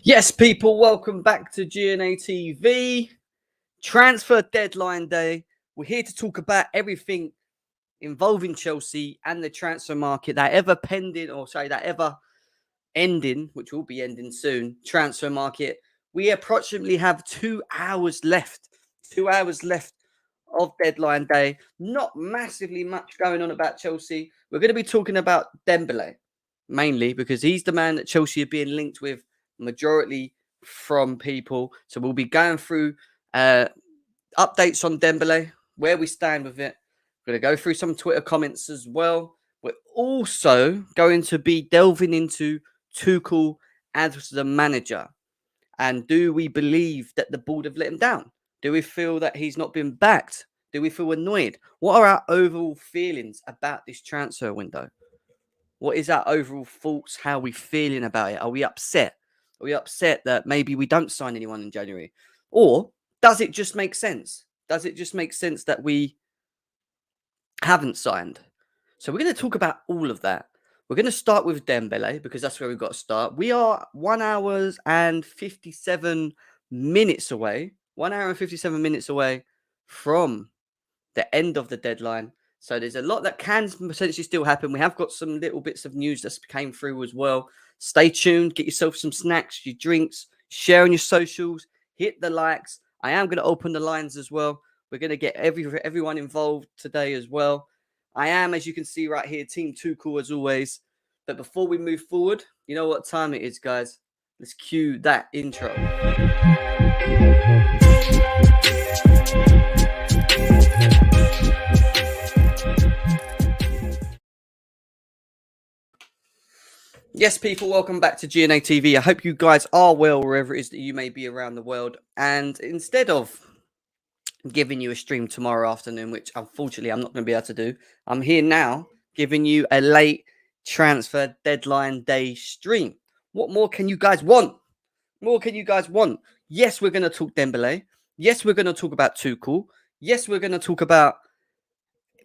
Yes, people, welcome back to GNA TV. Transfer deadline day. We're here to talk about everything involving Chelsea and the transfer market, that ever pending, or sorry, that ever ending, which will be ending soon, transfer market. We approximately have 2 hours left. 2 hours left of deadline day. Not massively much going on about Chelsea. We're going to be talking about Dembele, mainly because he's the man that Chelsea are being linked with majority from people. So we'll be going through updates on Dembele, where we stand with it. We're going to go through some Twitter comments as well. We're also going to be delving into Tuchel as the manager. And do we believe that the board have let him down? Do we feel that he's not been backed? Do we feel annoyed? What are our overall feelings about this transfer window? What is our overall thoughts? How are we feeling about it? Are we upset? Are we upset that maybe we don't sign anyone in January? Or does it just make sense? Does it just make sense that we haven't signed? So we're going to talk about all of that. We're going to start with Dembele because that's where we've got to start. We are 1 hour and 57 minutes away. 1 hour and 57 minutes away from the end of the deadline. So there's a lot that can potentially still happen. We have got some little bits of news that came through as well. Stay tuned. Get yourself some snacks, your drinks, share on your socials, hit the likes. I am going to open the lines as well. We're going to get everyone involved today as well. I am, as you can see right here, Team Tuchel as always. But before we move forward, you know what time it is, guys. Let's cue that intro. Yes, people, welcome back to GNA TV. I hope you guys are well wherever it is that you may be around the world. And instead of giving you a stream tomorrow afternoon, which unfortunately I'm not going to be able to do, I'm here now giving you a late transfer deadline day stream. What more can you guys want? More can you guys want? Yes, we're going to talk Dembele. Yes, we're going to talk about Tuchel. Yes, we're going to talk about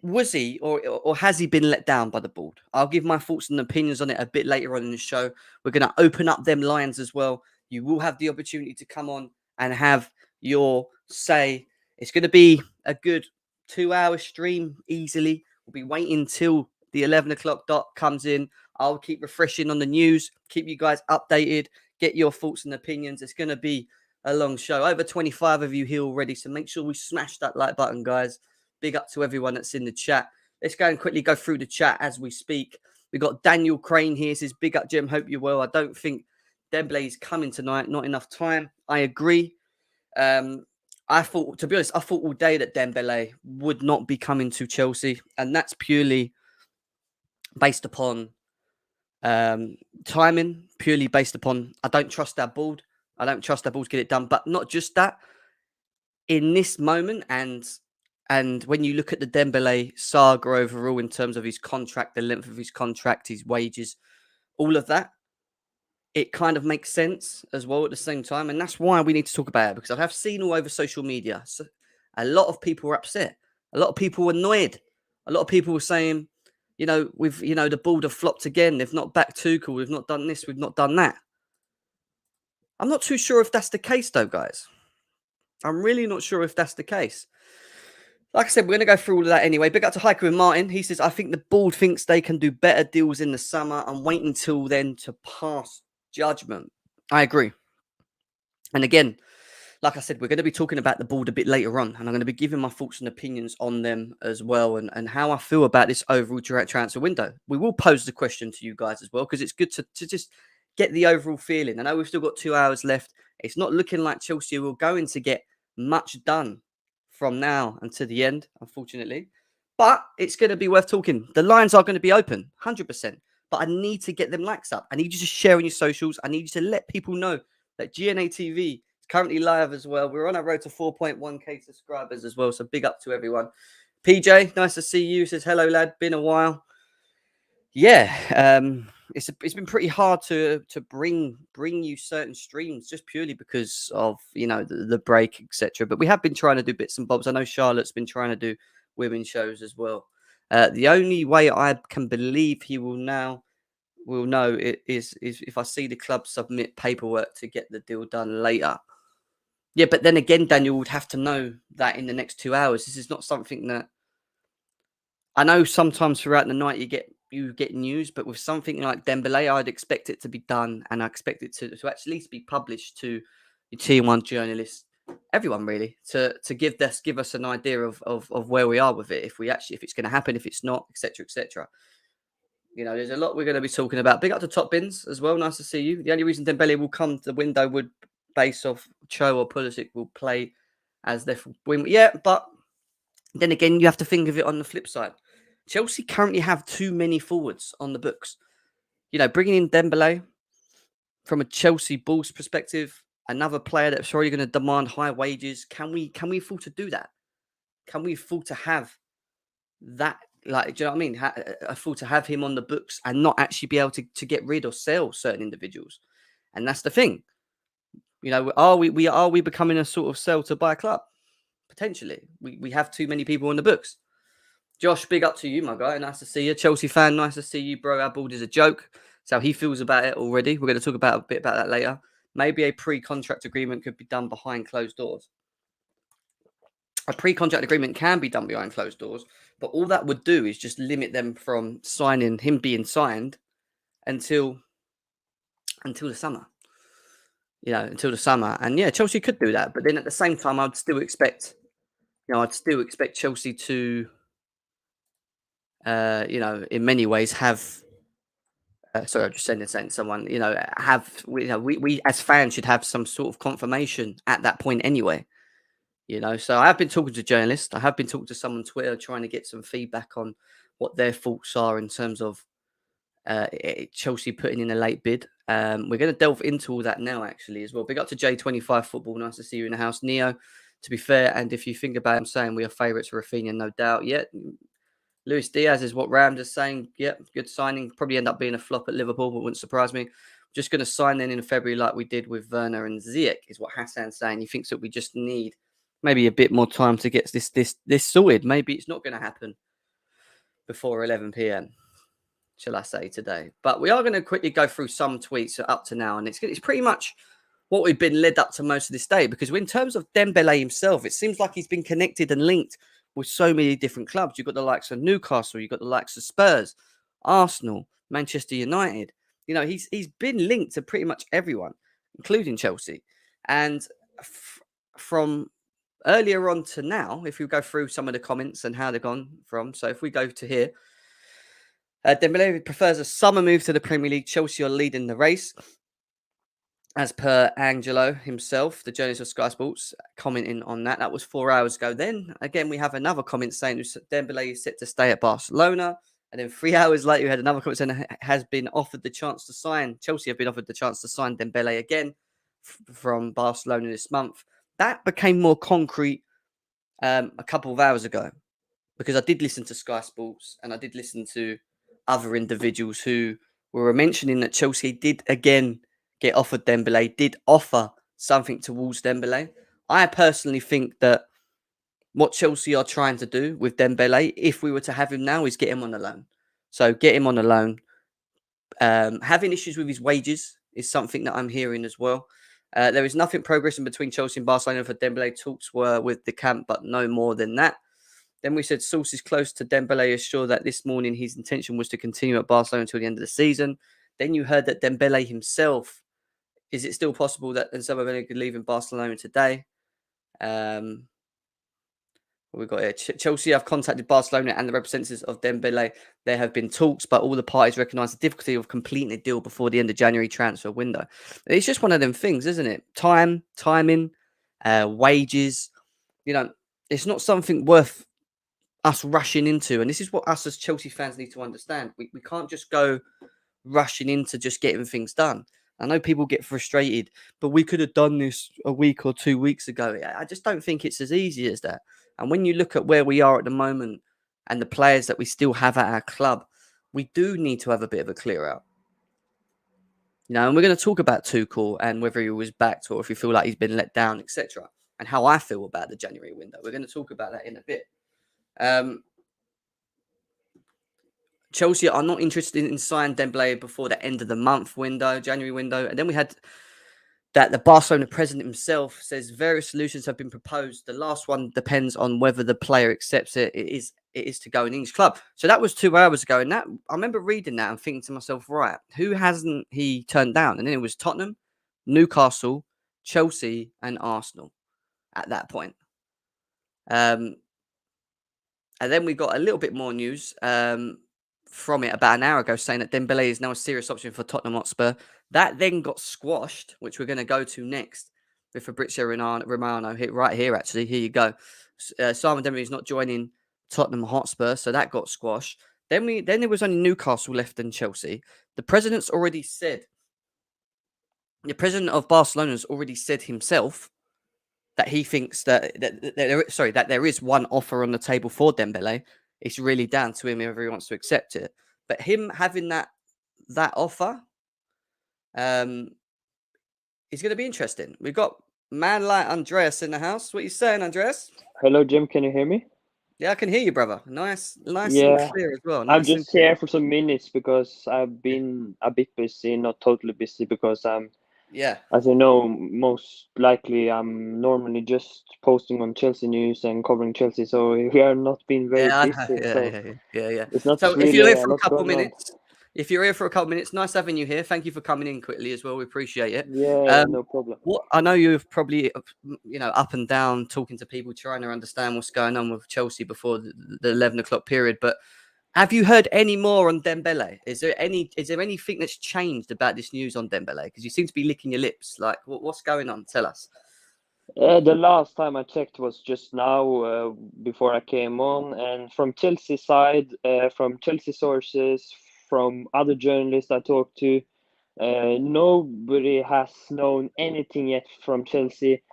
was he or has he been let down by the board? I'll give my thoughts and opinions on it a bit later on in the show. We're going to open up them lines as well. You will have the opportunity to come on and have your say. It's going to be a good 2-hour stream easily. We'll be waiting till the 11 o'clock dot comes in. I'll keep refreshing on the news, keep you guys updated, get your thoughts and opinions. It's going to be a long show. Over 25 of you here already, so make sure we smash that like button, guys. Big up to everyone that's in the chat. Let's go and quickly go through the chat as we speak. We've got Daniel Crane here. Says, big up, Jim. Hope you're well. I don't think Dembele is coming tonight. Not enough time. I agree. I thought, to be honest, I thought all day that Dembele would not be coming to Chelsea. And that's purely based upon timing, purely based upon I don't trust our board. I don't trust our board to get it done. But not just that. In this moment and when you look at the Dembele saga overall in terms of his contract, the length of his contract, his wages, all of that, it kind of makes sense as well at the same time. And that's why we need to talk about it, because I have seen all over social media, so a lot of people were upset. A lot of people were annoyed. A lot of people were saying, the board have flopped again. They've not backed Tuchel. We've not done this. We've not done that. I'm not too sure if that's the case, though, guys. I'm really not sure if that's the case. Like I said, we're going to go through all of that anyway. Big up to Heiko and Martin. He says, I think the board thinks they can do better deals in the summer and wait until then to pass judgment. I agree. And again, like I said, we're going to be talking about the board a bit later on. And I'm going to be giving my thoughts and opinions on them as well and how I feel about this overall transfer window. We will pose the question to you guys as well, because it's good to just get the overall feeling. I know we've still got 2 hours left. It's not looking like Chelsea will going to get much done from now until the end, unfortunately. But it's going to be worth talking. The lines are going to be open, 100%. But I need to get them likes up. I need you to share on your socials. I need you to let people know that GNA TV is currently live as well. We're on our road to 4.1k subscribers as well. So big up to everyone. PJ, nice to see you. Says, hello, lad. Been a while. Yeah, it's been pretty hard to bring you certain streams just purely because of the break, etc. But we have been trying to do bits and bobs. I know Charlotte's been trying to do women's shows as well. The only way I can believe he will now will know it is if I see the club submit paperwork to get the deal done later. Yeah, but then again, Daniel would have to know that in the next 2 hours. This is not something that I know. Sometimes throughout the night you get news, but with something like Dembele, I'd expect it to be done, and I expect it to at least be published to your tier one journalists, everyone really, to give us an idea of where we are with it, if it's going to happen, if it's not, etc., etc. There's a lot we're going to be talking about. Big up to Top Bins as well. Nice to see you. The only reason Dembele will come to the window would base off Cho or Pulisic will play as their win. Yeah, but then again, you have to think of it on the flip side. Chelsea currently have too many forwards on the books. Bringing in Dembele from a Chelsea Bulls perspective, another player that's already going to demand high wages. Can we afford to do that? Can we afford to have that? Like, do you know what I mean? Afford to have him on the books and not actually be able to get rid or sell certain individuals. And that's the thing. Are we becoming a sort of sell to buy club? Potentially. We have too many people on the books. Josh, big up to you, my guy. Nice to see you. Chelsea fan, nice to see you, bro. Our board is a joke. That's how he feels about it already. We're going to talk a bit about that later. Maybe a pre-contract agreement could be done behind closed doors. A pre-contract agreement can be done behind closed doors, but all that would do is just limit them from him being signed until the summer. Until the summer. And yeah, Chelsea could do that. But then at the same time, I'd still expect Chelsea to, in many ways have. Sorry, I'm just saying to someone, we as fans should have some sort of confirmation at that point anyway. So I have been talking to journalists. I have been talking to someone on Twitter trying to get some feedback on what their thoughts are in terms of Chelsea putting in a late bid. We're going to delve into all that now, actually, as well. Big up to J25 Football. Nice to see you in the house, Neo. To be fair, and if you think about it, I'm saying we are favourites for Rafinha, no doubt. Yeah, Luis Diaz is what Rams is saying. Yep, good signing. Probably end up being a flop at Liverpool, but wouldn't surprise me. Just going to sign then in February like we did with Werner and Ziyech, is what Hassan's saying. He thinks that we just need maybe a bit more time to get this sorted. Maybe it's not going to happen before 11 p.m., shall I say, today. But we are going to quickly go through some tweets up to now, and it's pretty much what we've been led up to most of this day, because in terms of Dembele himself, it seems like he's been connected and linked with so many different clubs. You've got the likes of Newcastle, you've got the likes of Spurs, Arsenal, Manchester United. He's been linked to pretty much everyone, including Chelsea. And from earlier on to now, if we go through some of the comments and how they've gone from, so if we go to here, Dembele prefers a summer move to the Premier League. Chelsea are leading the race. As per Angelo himself, the journalist of Sky Sports, commenting on that. That was 4 hours ago. Then, again, we have another comment saying Dembele is set to stay at Barcelona. And then 3 hours later, we had another comment saying has been offered the chance to sign. Chelsea have been offered the chance to sign Dembele again from Barcelona this month. That became more concrete a couple of hours ago, because I did listen to Sky Sports and I did listen to other individuals who were mentioning that Chelsea did again get offered Dembele, did offer something towards Dembele. I personally think that what Chelsea are trying to do with Dembele, if we were to have him now, is get him on a loan. So get him on a loan. Having issues with his wages is something that I'm hearing as well. There is nothing progressing between Chelsea and Barcelona for Dembele. Talks were with the camp, but no more than that. Then we said sources close to Dembele assure that this morning his intention was to continue at Barcelona until the end of the season. Then you heard that Dembele himself, is it still possible that Dembele could leave in Barcelona today? We've got here. Chelsea have contacted Barcelona and the representatives of Dembele. There have been talks, but all the parties recognise the difficulty of completing a deal before the end of January transfer window. It's just one of them things, isn't it? Timing, wages. It's not something worth us rushing into. And this is what us as Chelsea fans need to understand. We can't just go rushing into just getting things done. I know people get frustrated, but we could have done this a week or 2 weeks ago. I just don't think it's as easy as that. And when you look at where we are at the moment and the players that we still have at our club, we do need to have a bit of a clear out. And we're going to talk about Tuchel and whether he was backed or if you feel like he's been let down, etc. And how I feel about the January window. We're going to talk about that in a bit. Chelsea are not interested in signing Dembele before the end of the month window, January window. And then we had that the Barcelona president himself says various solutions have been proposed. The last one depends on whether the player accepts it. It is to go in English club. So that was 2 hours ago. And that I remember reading that and thinking to myself, right, who hasn't he turned down? And then it was Tottenham, Newcastle, Chelsea, and Arsenal at that point. And then we got a little bit more news from it about an hour ago saying that Dembele is now a serious option for Tottenham Hotspur. That then got squashed, which we're going to go to next with Fabrizio Romano right here, actually. Here you go. Simon Dembele is not joining Tottenham Hotspur, so that got squashed. Then there was only Newcastle left and Chelsea. The president of Barcelona has already said himself that he thinks that there is one offer on the table for Dembele. It's really down to him if he wants to accept it. But him having that offer is going to be interesting. We've got man like Andreas in the house. What are you saying, Andreas? Hello, Jim. Can you hear me? Yeah, I can hear you, brother. Nice Yeah, and clear as well. I'm just here for some minutes because I've been a bit busy, not totally busy, because Yeah. as you know, most likely I'm normally just posting on Chelsea news and covering Chelsea, so we are not being very busy. Yeah. It's not So if you're really here a for a lot couple going on. minutes, nice having you here. Thank you for coming in quickly as well. We appreciate it. Yeah, no problem. What I know you've probably, up and down talking to people, trying to understand what's going on with Chelsea before the 11 o'clock period. But have you heard any more on Dembele? Is there anything that's changed about this news on Dembele? Because you seem to be licking your lips. Like, what's going on? Tell us. The last time I checked was just now, before I came on, and from Chelsea side, from Chelsea sources, from other journalists I talked to, nobody has known anything yet from Chelsea.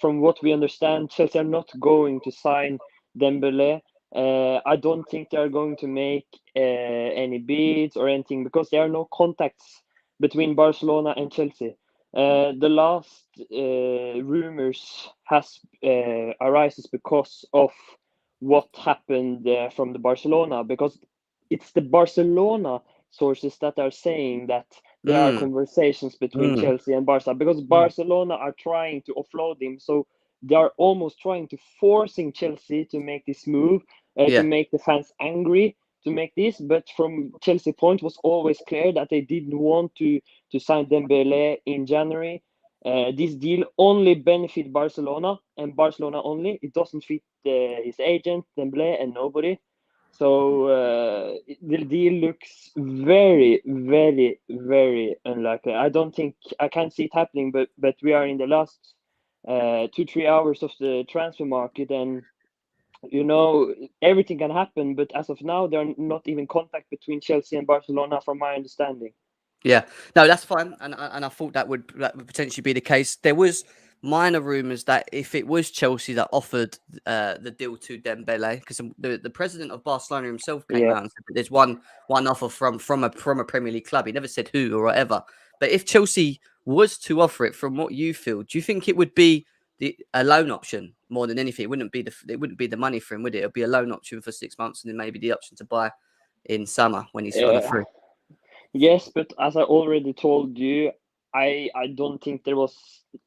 From what we understand, Chelsea are not going to sign Dembele. I don't think they are going to make any bids or anything because there are no contacts between Barcelona and Chelsea. The last rumors has arises because of what happened from the Barcelona, because it's the Barcelona sources that are saying that there are conversations between Chelsea and Barca, because Barcelona are trying to offload him, so they are almost trying to forcing Chelsea to make this move, to make the fans angry to make this. But from Chelsea point was always clear that they didn't want to sign Dembele in January. This deal only benefit Barcelona and Barcelona only. It doesn't fit his agent Dembele and nobody. So the deal looks very, very, very unlikely. I can't see it happening, but we are in the last 2-3 hours of the transfer market, and everything can happen. But as of now, there are not even contact between Chelsea and Barcelona, from my understanding. Yeah, no, that's fine, and I thought that would potentially be the case. There was minor rumours that if it was Chelsea that offered the deal to Dembele, because the president of Barcelona himself came out and said that there's one offer from a Premier League club. He never said who or whatever. But if Chelsea was to offer it, from what you feel, do you think it would be a loan option more than anything? It wouldn't be the money for him, would it? It'd be a loan option for 6 months, and then maybe the option to buy in summer when he's on a free. Yes, but as I already told you, I don't think there was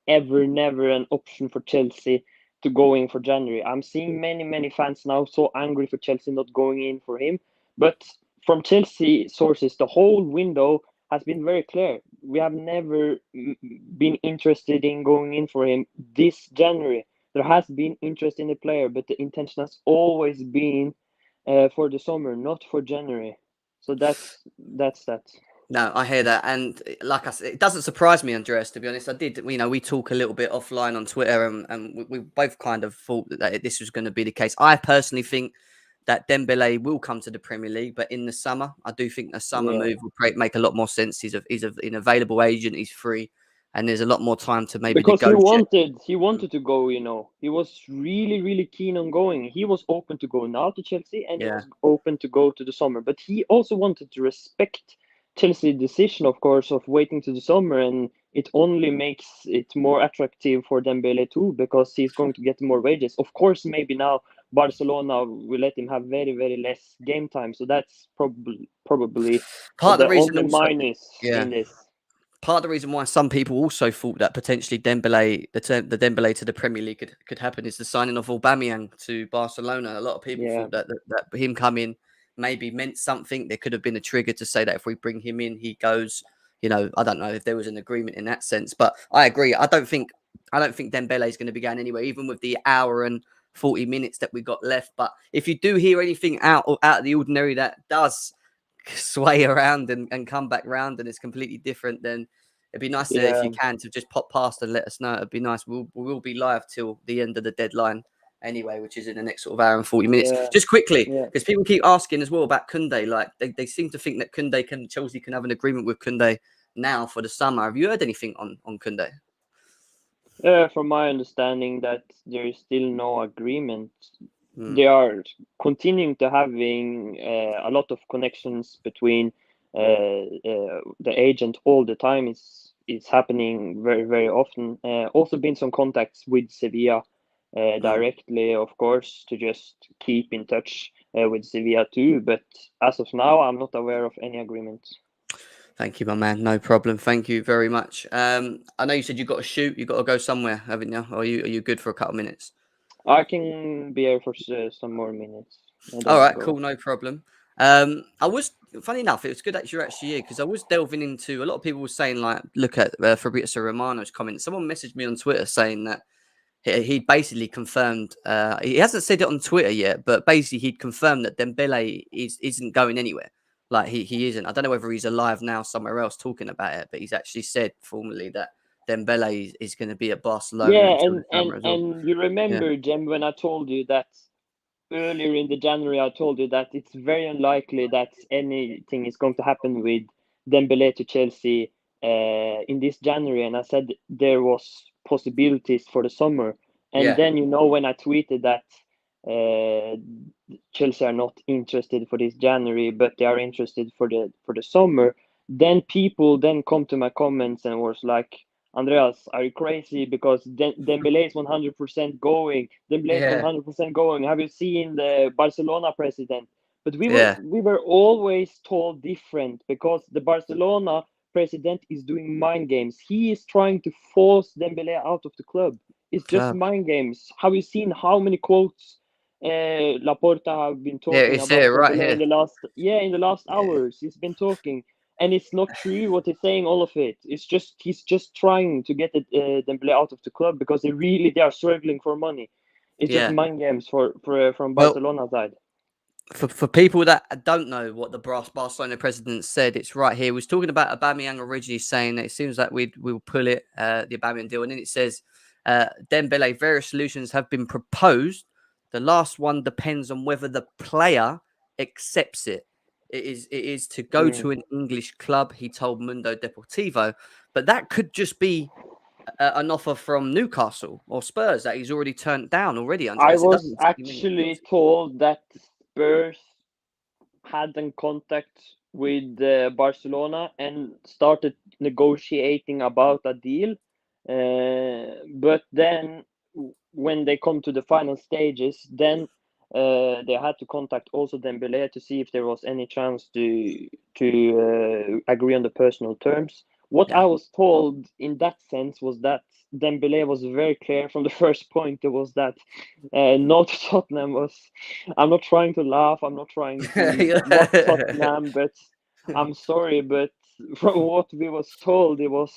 never an option for Chelsea to go in for January. I'm seeing many fans now so angry for Chelsea not going in for him. But from Chelsea sources, the whole window has been very clear. We have never been interested in going in for him this January. There has been interest in the player, but the intention has always been for the summer, not for January. So that's that. No, I hear that, and like I said, it doesn't surprise me, Andreas. To be honest, I did. We talk a little bit offline on Twitter, and we both kind of thought that this was going to be the case. I personally think that Dembele will come to the Premier League, but in the summer, I do think a summer move will make a lot more sense. He's an available agent. He's free, and there's a lot more time to maybe because negotiate. he wanted to go. He was really keen on going. He was open to go now to Chelsea, and he was open to go to the summer. But he also wanted to respect Chelsea's decision, of course, of waiting to the summer, and it only makes it more attractive for Dembele too, because he's going to get more wages. Of course, maybe now Barcelona will let him have very, very less game time. So that's probably Part of the the reason only also, minus yeah. in this. Part of the reason why some people also thought that potentially Dembele, the Dembele to the Premier League could happen is the signing of Aubameyang to Barcelona. A lot of people Yeah. thought that him coming maybe meant something. There could have been a trigger to say that if we bring him in, he goes. I don't know if there was an agreement in that sense, but I agree. I don't think Dembele is going to be going anywhere, even with the hour and 40 minutes that we got left. But if you do hear anything out of the ordinary that does sway around and come back round and it's completely different, then it'd be nice to, if you can, to just pop past and let us know. It'd be nice. We'll be live till the end of the deadline anyway, which is in the next sort of hour and 40 minutes. Yeah. Just quickly, Yeah. because people keep asking as well about Koundé. Like they seem to think that Chelsea can have an agreement with Koundé now for the summer. Have you heard anything on Koundé? From my understanding, that there is still no agreement. Hmm. They are continuing to having a lot of connections between the agent all the time. It's happening very, very often. Also been some contacts with Sevilla directly, of course, to just keep in touch with Sevilla too. But as of now, I'm not aware of any agreement. Thank you, my man. No problem. Thank you very much. I know you said you got to shoot. You got to go somewhere, haven't you? Or are you good for a couple of minutes? I can be here for some more minutes and All then right, go. cool, no problem. I was funny enough. It was good that you're actually here because I was delving into a lot of people were saying like, look at Fabrizio Romano's comment. Someone messaged me on Twitter saying that he basically confirmed. He hasn't said it on Twitter yet, but basically he'd confirmed that Dembele isn't going anywhere. Like he isn't. I don't know whether he's alive now somewhere else talking about it, but he's actually said formally that Dembele is going to be at Barcelona Yeah, until the and and summer as well. and you Yeah, remember, Jem, when I told you that earlier in the January, I told you that it's very unlikely that anything is going to happen with Dembele to Chelsea in this January, and I said there was possibilities for the summer. And yeah, then when I tweeted that uh, Chelsea are not interested for this January, but they are interested for the summer, then people then come to my comments and was like, Andreas, are you crazy? Because Dembele is 100% going. Dembele is yeah, 100% going. Have you seen the Barcelona president? But we were yeah. we were always told different, because the Barcelona president is doing mind games. He is trying to force Dembele out of the club. It's just Club. mind games. Have you seen how many quotes Laporta have been Yeah, talking it's about here, right Dembele in here. the last Yeah, hours? He's been talking, and it's not true what he's saying. All of it. He's just trying to get Dembele out of the club because they are struggling for money. It's just yeah. mind games from Well, Barcelona side. for people that don't know what the Barcelona president said, it's right here. He was talking about Aubameyang originally, saying that it seems like we'll pull it, the Aubameyang deal, and then it says, Dembele, various solutions have been proposed. The last one depends on whether the player accepts it. It is to go Mm. to an English club, he told Mundo Deportivo, but that could just be an offer from Newcastle or Spurs that he's already turned down already, I Andreas. It was doesn't mean actually told that Spurs had in contact with Barcelona and started negotiating about a deal. But then, when they come to the final stages, then they had to contact also Dembele to see if there was any chance to agree on the personal terms. What yeah. I was told in that sense was that Dembele was very clear from the first point. It was that no to Tottenham was. I'm not trying to laugh. I'm not trying to mock Tottenham, but I'm sorry. But from what we was told, it was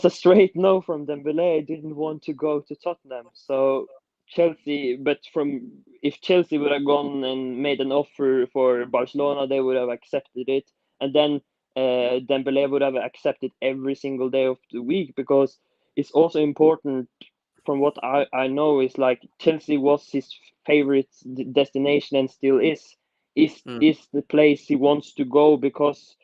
a straight no from Dembele. He didn't want to go to Tottenham. So Chelsea, but from if Chelsea would have gone and made an offer for Barcelona, they would have accepted it, and then Dembele would have accepted every single day of the week, because it's also important. From what I know, is like Chelsea was his favorite destination and still is. Is Mm, is the place he wants to go, because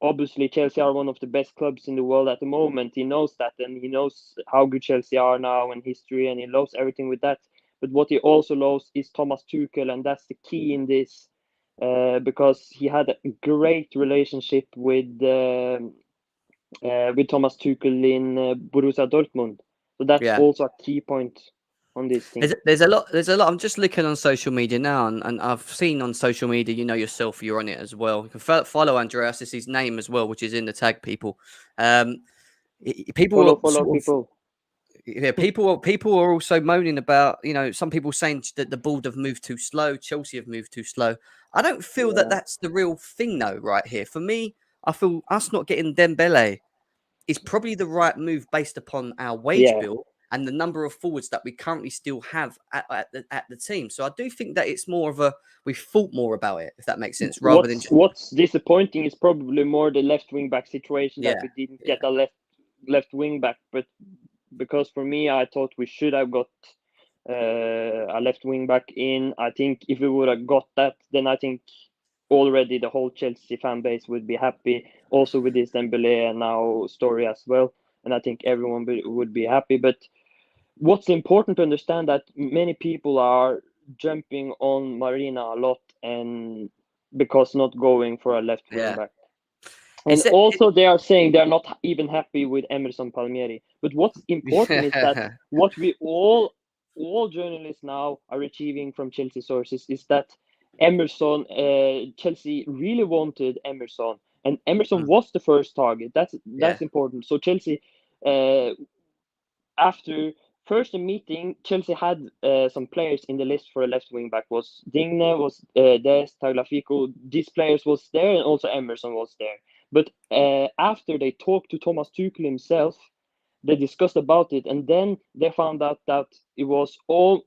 obviously Chelsea are one of the best clubs in the world at the moment. He knows that, and he knows how good Chelsea are now and history, and he loves everything with that. But what he also loves is Thomas Tuchel, and that's the key in this, because he had a great relationship with Thomas Tuchel in Borussia Dortmund. So that's yeah. also a key point. on this thing. There's a lot. There's a lot. I'm just looking on social media now, and I've seen on social media. You know yourself, you're on it as well. You can follow Andreas. It's his name as well, which is in the tag. People, people Follow sort of, people. yeah. People are also moaning about. Some people saying that the board have moved too slow. Chelsea have moved too slow. I don't feel that that's the real thing, though. Right here, for me, I feel us not getting Dembele is probably the right move based upon our wage bill and the number of forwards that we currently still have at the team. So I do think that it's more of we thought more about it, if that makes sense, rather than just What's disappointing is probably more the left wing back situation that yeah, we didn't get a left wing back. But because for me, I thought we should have got a left wing back in. I think if we would have got that, then I think already the whole Chelsea fan base would be happy. Also with this Dembele and now story as well, and I think everyone would be happy. But what's important to understand that many people are jumping on Marina a lot, and because not going for a left wing back. And also they are saying they're not even happy with Emerson Palmieri. But what's important is that what we all journalists now are achieving from Chelsea sources is that Emerson, Chelsea really wanted Emerson, and Emerson was the first target. That's important. So Chelsea, after first the meeting, Chelsea had some players in the list for a left wing back. Was Digne, was Des, Tagliafico. These players was there, and also Emerson was there. But after they talked to Thomas Tuchel himself, they discussed about it, and then they found out that it was all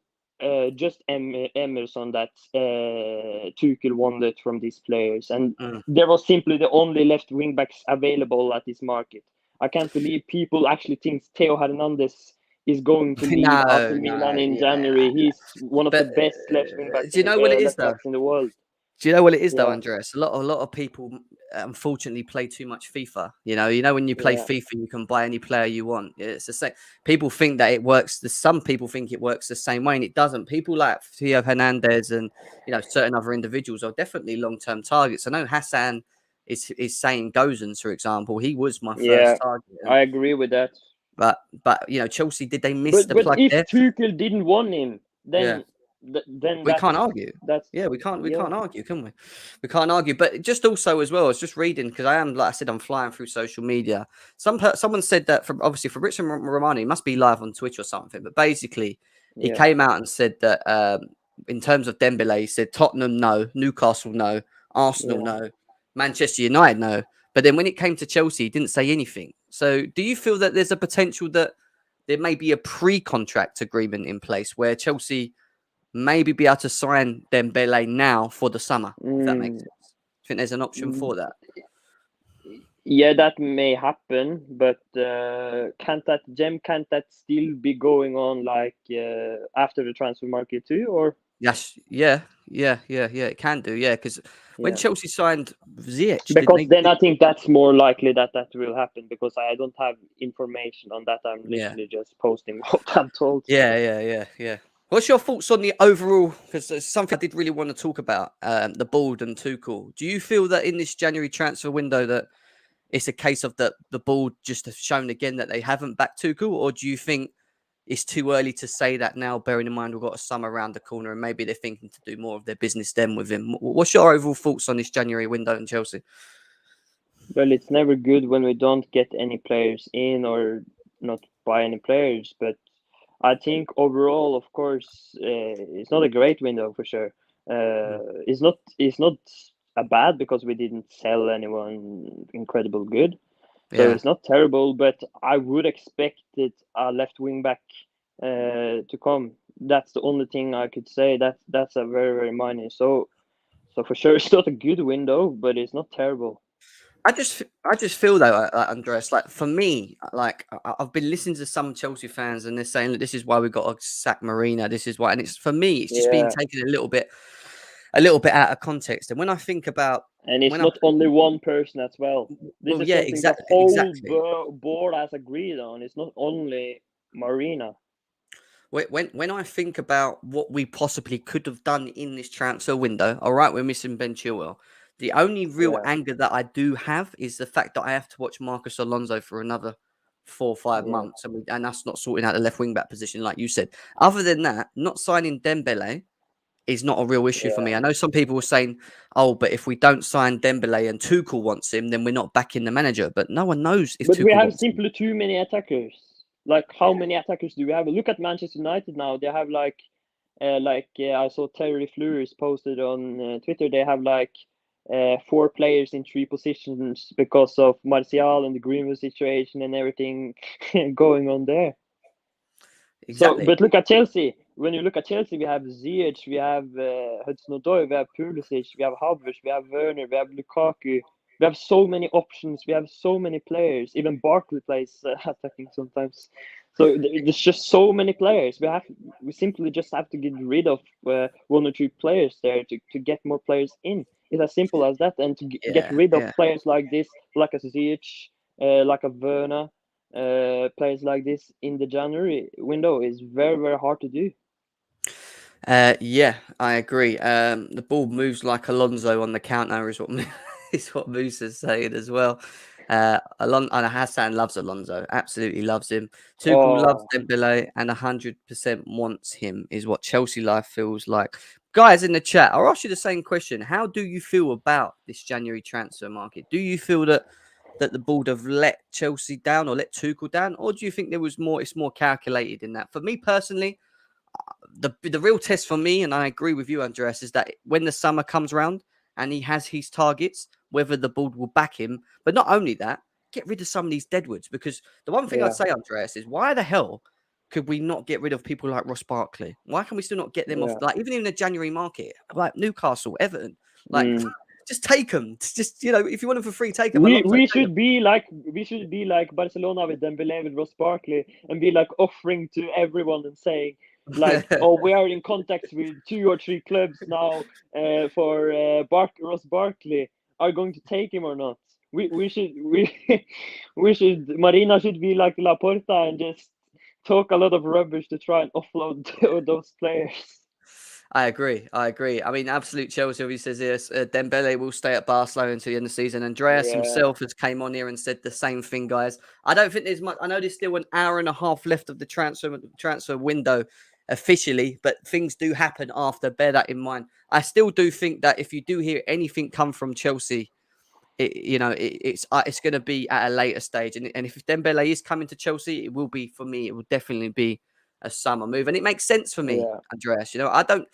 just Emerson that Tuchel wanted from these players, and there was simply the only left wing backs available at this market. I can't believe people actually think Theo Hernandez is going to leave after Milan in January. He's one of the best left wing backs. Do you know what it is though? In the world. Do you know what it is though, Andreas? A lot of people unfortunately play too much FIFA. You know when you play FIFA, you can buy any player you want. It's the same. People think that it works. Some people think it works the same way, and it doesn't. People like Theo Hernandez and certain other individuals are definitely long-term targets. I know Hassan is saying Gozens, for example. He was my first target. I agree with that. But Chelsea, did they miss the plug if there? Tuchel didn't want him, then we can't argue. We can't argue, can we? We can't argue. But just also as well, I was just reading because I am, like I said, I'm flying through social media. Someone said that for Richard Romani, he must be live on Twitch or something. But basically, he came out and said that in terms of Dembele, he said Tottenham no, Newcastle no, Arsenal no, Manchester United no. But then when it came to Chelsea, he didn't say anything. So do you feel that there's a potential that there may be a pre-contract agreement in place where Chelsea maybe be able to sign Dembele now for the summer, if that makes sense? I think there's an option for that. Yeah, that may happen, but can't that still be going on like after the transfer market too, or? Yes, it can do, because when Chelsea signed Ziyech, because then I think that's more likely that will happen, because I don't have information on that. I'm literally just posting what I'm told. Yeah. What's your thoughts on the overall? Because it's something I did really want to talk about, the board and Tuchel. Do you feel that in this January transfer window that it's a case of the board just have shown again that they haven't backed Tuchel, or do you think it's too early to say that now, bearing in mind we've got a summer around the corner and maybe they're thinking to do more of their business then with him? What's your overall thoughts on this January window in Chelsea? Well, it's never good when we don't get any players in or not buy any players, but I think overall, of course, it's not a great window for sure. It's not a bad, because we didn't sell anyone incredible good. So it's not terrible, but I would expect a left wing back to come. That's the only thing I could say. That's a very, very minor. So for sure, it's not a good window, but it's not terrible. I just feel though, Andreas, like for me, like I've been listening to some Chelsea fans and they're saying that this is why we got to sack Marina. This is why, and it's for me, it's just being taken a little bit out of context. And when I think about, and it's not only one person as well. This is something the whole board has agreed on. It's not only Marina. When I think about what we possibly could have done in this transfer window, all right, we're missing Ben Chilwell. The only real anger that I do have is the fact that I have to watch Marcus Alonso for another 4 or 5 months, and that's not sorting out the left wing back position, like you said. Other than that, not signing Dembele is not a real issue for me. I know some people were saying, "Oh, but if we don't sign Dembele and Tuchel wants him, then we're not backing the manager." But no one knows if But we Tuchel have wants him. simply too many attackers. Like, how many attackers do we have? Look at Manchester United now. They have I saw Terry Fleurs posted on Twitter. They have 4 players in 3 positions because of Martial and the Greenwood situation and everything going on there. Exactly. So, but look at Chelsea. When you look at Chelsea, we have Ziyech, we have Hudson-Odoi, we have Pulisic, we have Havertz, we have Werner, we have Lukaku. We have so many options. We have so many players. Even Barkley plays attacking sometimes. So there's just so many players. We simply just have to get rid of 1 or 2 players there to get more players in. It's as simple as that. And to get rid of players like this, like a Ziyech, like a Werner, players like this in the January window is very, very hard to do. Yeah, I agree. The ball moves like Alonso on the counter is what is what Musa's saying as well. And Hassan loves Alonso, absolutely loves him. Tuchel loves Dembele and 100% wants him, is what Chelsea life feels like. Guys in the chat, I'll ask you the same question. How do you feel about this January transfer market? Do you feel that the board have let Chelsea down or let Tuchel down, or do you think there was more? It's more calculated in that. For me personally, the real test for me, and I agree with you, Andreas, is that when the summer comes around and he has his targets, whether the board will back him. But not only that, get rid of some of these deadwoods. Because the one thing I'd say, Andreas, is why the hell could we not get rid of people like Ross Barkley? Why can we still not get them off? Like, even in the January market, like Newcastle, Everton, like just take them. Just, if you want them for free, take them. We should be like Barcelona with Dembele, with Ross Barkley, and be like offering to everyone and saying oh, we are in contact with 2 or 3 clubs now for Ross Barkley. Are you going to take him or not? We should Marina should be like Laporta and just talk a lot of rubbish to try and offload those players. I agree. I mean, absolute Chelsea obviously says this. Dembele will stay at Barcelona until the end of the season. Andreas himself has came on here and said the same thing, guys. I don't think there's much. I know there's still an hour and a half left of the transfer window officially, but things do happen after. Bear that in mind. I still do think that if you do hear anything come from Chelsea, it's going to be at a later stage. And if Dembele is coming to Chelsea, it will be, for me, it will definitely be a summer move. And it makes sense for me, Andreas. I don't,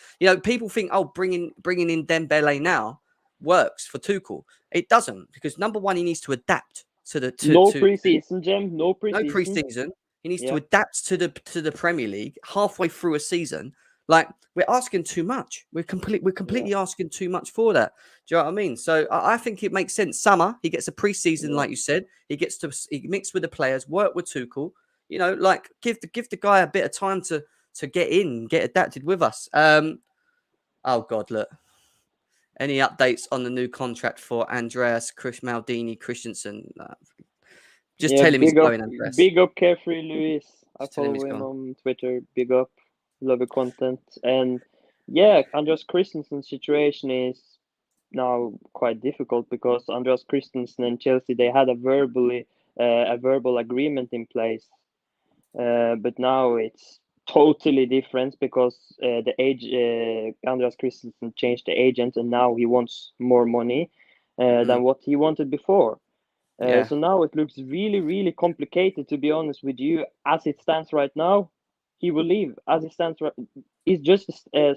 people think, oh, bringing in Dembele now works for Tuchel. It doesn't, because number one, he needs to adapt to the preseason, Jim. No preseason. He needs to adapt to the Premier League halfway through a season. Like, we're asking too much. We're completely asking too much for that. Do you know what I mean? So I think it makes sense. Summer, he gets a preseason, like you said. He mix with the players, work with Tuchel. Give the guy a bit of time to get in, get adapted with us. Oh God, look. Any updates on the new contract for Andreas Maldini Christensen? Just tell him he's going, Andreas. Big up, Carefree Luis. I follow him on Twitter. Big up. Love the content. And Andreas Christensen's situation is now quite difficult because Andreas Christensen and Chelsea, they had a verbal agreement in place. But now it's totally different because Andreas Christensen changed the agent and now he wants more money than what he wanted before. So now it looks really, really complicated, to be honest with you. As it stands right now, he will leave. As it stands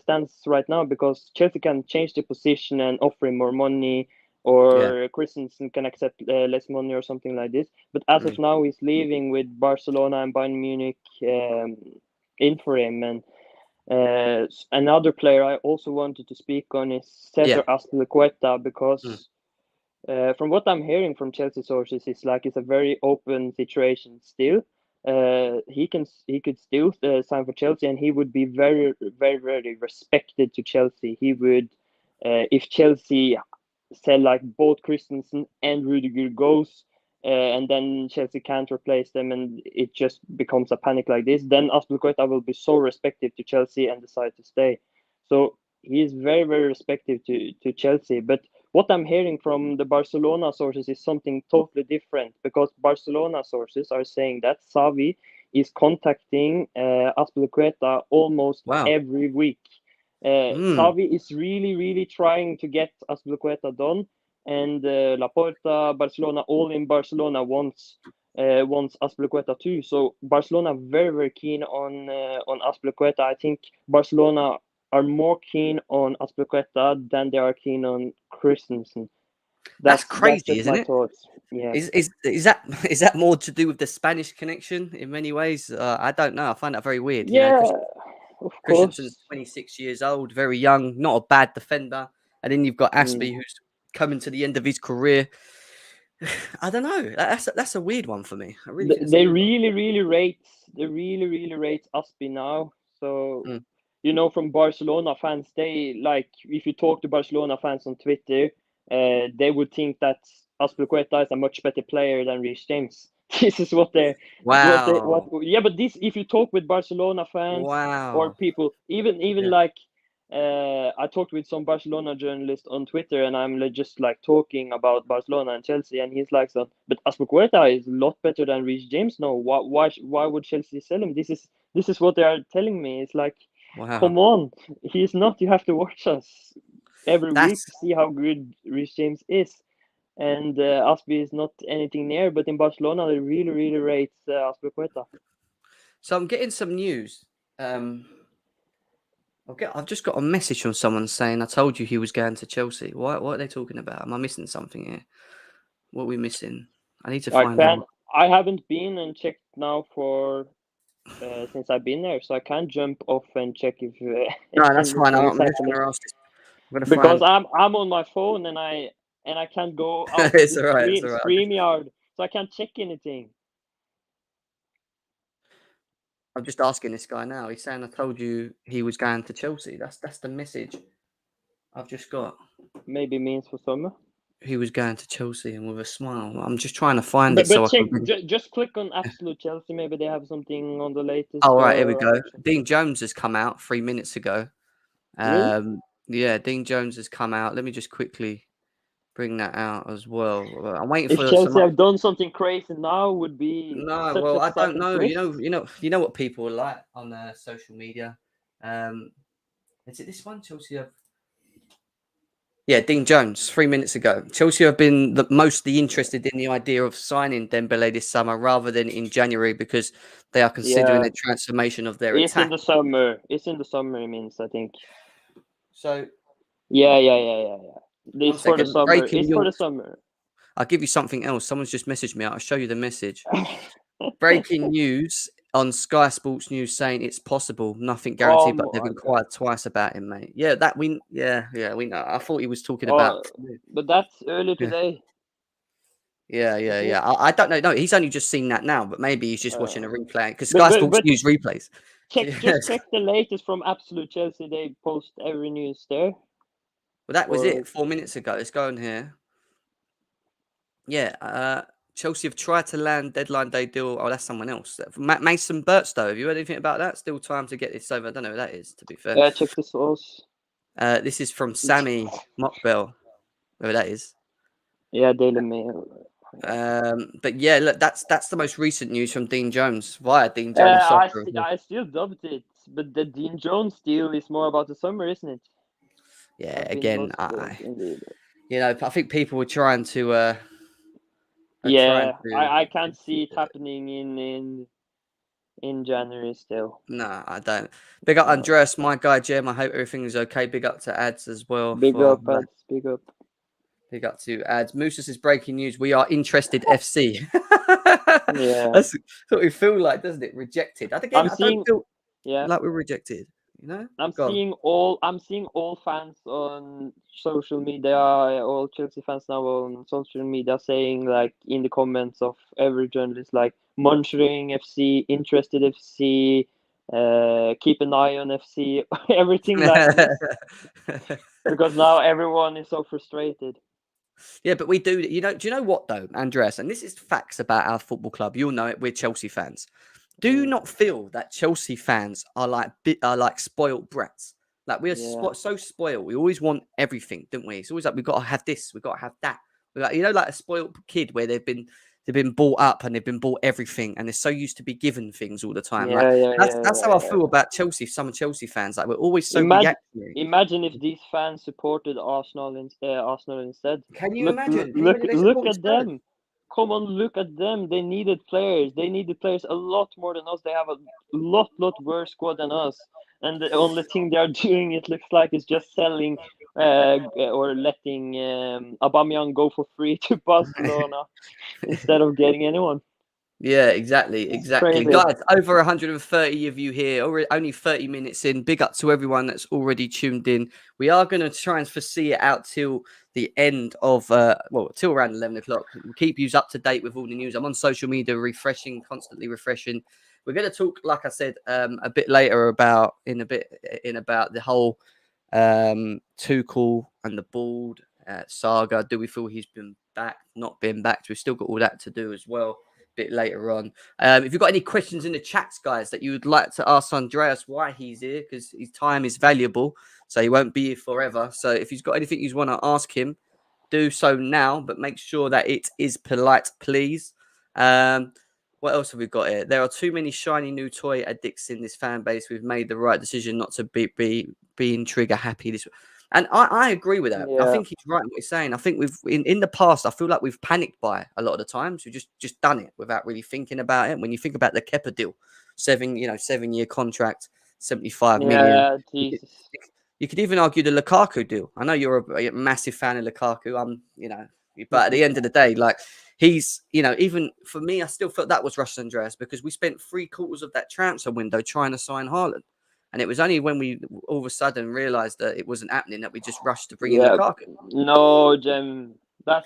stands right now because Chelsea can change the position and offer him more money, or Christensen can accept less money or something like this. But as of now, he's leaving with Barcelona and Bayern Munich in for him. And another player I also wanted to speak on is Cesar Azpilicueta, because from what I'm hearing from Chelsea sources, it's a very open situation still. He could still sign for Chelsea, and he would be very, very, very respected to Chelsea. He would, if Chelsea sell both Christensen and Rudiger goes, and then Chelsea can't replace them, and it just becomes a panic like this, then Azpilicueta will be so respected to Chelsea and decide to stay. So he is very, very respected to Chelsea. But what I'm hearing from the Barcelona sources is something totally different, because Barcelona sources are saying that Xavi is contacting Azpilicueta almost Wow. every week. Xavi is really, really trying to get Azpilicueta done, and Laporta, Barcelona, all in Barcelona wants Azpilicueta too. So Barcelona very, very keen on Azpilicueta. I think Barcelona are more keen on Azpilicueta than they are keen on Christensen. That's That's crazy, just isn't my it? thoughts. Yeah. Is that is that more to do with the Spanish connection in many ways? I don't know. I find that very weird. You know, Yeah, of Christensen's course. 26 years old, very young, not a bad defender, and then you've got Mm. Aspie, who's coming to the end of his career. I don't know. That's a weird one for me. I really think it's a They weird one. really, really rate Aspi now. So Mm. from Barcelona fans, they like, if you talk to Barcelona fans on Twitter, they would think that Azpilicueta is a much better player than Reece James. This is what Wow. yeah, but this, if you talk with Barcelona fans or Wow. people, even Yeah. like, I talked with some Barcelona journalist on Twitter, and I'm just like talking about Barcelona and Chelsea, and he's like, "So, but Azpilicueta is a lot better than Reece James. No, why would Chelsea sell him? This is what they are telling me. It's like, Wow. come on, he's not. You have to watch us every week That's to see how good Reece James is." And Aspi is not anything near, but in Barcelona they really, really rate Azpilicueta. so I'm getting some news. I've just got a message from someone saying I told you he was going to Chelsea. What are they talking about? Am I missing something here? What are we missing? I need to I find can out. I haven't been and checked now for since I've been there, so I can't jump off and check if No, that's fine. anything is I'm just happening, going to ask this. I'm going to because find. I'm on my phone, and I can't go out of It's the all right. It's all right. StreamYard, so I can't check anything. I'm just asking this guy now. He's saying I told you he was going to Chelsea. That's the message I've just got. Maybe means for summer. He was going to Chelsea and with a smile. I'm just trying to find it But so I check, can bring. just click on Absolute Chelsea. Maybe they have something on the latest. Oh, right, here we Or go. Dean Jones has come out 3 minutes ago. really, Yeah, Dean Jones has come out. Let me just quickly bring that out as well. I'm waiting if for some. Chelsea have done something crazy now, would be No, such a well, I don't second know. twist. You know what people are like on social media. Um, is it this one? Chelsea have. Yeah, Dean Jones, 3 minutes ago. Chelsea have been mostly interested in the idea of signing Dembele this summer rather than in January because they are considering Yeah, a transformation of their it's in attack. the summer. It's in the summer. It means, I think. So, Yeah. one It's for the second. summer. Breaking It's for news. the summer. I'll give you something else. Someone's just messaged me. I'll show you the message. Breaking news on Sky Sports News saying it's possible, nothing Oh guaranteed, but they've my god. inquired twice about him, mate. Yeah, we know. I thought he was talking about. Oh, but that's early Yeah, today, yeah, isn't yeah. it? I don't know. No, he's only just seen that now, but maybe he's just watching Uh, a replay because but Sky but Sports but News replays. just Yes. check the latest from Absolute Chelsea. They post every news there. Well, that was Or it 4 minutes ago. Let's go on here. Yeah, Chelsea have tried to land deadline day deal. Oh, that's someone else. Mason Birchstow. Have you heard anything about that? Still time to get this over. I don't know who that is, to be fair. check the source. This is from Sammy Mockbell, whoever that is. Yeah, Daily Mail. But yeah, look, that's the most recent news from Dean Jones via Dean Jones Soccer as well. I still dubbed it, but the Dean Jones deal is more about the summer, isn't it? Yeah, Have been again, possible indeed. I think people were trying to are trying Yeah, to. I can't see it happening in January still. No, I don't. Big up No. Andreas, my guy Jem. I hope everything is okay. Big up to Ads as well Big for up, Ads, big up. big up to Ads. Mooses is breaking news. We are interested FC. Yeah, That's what we feel like, doesn't it? Rejected. I'm I don't seeing. feel Yeah, like we're rejected. You know? I'm Go on. seeing all fans on social media, all Chelsea fans now on social media saying, like, in the comments of every journalist, like, monitoring FC, interested FC, keep an eye on FC, everything like this, because now everyone is so frustrated. Yeah, but we do. Do you know what though, Andreas? And this is facts about our football club. You'll know it. We're Chelsea fans. Do you Mm. not feel that Chelsea fans are like spoilt brats? Like we are so spoiled. We always want everything, don't we? It's always like we've got to have this, we've got to have that. We're like, like a spoiled kid where they've been brought up and they've been bought everything, and they're so used to be given things all the time. Like that's how I feel about Chelsea. Some Chelsea fans, like we're always so reactionary. Imagine if these fans supported Arsenal instead. Can you imagine? Look at them. Come on, look at them. They needed players. They needed players a lot more than us. They have a lot worse squad than us. And the only thing they are doing, it looks like, is just selling or letting Aubameyang go for free to Barcelona instead of getting anyone. Yeah, exactly. Crazy. Guys, over 130 of you here, only 30 minutes in. Big up to everyone that's already tuned in. We are going to try and foresee it out till the end of, till around 11 o'clock. We'll keep you up to date with all the news. I'm on social media, constantly refreshing. We're going to talk, like I said, a bit later about the whole Tuchel and the board saga. Do we feel he's been backed, not been backed? We've still got all that to do as well. Bit later on. If you've got any questions in the chats, guys, that you would like to ask Andreas why he's here, because his time is valuable, so he won't be here forever. So if he's got anything you want to ask him, do so now, but make sure that it is polite, please. What else have we got here? There are too many shiny new toy addicts in this fan base. We've made the right decision not to be being trigger happy this. And I agree with that. Yeah. I think he's right in what he's saying. I think we've in the past, I feel like we've panicked by a lot of the times. We've just done it without really thinking about it. When you think about the Kepa deal, 7-year contract, 75 million. Jesus. You could even argue the Lukaku deal. I know you're a massive fan of Lukaku. But at the end of the day, like he's, even for me, I still felt that was Russ Andreas, because we spent 3/4 of that transfer window trying to sign Haaland. And it was only when we all of a sudden realised that it wasn't happening that we just rushed to bring in Lukaku. No, Jem.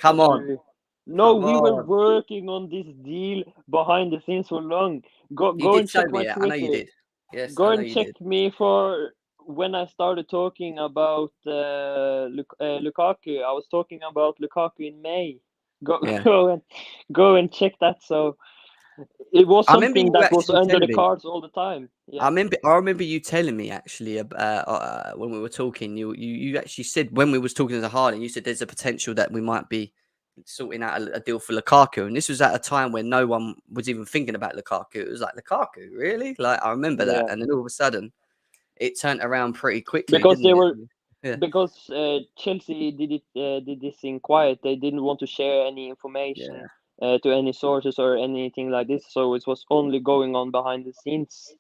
Come on. True. No, we were working on this deal behind the scenes for long. Go and check my Twitter. I know you did. Yes, go and check me for when I started talking about Lukaku. I was talking about Lukaku in May. Go and check that. So it was something that was under the cards all the time. Yeah. I remember you telling me actually when we were talking. You actually said when we was talking to Haaland, you said there's a potential that we might be sorting out a deal for Lukaku, and this was at a time when no one was even thinking about Lukaku. It was like, Lukaku, really? Like I remember that, and then all of a sudden it turned around pretty quickly because they were. Yeah. Because Chelsea did this in quiet. They didn't want to share any information. Yeah. To any sources or anything like this, so it was only going on behind the scenes.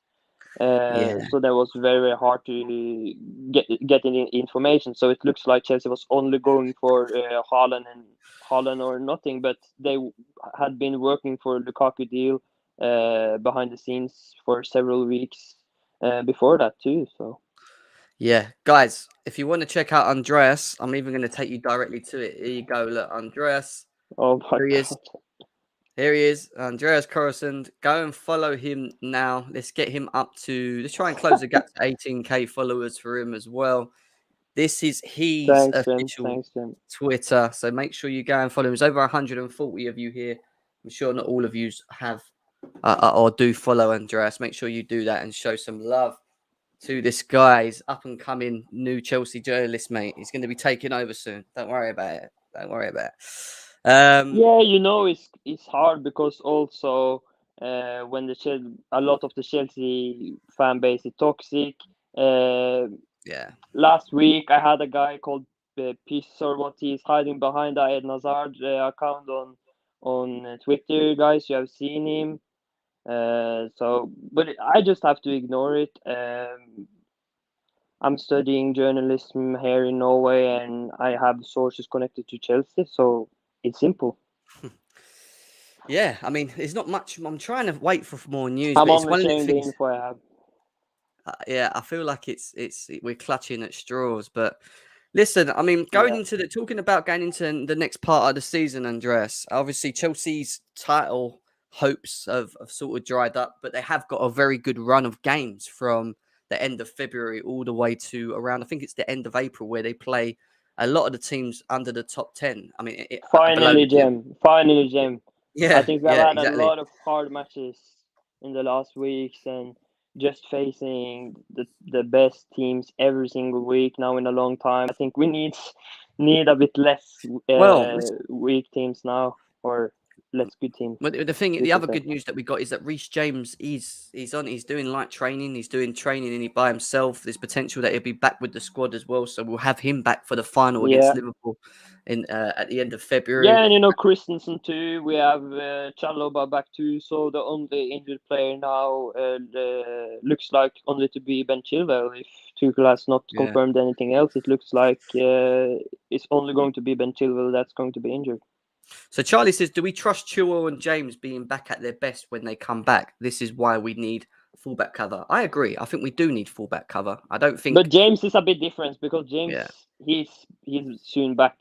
So that was very, very hard to get any information. So it looks like Chelsea was only going for Haaland or nothing, but they had been working for the Lukaku deal behind the scenes for several weeks before that too. So. Yeah, guys, if you want to check out Andreas, I'm even going to take you directly to it. Here you go, look, Andreas. Oh my God. Here he is, Andreas Coruscant. Go and follow him now. Let's get him up to. Let's try and close the gap to 18k followers for him as well. This is his official Twitter, so make sure you go and follow him. There's over 140 of you here. I'm sure not all of you have or do follow Andreas. Make sure you do that and show some love to this guy's up and coming new Chelsea journalist, mate. He's going to be taking over soon. Don't worry about it. It's hard because also when a lot of the Chelsea fan base is toxic. Last week I had a guy called Piss or what he's hiding behind the Ed Nazard account on Twitter. Guys, you have seen him. But I just have to ignore it. I'm studying journalism here in Norway, and I have sources connected to Chelsea, so it's simple. Yeah, I mean, there's not much. I'm trying to wait for more news. I'm only sharing the info I have. I feel like we're clutching at straws. But listen, I mean, talking about going into the next part of the season, Andreas. Obviously, Chelsea's title hopes have sort of dried up, but they have got a very good run of games from the end of February all the way to around, I think it's the end of April, where they play a lot of the teams under the top 10. I mean, finally, Jem. Yeah, I think they've had a lot of hard matches in the last weeks, and just facing the best teams every single week now in a long time. I think we need a bit less Well, weak teams now, or less good teams. But the thing, we the should other say. good news that we got is that Reece James, he's doing light training, he's doing training and he by himself. There's potential that he'll be back with the squad as well, so we'll have him back for the final Yeah. against Liverpool in at the end of February. Yeah, and Christensen too. We have Chalobah back too. So the only injured player now looks like only to be Ben Chilwell. If Tuchel has not Yeah. confirmed anything else, it looks like it's only going to be Ben Chilwell that's going to be injured. So Charlie says, do we trust Chilwell and James being back at their best when they come back? This is why we need fullback cover. I agree. I think we do need fullback cover. I don't think. But James is a bit different because James he's soon back.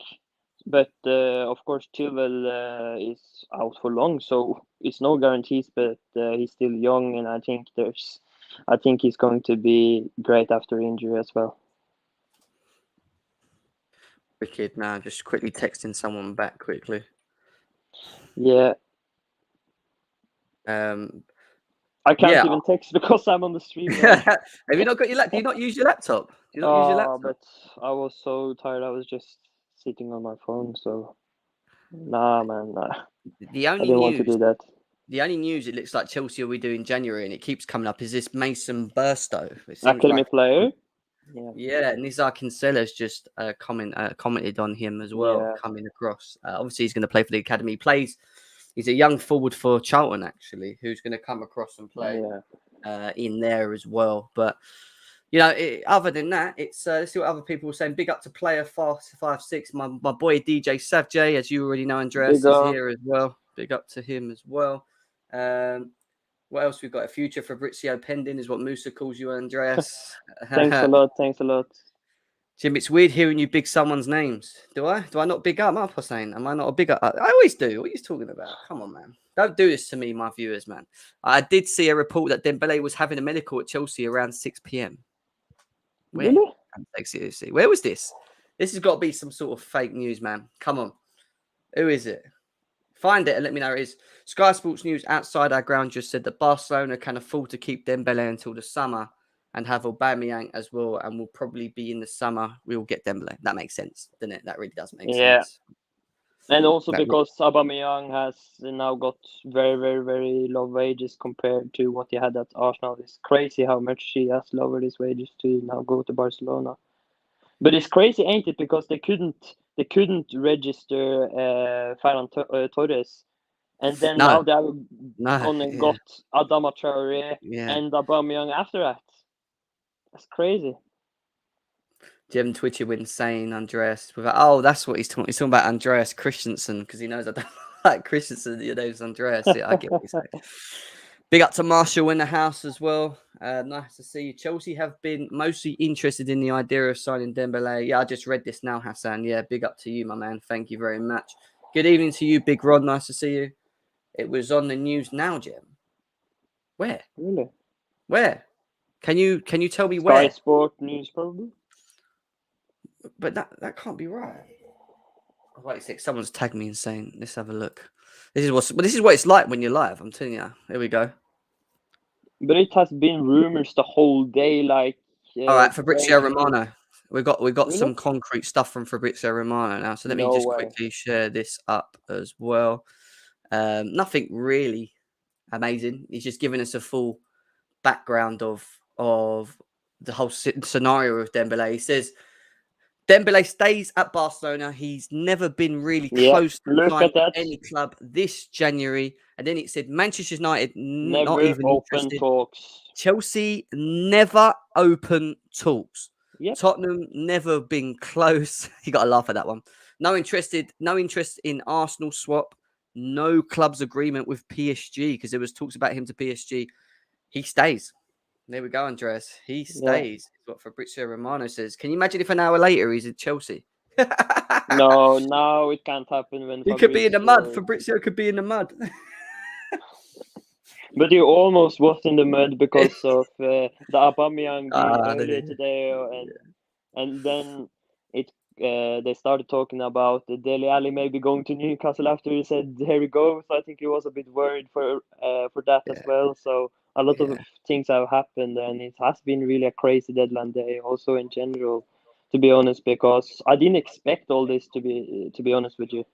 But of course, Chilwell is out for long, so it's no guarantees. But he's still young, and I think he's going to be great after injury as well. Wicked. Now, just quickly texting someone back quickly. Yeah. I can't even text because I'm on the stream. Have you not got your laptop? Do you not use your laptop? Do you not use your laptop? But I was so tired. I was just sitting on my phone. So, nah, man. Nah. The only I didn't want to do that. The only news it looks like Chelsea will be doing in January, and it keeps coming up, is this Mason Burstow. Academy player. Yeah, Nizar Kinsella's just commented on him as well, coming across. Obviously, he's going to play for the academy. He's a young forward for Charlton, actually, who's going to come across and play in there as well. But, other than that, it's let's see what other people are saying. Big up to player 556. My boy DJ Savjay, as you already know, Andreas is here as well. Big up to him as well. What else we've got? A future Fabrizio pending is what Musa calls you, Andreas. Thanks a lot. Jim, it's weird hearing you big someone's names. Do I not big up Hussein? Am I not a big up? I always do. What are you talking about? Come on, man. Don't do this to me, my viewers, man. I did see a report that Dembele was having a medical at Chelsea around 6 p.m. Where? Really? Seriously. Where was this? This has got to be some sort of fake news, man. Come on. Who is it? Find it and let me know who it is. Sky Sports News outside our ground just said that Barcelona can afford to keep Dembele until the summer and have Aubameyang as well, and will probably be in the summer. We will get Dembele. That makes sense, doesn't it? That really does make sense. And also because Aubameyang has now got very, very, very low wages compared to what he had at Arsenal. It's crazy how much he has lowered his wages to now go to Barcelona. But it's crazy, ain't it? Because they couldn't register Ferran Torres, and then now they have gone and got Adama Traore and Aubameyang after that. That's crazy. Jim Twitcher wins saying Andreas. That's what he's talking. He's talking about Andreas Christensen because he knows I don't like Christensen. Your name's Andreas. Yeah, I get what he's saying. Big up to Marshall in the house as well. Nice to see you. Chelsea have been mostly interested in the idea of signing Dembele. Yeah, I just read this now, Hassan. Yeah, big up to you, my man. Thank you very much. Good evening to you, Big Rod. Nice to see you. It was on the news now, Jim. Where? Really? Where? Can you tell me where? Sky Sport News, probably. But that can't be right. Wait a sec. Someone's tagged me and saying, let's have a look. This is what it's like when you're live. I'm telling you. Here we go. But it has been rumors the whole day, like. All right, Fabrizio Romano. We got some concrete stuff from Fabrizio Romano now. So let me just quickly share this up as well. Nothing really amazing. He's just giving us a full background of the whole scenario of Dembele. He says Dembele stays at Barcelona. He's never been really close to signing any club this January. And then it said Manchester United not even interested. Talks. Chelsea never open talks. Yep. Tottenham never been close. You got to laugh at that one. No interest in Arsenal swap. No club's agreement with PSG because there was talks about him to PSG. He stays. There we go, Andreas. He stays. Is what Fabrizio Romano says. Can you imagine if an hour later he's at Chelsea? No, it can't happen when he could be in the mud. Fabrizio could be in the mud. But he almost was in the mud because of the Aubameyang earlier today, and then they started talking about Dele Alli maybe going to Newcastle after he said here he goes. I think he was a bit worried for that as well. So a lot of things have happened, and it has been really a crazy deadline day also in general, to be honest, because I didn't expect all this, to be honest with you.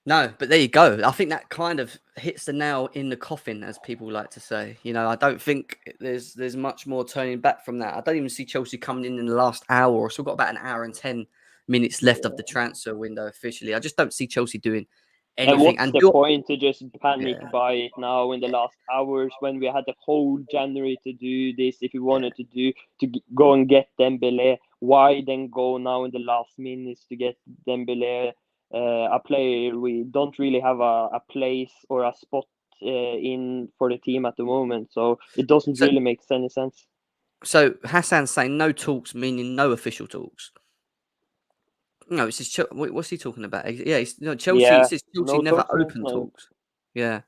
No, but there you go. I think that kind of hits the nail in the coffin, as people like to say. You know, I don't think there's much more turning back from that. I don't even see Chelsea coming in the last hour, or still got about an hour and 10 minutes left of the transfer window officially. I just don't see Chelsea doing And anything. what's And the point to just panic yeah, buy it now in the last hours when we had the whole January to do this? If we wanted to go and get Dembele, why then go now in the last minutes to get Dembele, a player we don't really have a place or a spot in for the team at the moment? So it doesn't so really make any sense. so Hassan's saying no talks, meaning no official talks. No, it's just what's he talking about? Yeah, Chelsea. It Yeah, says Chelsea no never talks means open no. talks. Yeah.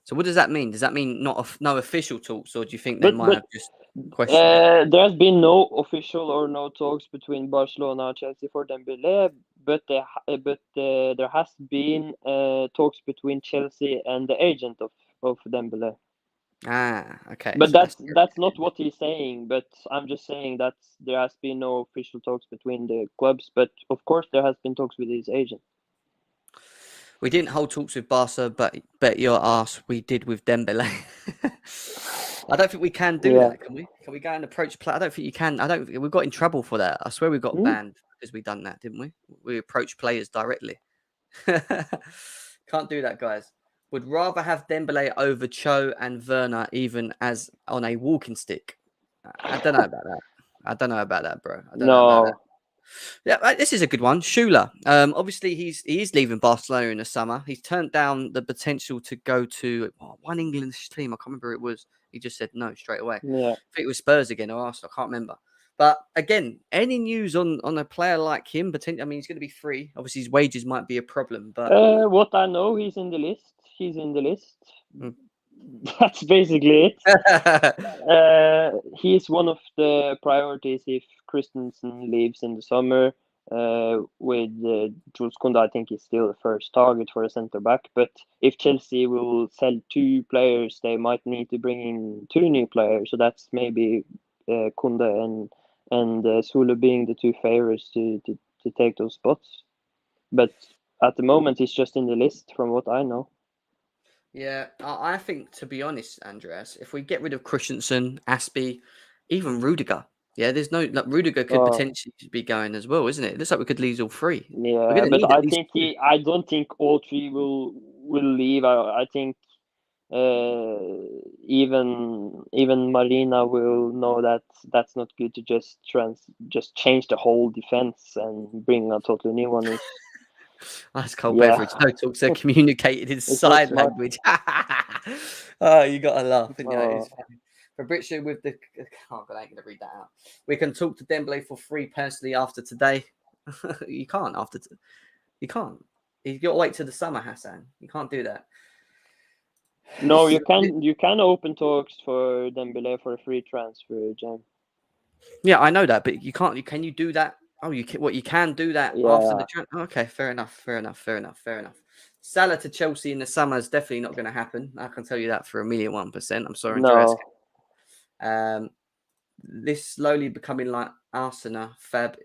So what does that mean? Does that mean no official talks, or do you think they might But have just questioned it? there has been no official or no talks between Barcelona and Chelsea for Dembele, but there has been talks between Chelsea and the agent of Dembele. Ah, okay. But So that's that's not what he's saying. But I'm just saying that there has been no official talks between the clubs. But of course, there has been talks with his agent. we didn't hold talks with Barca, but bet your ass we did with Dembele. I don't think we can do Yeah. that, can we? Can we go and approach play? I don't think you can. I don't. We got in trouble for that. I swear we got Hmm? banned because we done that, didn't we? We approached players directly. Can't do that, guys. Would rather have Dembele over Cho and Werner, even as on a walking stick. I don't know about that. I don't know about that, bro. I don't know about that. No. Yeah, this is a good one. Schuler. Obviously he's leaving Barcelona in the summer. He's turned down the potential to go to one English team. I can't remember who it was. He just said no straight away. I Yeah. think it was Spurs again or Arsenal. I can't remember. But again, any news on a player like him? Potentially, I mean, he's going to be free. Obviously, his wages might be a problem, but What I know, he's in the list. He's in the list. mm. That's basically it. He's one of the priorities if Christensen leaves in the summer. With Jules Koundé, I think he's still the first target for a centre back. But if Chelsea will sell two players, they might need to bring in two new players. So that's maybe Koundé and Sule being the two favorites to take those spots. But at the moment, he's just in the list, from what I know. Yeah, I think, to be honest, Andreas, if we get rid of Christensen, Aspie, even Rudiger, yeah, there's no like, Rudiger could Uh, potentially be going as well, isn't it? It looks like we could lose all three. We're Yeah, going to but need at least two. I don't think all three will leave. I think even Marina will know that that's not good to just change the whole defense and bring a totally new one. That's cold Yeah, beverage. No talks are communicated in it's not sign smart. language. Oh, you got to laugh, didn't you? Uh, It's funny. Fabrizio with the. Oh, God, I ain't going to read that out. We can talk to Dembele for free personally after today. You can't after. You can't. You got to wait till the summer, Hassan. You can't do that. no, you can open talks for Dembele for a free transfer, Jam. Yeah, I know that, but you can't. Can you do that? Oh, you can do that after the Yeah, Okay, fair enough. Fair enough. Fair enough. Fair enough. Salah to Chelsea in the summer is definitely not going to happen. I can tell you that for 1,000,001%. I'm sorry, Andreas. no, This slowly becoming like Arsenal.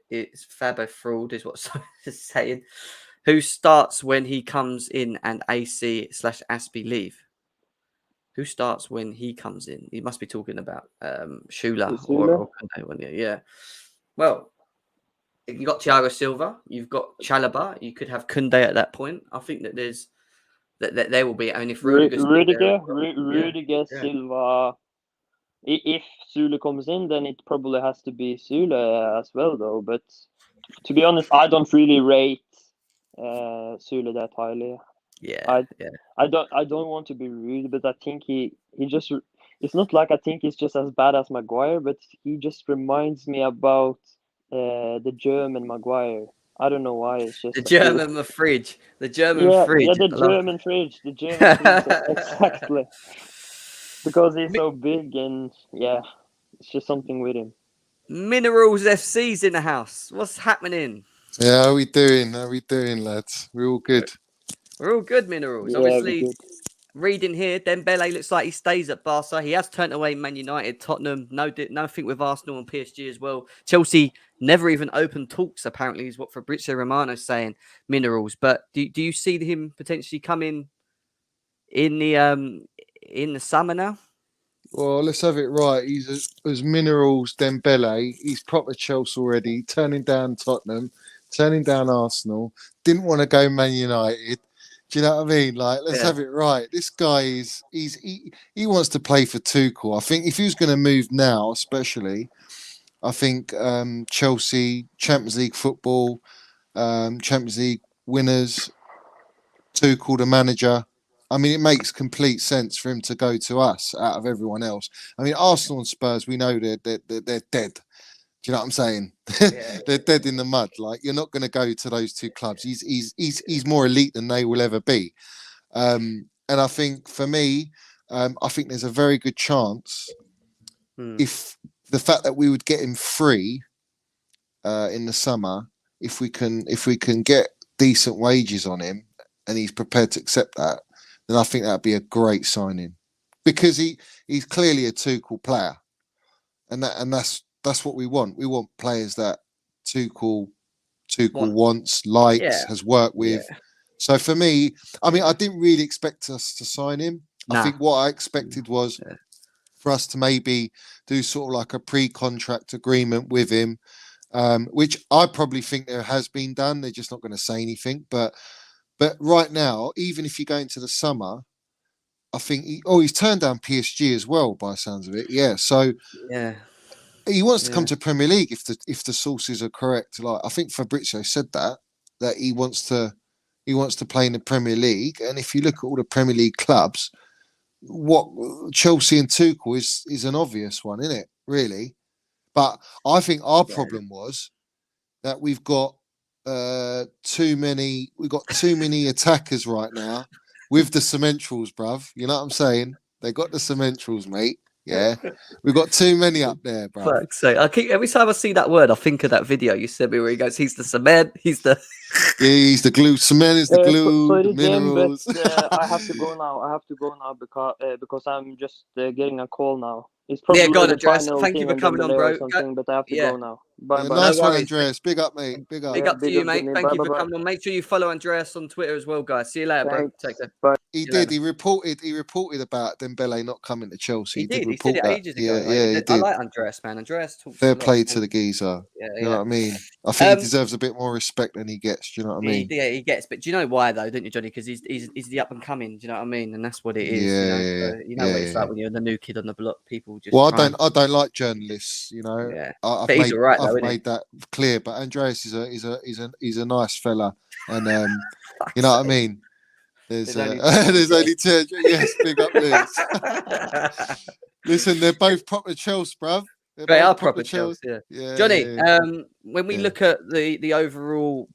It's Fab a fraud, is what someone is saying. Who starts when he comes in and AC/Aspie leave? Who starts when he comes in? He must be talking about Schuler Sule. or Koundé, wouldn't you? Yeah. Well, you got Thiago Silva, you've got Chalobah, you could have Koundé at that point. I think that that there will be, and if Rudiger's still there as well. Yeah, Rudiger, yeah. Silva. If Sule comes in, then it probably has to be Sule as well, though. But to be honest, I don't really rate Sule that highly. Yeah, I yeah. I don't want to be rude, but I think he just. It's not like I think he's just as bad as Maguire, but he just reminds me about the German Maguire. I don't know why. It's The just a feel. German fridge. The German Yeah, fridge. the I love German fridge. The German fridge. Exactly. Because he's Mi- so big and yeah, it's just something with him. Minerals FC's in the house. What's happening? Yeah, how we doing? How we doing, lads? We're all good. We're all good, Minerals. Yeah, we Obviously, good. reading here, Dembele looks like he stays at Barca. He has turned away Man United, Tottenham, nothing with Arsenal and PSG as well. Chelsea never even opened talks, apparently, is what Fabrizio Romano's saying, Minerals. But do you see him potentially coming in the summer now? Well, let's have it right. He's as Minerals Dembele. He's proper Chelsea already, turning down Tottenham, turning down Arsenal. Didn't want to go Man United. Do you know what I mean? Like, let's have it right. This guy he wants to play for Tuchel. I think if he was going to move now, especially, I think Chelsea, Champions League football, Champions League winners, Tuchel the manager. I mean, it makes complete sense for him to go to us out of everyone else. I mean, Arsenal and Spurs, we know they're dead. Do you know what I'm saying? They're dead in the mud. Like, you're not going to go to those two clubs. He's more elite than they will ever be. And I think for me, I think there's a very good chance if the fact that we would get him free in the summer, if we can get decent wages on him and he's prepared to accept that, then I think that'd be a great signing, because he's clearly a Tuchel player, and that's what we want. We want players that Tuchel wants, likes, has worked with. Yeah. So for me, I mean, I didn't really expect us to sign him. I think what I expected was for us to maybe do sort of like a pre-contract agreement with him, which I probably think there has been done. They're just not going to say anything, but right now, even if you go into the summer, I think he's turned down PSG as well, by the sounds of it. Yeah, so he wants to come to Premier League if the sources are correct. Like, I think Fabrizio said that he wants to play in the Premier League, and if you look at all the Premier League clubs, what Chelsea and Tuchel is an obvious one, isn't it? Really, but I think our problem was that we've got too many attackers right now with the cementrals, bruv. You know what I'm saying? They got the cementrals, mate. Yeah, we've got too many up there, bruv. So every time I see that word, I think of that video you sent me where he goes, "He's the cement, he's the he's the glue. Cement is the glue, the minerals." I have to go now because I'm just getting a call now. It's probably God, Andreas, thank you for coming on, bro. But I have to go now. Bye. Nice one, Andreas. Big up, mate. Big up. Big up to you, mate. Thank you for coming on. Make sure you follow Andreas on Twitter as well, guys. See you later, bro. Take care. Bye. He did. He reported about Dembele not coming to Chelsea. He did. He said it ages ago. Yeah, he did. I like Andreas, man. Andreas talks. Fair play to the geezer. You know what I mean? I think he deserves a bit more respect than he gets. Do you know what I mean? Yeah, he gets. But do you know why though, don't you, Johnny? Because he's the up and coming. Do you know what I mean? And that's what it is. You know what it's like when you're the new kid on the block. People just. Well, I don't like journalists. You know. Yeah. I've made that clear. But Andreas is a nice fella, and you know what I mean. There's only two. Yes, big up this. Listen, they're both proper Chelsea, bruv. They are proper Chelsea. Yeah. Johnny, when we look at the overall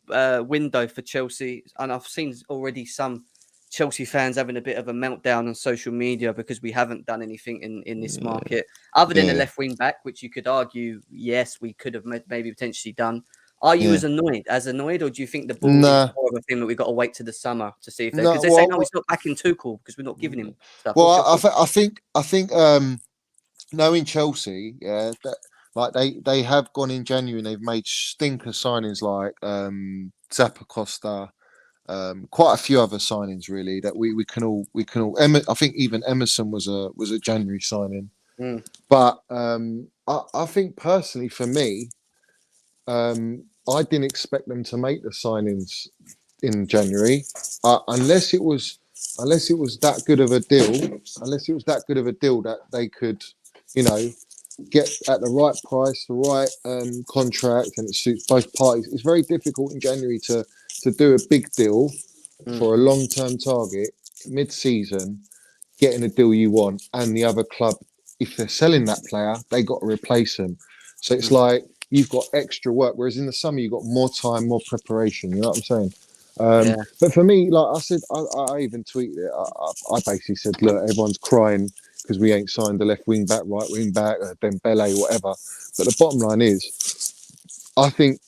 window for Chelsea, and I've seen already some Chelsea fans having a bit of a meltdown on social media because we haven't done anything in this market other than the left wing back, which you could argue, yes, we could have maybe potentially done. Are you as annoyed, or do you think the ball is more of a thing that we've got to wait to the summer to see if because they say he's not back in Tuchel because we're not giving him stuff? Well, I think knowing Chelsea, they have gone in January and they've made stinker signings like Zappa Costa, quite a few other signings really that we can all. I think even Emerson was a January signing, but I think personally for me. I didn't expect them to make the signings in January, unless it was that good of a deal. Unless it was that good of a deal that they could, get at the right price, the right contract, and it suits both parties. It's very difficult in January to do a big deal for a long-term target mid-season, getting a deal you want, and the other club, if they're selling that player, they got to replace them. So it's like. You've got extra work, whereas in the summer you've got more time, more preparation. You know what I'm saying? But for me, like I said, I even tweeted it. I basically said, look, everyone's crying because we ain't signed the left wing back, right wing back, Dembele, whatever. But the bottom line is, I think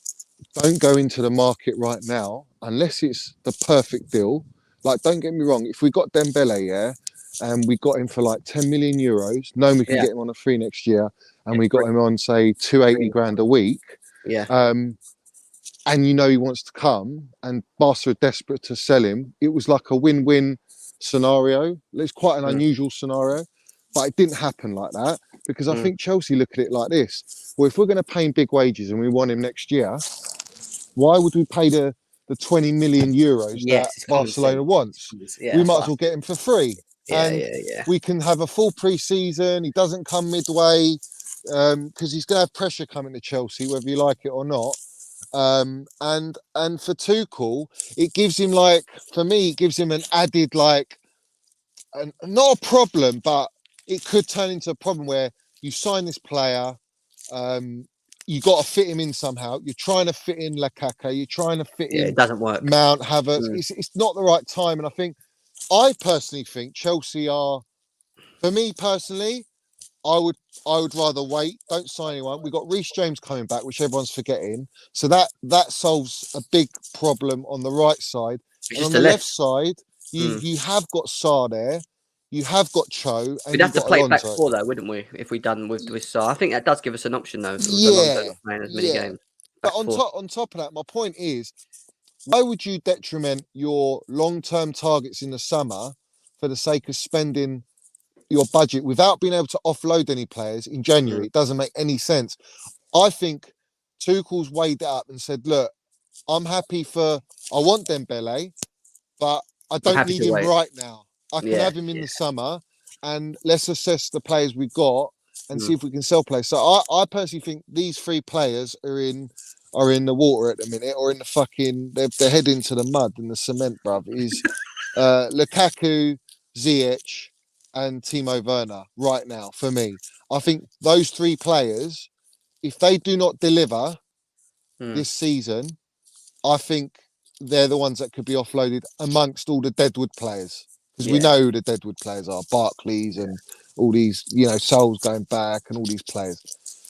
don't go into the market right now unless it's the perfect deal. Like, don't get me wrong. If we got Dembele, and we got him for like 10 million euros, knowing we could Yeah. get him on a free next year, and we It's got him on, say, 280 grand a week, Yeah. and you know he wants to come, and Barca are desperate to sell him, it was like a win-win scenario. It's quite an unusual scenario, but it didn't happen like that, because I think Chelsea look at it like this. Well, if we're going to pay him big wages and we want him next year, why would we pay the 20 million euros that Yes, it's common Barcelona sense. wants? Yeah, We that's might what as well get him for free. Yeah, And yeah. we can have a full pre-season. He doesn't come midway, because he's going to have pressure coming to Chelsea, whether you like it or not. And for Tuchel, it gives him, like, for me, it gives him an added, like, not a problem, but it could turn into a problem where you sign this player, you got to fit him in somehow. You're trying to fit in Lukaku, you're trying to fit Yeah, in it doesn't work. Mount Havertz. It's not the right time, and I personally think Chelsea are. For me personally, I would rather wait. Don't sign anyone. We've got Reece James coming back, which everyone's forgetting. So that solves a big problem on the right side. It's And on just the a left side, Mm. you have got Sarr there, you have got Cho, and We'd have you've to got play back Alonso. four though, wouldn't we? If we done with Saar, I think that does give us an option though. With Alonso not playing as many games. But Back on four. top of that, my point is, why would you detriment your long-term targets in the summer for the sake of spending your budget without being able to offload any players in January? It doesn't make any sense. I think Tuchel's weighed it up and said, look, I want Dembele, but I don't happy need to him wait. right now. I can Yeah, have him in the summer, and let's assess the players we've got and see if we can sell players. So I personally think these three players are in the water at the minute, or in the fucking they're heading to the mud and the cement, bruv. Is Lukaku, Ziyech, and Timo Werner right now for me. I think those three players, if they do not deliver this season, I think they're the ones that could be offloaded amongst all the Deadwood players, because we know who the Deadwood players are, Barclays and all these, Souls going back and all these players.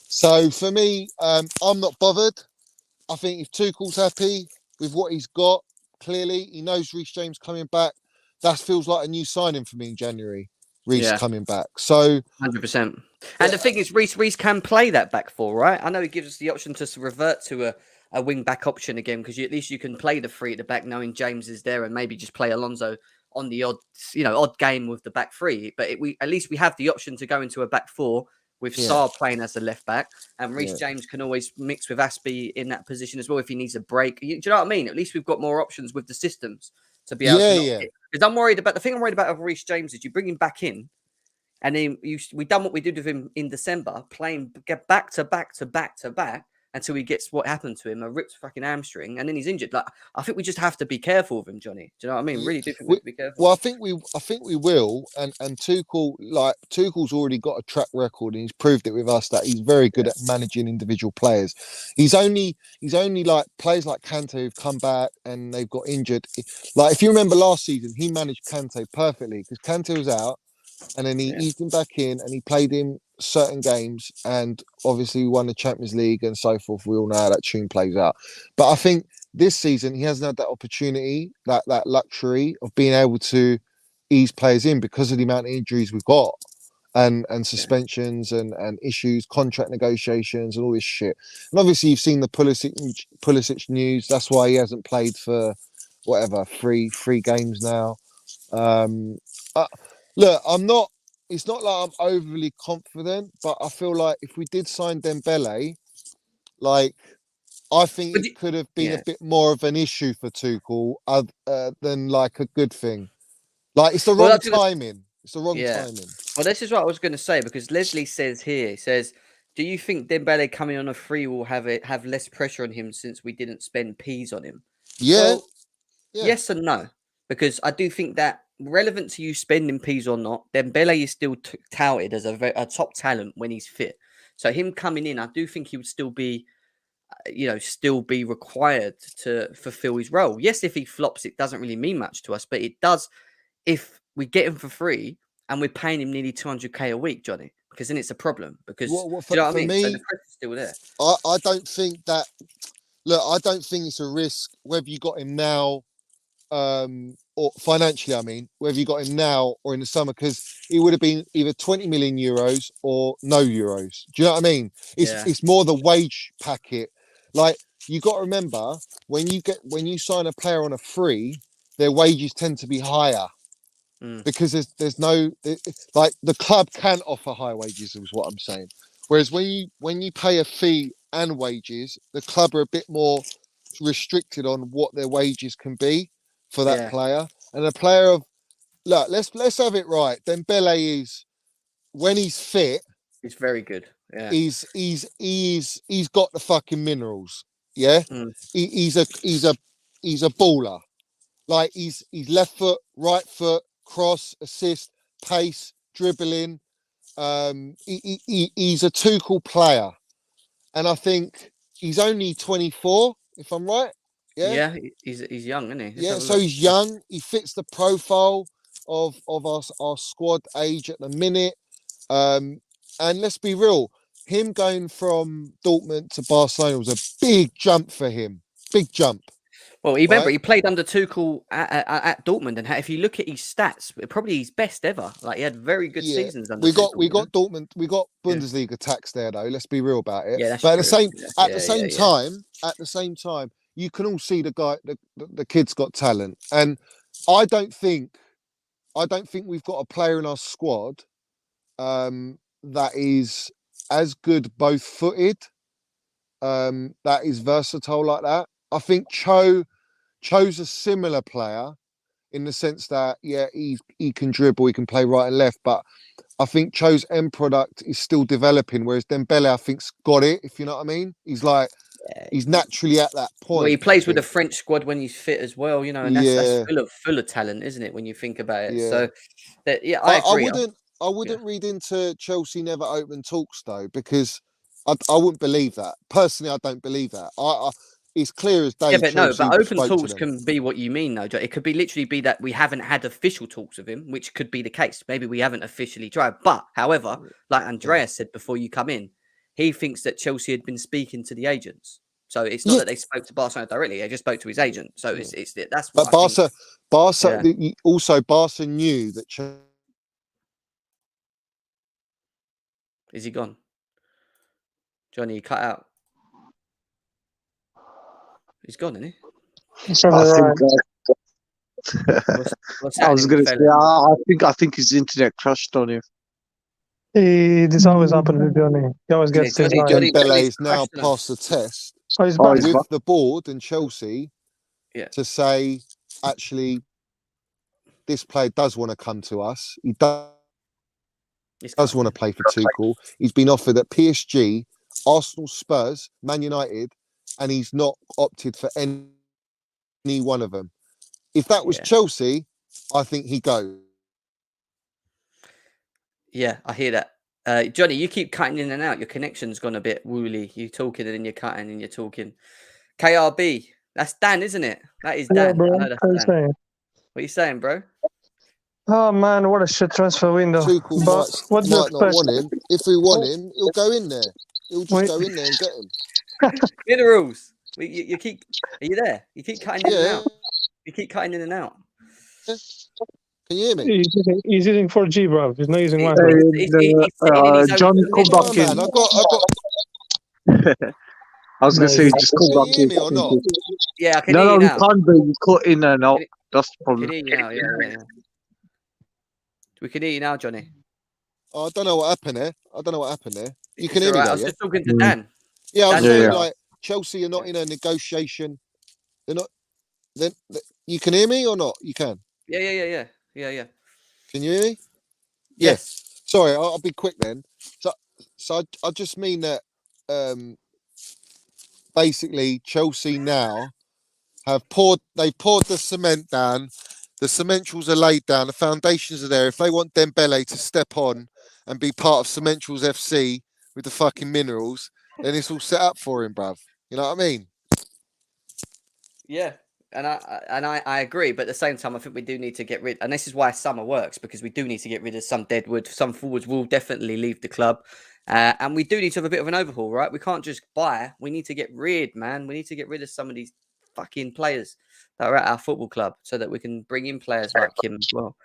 So for me, I'm not bothered. I think if Tuchel's happy with what he's got, clearly he knows Reece James coming back. That feels like a new signing for me in January. Reece coming back. So 100%. And the thing is, Reece can play that back four, right? I know he gives us the option to revert to a wing back option again, because at least you can play the three at the back, knowing James is there, and maybe just play Alonso on the odd game with the back three. But at least we have the option to go into a back four with Sarr playing as a left back, and Reece James can always mix with Aspie in that position as well if he needs a break. Do you know what I mean? At least we've got more options with the systems to be able to. Because I'm worried about the thing I'm worried about of Reece James is you bring him back in, and then we done what we did with him in December, playing back to back to back to back until he gets what happened to him, a ripped fucking hamstring, and then he's injured. Like, I think we just have to be careful with him, Johnny. Do you know what I mean? Really do think we have to be careful. Well, I think we will, and Tuchel's already got a track record, and he's proved it with us that he's very good at managing individual players. He's only like players like Kante who've come back and they've got injured. Like, if you remember last season, he managed Kante perfectly, because Kante was out, and then he eased him back in, and he played him certain games, and obviously won the Champions League and so forth. We all know how that tune plays out. But I think this season he hasn't had that opportunity, that luxury of being able to ease players in, because of the amount of injuries we've got, and suspensions and issues, contract negotiations and all this shit. And obviously you've seen the Pulisic news. That's why he hasn't played for whatever three games now. Look, it's not like I'm overly confident, but I feel like if we did sign Dembele, like, I think it could have been a bit more of an issue for Tuchel than like a good thing. Like, it's the wrong timing. It's the wrong timing. Well, this is what I was going to say, because Leslie says here, he says, do you think Dembele coming on a free will have less pressure on him since we didn't spend peas on him? Well, yes and no, because I do think that, relevant to you spending peas or not, Dembele is still touted as a top talent when he's fit. So him coming in, I do think he would still be, still be required to fulfill his role. Yes, if he flops, it doesn't really mean much to us, but it does if we get him for free and we're paying him nearly 200k a week, Johnny, because then it's a problem. Because do you know what I mean? Me, so the pressure's still there. I don't think that. Look, I don't think it's a risk whether you got him now, or financially, I mean, whether you got him now or in the summer, because he would have been either 20 million euros or no euros. Do you know what I mean? Yeah. It's more the wage packet. Like, you got to remember, when you sign a player on a free, their wages tend to be higher. Because there's no like, the club can offer high wages, is what I'm saying. Whereas when you pay a fee and wages, the club are a bit more restricted on what their wages can be for that Yeah. player. And a player of, look, let's have it right. Dembele is, when he's fit, He's very good. Yeah. he's got the fucking minerals. Yeah, he's a baller. Like, he's left foot, right foot, cross, assist, pace, dribbling. He's a Tuchel player, and I think he's only 24, if I'm right. Yeah, Yeah, he's young, isn't he? Let's yeah. have a So look. he's young. He fits the profile of our squad age at the minute. And let's be real, him going from Dortmund to Barcelona was a big jump for him. Big jump. Well, remember, right? he played under Tuchel at Dortmund, and if you look at his stats, probably his best ever. Like, he had very good seasons under Tuchel. We got Dortmund, we got Bundesliga tax there, though. Let's be real about it. Yeah, that's but true. at the same time, you can all see the kid's got talent, and I don't think we've got a player in our squad that is as good both-footed, that is versatile like that. I think Cho's a similar player in the sense that, yeah, he can dribble, he can play right and left, but I think Cho's end product is still developing, whereas Dembele, I think's got it, if you know what I mean. He's like, he's naturally at that point. Well, he plays with the French squad when he's fit as well, you know, and that's full of talent, isn't it, when you think about it? Yeah. So, I agree. I wouldn't read into Chelsea never open talks, though, because I wouldn't believe that. Personally, I don't believe that. It's clear as day. Yeah, but Chelsea no, but open spoke talks can be what you mean, though. It could be literally be that we haven't had official talks with him, which could be the case. Maybe we haven't officially tried. But, however, like Andreas said before you come in, he thinks that Chelsea had been speaking to the agents. So it's not that they spoke to Barcelona directly; they just spoke to his agent. So that's what. But Barca knew that. Is he gone? Johnny, he cut out. He's gone, isn't he? I was going to say, I think his internet crashed on him. This always happens with Johnny. He always gets his line. Dembele is now passed the test with the board and Chelsea to say, actually, this player does want to come to us. He does want to play for Tuchel. He's been offered at PSG, Arsenal, Spurs, Man United, and he's not opted for any one of them. If that was Chelsea, I think he'd go. Yeah, I hear that. Johnny, you keep cutting in and out. Your connection's gone a bit woolly. You're talking and then you're cutting and you're talking. KRB, that's Dan, isn't it? That is Dan. Yeah, bro. I know that's Dan. What are you saying, bro? Oh, man, what a shit transfer window. Tuchel might not want him. If we want him, he'll go in there. He'll just go in there and get him. Minerals. You keep... Are you there? You keep cutting in and out. You keep cutting in and out. Can you hear me? He's using 4G, bro. He's not using Wi-Fi. John, come back in. I was going to say, just come back in. Can you hear me or not? Yeah, I can hear you now. No, you can't, you cut in and out. That's the problem. Can hear you now, yeah. We can hear you now, Johnny. Oh, I don't know what happened there. You can hear me, though, I was just talking to Dan. Yeah, I was saying, like, Chelsea are not in a negotiation. They're not. You can hear me or not? You can. Yeah. Can you hear me? Yes. Sorry, I'll be quick then. So I just mean that basically Chelsea now have poured the cement down. The cementals are laid down. The foundations are there. If they want Dembele to step on and be part of Cementals FC with the fucking minerals, then it's all set up for him, bruv. You know what I mean? Yeah. And I agree, but at the same time, I think we do need to get rid, and this is why summer works, because we do need to get rid of some deadwood. Some forwards will definitely leave the club, and we do need to have a bit of an overhaul, right? We can't just buy. We need to get rid, man. We need to get rid of some of these fucking players that are at our football club so that we can bring in players like him as well.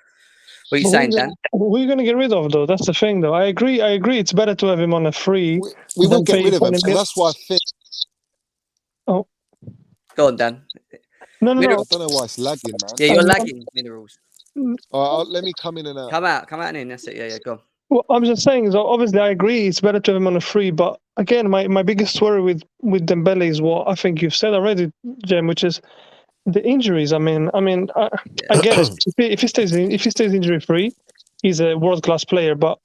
What are you saying, Dan? Who are you going to get rid of, though? That's the thing, though. I agree. It's better to have him on a free. We will get rid of him, and that's why I think. Oh, go on, Dan. No. I don't know why it's lagging, man. Yeah, you're lagging, Minerals. All right, let me come in and out. Come out and in. That's it. Yeah, go on. Well, I'm just saying, so obviously I agree it's better to have him on a free, but again, my biggest worry with Dembele is what I think you've said already, Jem, which is the injuries. I get it. If he stays injury free, he's a world class player, but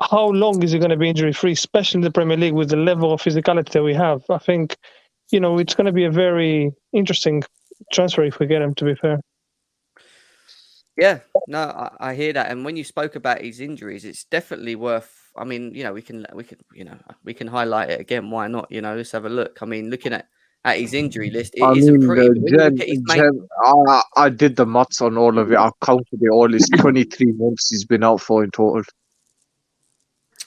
how long is he going to be injury free, especially in the Premier League with the level of physicality that we have? I think, it's going to be a very interesting transfer if we get him, to be fair. Yeah, no, I hear that. And when you spoke about his injuries, it's definitely worth. I mean, we can highlight it again. Why not? Let's have a look. I mean, looking at his injury list, it is a pretty. I did the maths on all of it. I counted it all. It's 23 months he's been out for in total.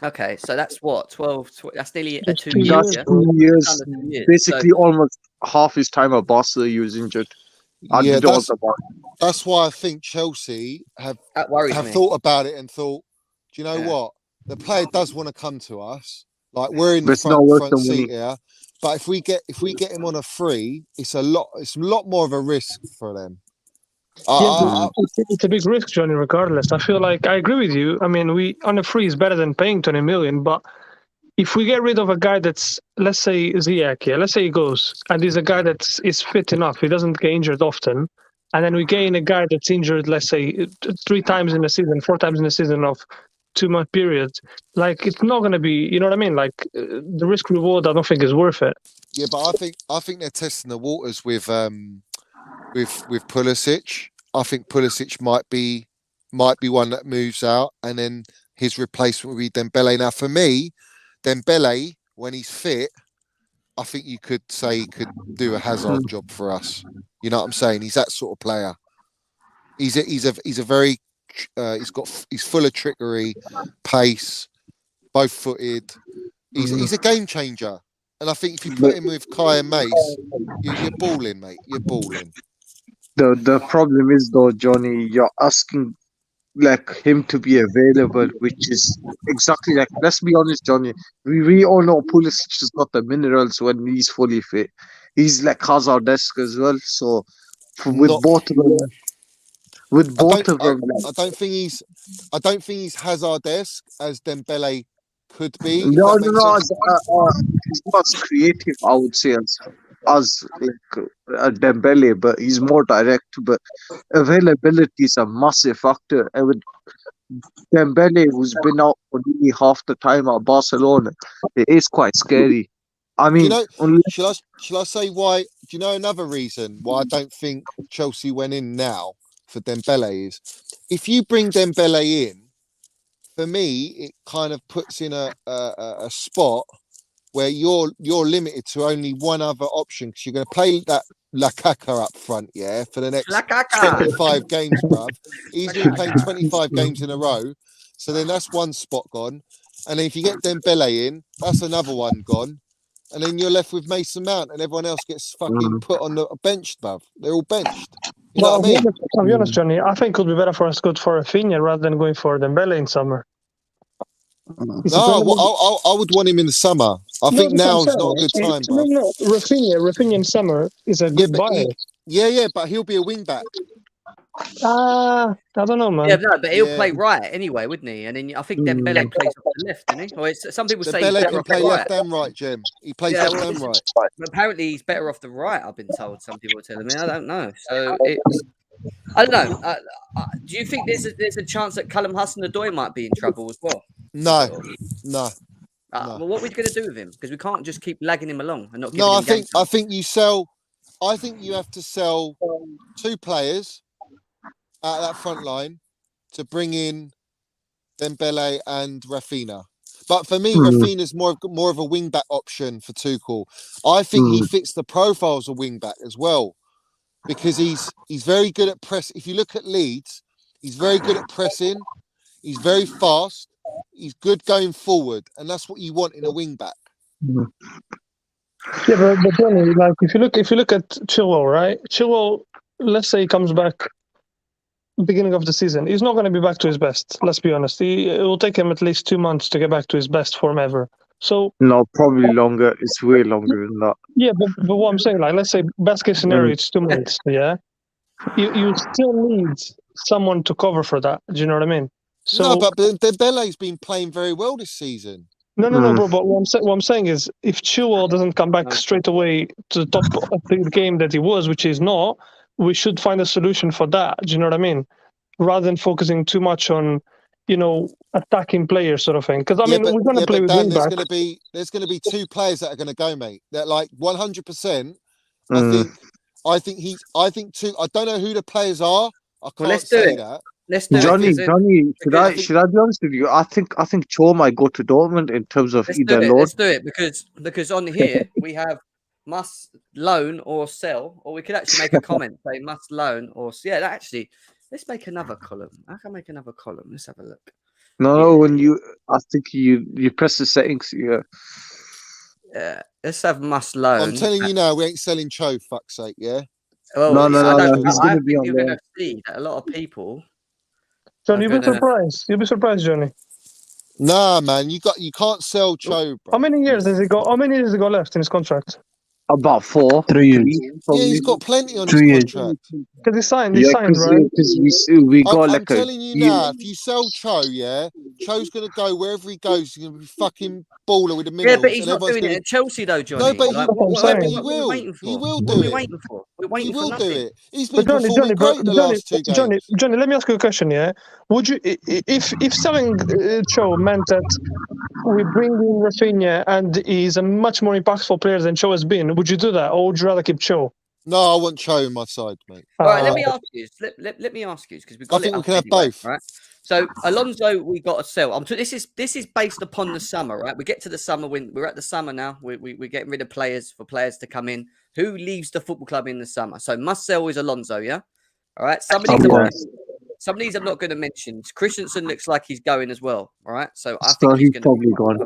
Okay, so that's what 12. That's nearly 2 years. That's 2 years. Basically, almost half his time at Barca, he was injured. Yeah, that's why I think Chelsea have thought about it and thought, do you know what? The player does want to come to us. Like, we're in the front seat here. But if we get him on a free, it's a lot more of a risk for them. It's a big risk, Johnny, regardless. I feel like I agree with you. I mean, on a free is better than paying 20 million, but if we get rid of a guy that's, let's say Ziyech, let's say he goes, and he's a guy that is fit enough, he doesn't get injured often, and then we gain a guy that's injured, let's say, 3 times in a season, 4 times in a season of 2-month periods, like, it's not going to be, you know what I mean? Like, the risk reward, I don't think is worth it. Yeah, but I think they're testing the waters with Pulisic. I think Pulisic might be one that moves out, and then his replacement will be Dembele. Now, for me, Dembele, when he's fit, I think you could say he could do a Hazard job for us. You know what I'm saying? He's that sort of player. He's very he's full of trickery, pace, both footed. He's a game changer. And I think if you put him with Kai and Mace, you're balling, mate. You're balling. The problem is, though, Johnny, you're asking him to be available, which is exactly let's be honest, Johnny. We all know Pulisic has got the minerals when he's fully fit. He's like Hazard-esque as well. So both of them, I don't think he's Hazard-esque as Dembele could be. No. He's not as creative, I would say, as Dembele, but he's more direct. But availability is a massive factor. And with Dembele, who's been out for nearly half the time at Barcelona, it is quite scary. I mean, shall I say why? Do you know another reason why I don't think Chelsea went in now for Dembele is if you bring Dembele in, for me, it kind of puts in a spot where you're limited to only one other option because you're going to play that Lakaka up front, for the next 25 games, bruv. He's going to play 25 games in a row. So then that's one spot gone. And then if you get Dembele in, that's another one gone. And then you're left with Mason Mount and everyone else gets fucking put on the bench, bruv. They're all benched. You know what I mean? I'll be honest, Johnny. I think it would be better for us to go for Rafinha rather than going for Dembele in summer. No, I would want him in the summer. I think now's not a good time, bro. No, Rafinha in summer is a good buy. But he'll be a wing back. I don't know, man. Yeah, no, but he'll play right anyway, wouldn't he? And then I think Dembele plays off the left, doesn't he? Or some people say Dembele can play left and right, Jim. He plays left and right. But apparently he's better off the right, I've been told. Some people are telling me. I don't know. So I don't know. Do you think there's a chance that Callum Hudson-Odoi might be in trouble as well? No. Well, what are we going to do with him? Because we can't just keep lagging him along and not giving him games. I think you have to sell 2 players at that front line to bring in Dembele and Rafinha. But for me, Rafinha's more of a wing back option for Tuchel. I think he fits the profile as a wing back as well because he's very good at press. If you look at Leeds, he's very good at pressing. He's very fast. He's good going forward, and that's what you want in a wing back. Yeah, but Johnny, like if you look at Chilwell, right? Chilwell, let's say he comes back beginning of the season. He's not going to be back to his best. Let's be honest. It will take him at least 2 months to get back to his best form ever. So No, probably longer. It's way longer than that. yeah, but what I'm saying, like let's say best case scenario, it's 2 months. Yeah, you still need someone to cover for that. Do you know what I mean? So No, but Dembele's been playing very well this season. no, bro. But what I'm saying is, if Chilwell doesn't come back straight away to the top of the game that he was, which is not, we should find a solution for that. Do you know what I mean? Rather than focusing too much on, attacking players sort of thing. Because we're going to play with Dan, wing-back. there's going to be 2 players that are going to go, mate. That like 100%. I think two. I don't know who the players are. I can't let's do say it. that. Let's do Johnny, it. should I be honest with you? I think Cho might go to Dortmund in terms of either loan. Let's do it because on here we have must loan or sell, or we could actually make a comment say must loan or actually let's make another column. I can make another column. Let's have a look. No, when I think you press the settings. Yeah, let's have must loan. I'm telling you now, we ain't selling Cho. Fuck's sake, yeah. Well, no. He's going to be on you're loan. going to see that a lot of people. Johnny, you'll be surprised. You'll be surprised, Johnny. Nah, man, you can't sell Cho, bro. How many years has he got? How many years has he got left in his contract? About 4. 3 years. Yeah, he's got plenty on 3 his years. contract. Because he signed, right? Because we got I'm telling you now, if you sell Cho, yeah, Cho's going to go wherever he goes. He's going to be fucking baller with the middle. Yeah, but he's not doing it at Chelsea, though, Johnny. No, but he will. He will do it. it. We're waiting for. We're waiting He for will nothing. do it. He's been Johnny, performing great the last 2 games. Johnny, let me ask you a question. Yeah, would you, if selling Cho meant that we bring in Rafinha and he's a much more impactful player than Cho has been, would you do that, or would you rather keep Cho? No, I want Cho on my side, mate. All right, let me ask you. Let me ask you because we've got. I think we can have both. Right. So Alonso, we got to sell. This is based upon the summer, right? We get to the summer when we're at the summer now. We're getting rid of players for players to come in. Who leaves the football club in the summer? So must sell is Alonso, yeah. All right. Some of these I'm not going to mention. Christensen looks like he's going as well. All right. So I think he's probably gone.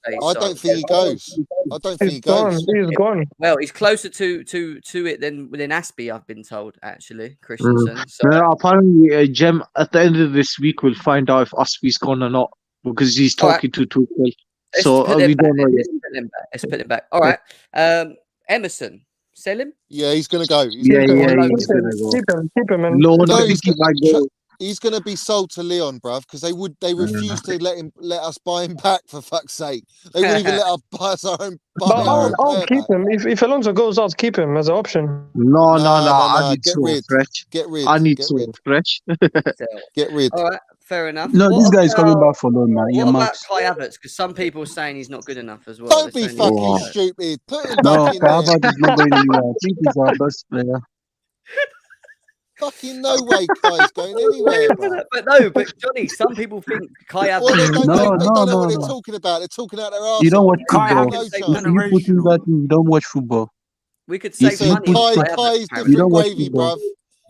I don't think he goes. I don't think he goes. He's gone. Well, he's closer to it than Aspie, I've been told, actually, Christensen. So No, apparently, Jem, at the end of this week, we'll find out if Aspie's gone or not because he's talking to Tuchel. So we don't know yet. Let's put him back. All right. Emerson, sell him? Yeah, he's going to go. He's gonna go. Keep him. And No, he's going to be sold to Leon, bruv, because they refuse to let us buy him back, for fuck's sake. They wouldn't even let us buy us our own. I'll keep him. If Alonso goes, I'll keep him as an option. No. I need get rid. fresh. Get rid. I need get to rid. fresh. Get rid. All right, fair enough. No, What this guy is about- coming back for loan, man. What about Kai Havertz? Because some people are saying he's not good enough as well. Don't They're be saying fucking he's- stupid. Put him No, back in there. Havertz is not going anywhere. I think he's our best player. Fucking no way Kai's going anywhere, bro. But Johnny, some people think Kai Well, they Havertz. don't, No, they don't know no, what they're no. talking about. They're talking out their arse. You don't watch Kai football. Havertz No is chance. You put in generational. that in, you don't watch football. We could You save said money. on Kai Kai is Havertz. You different don't watch gravy, football. bruv.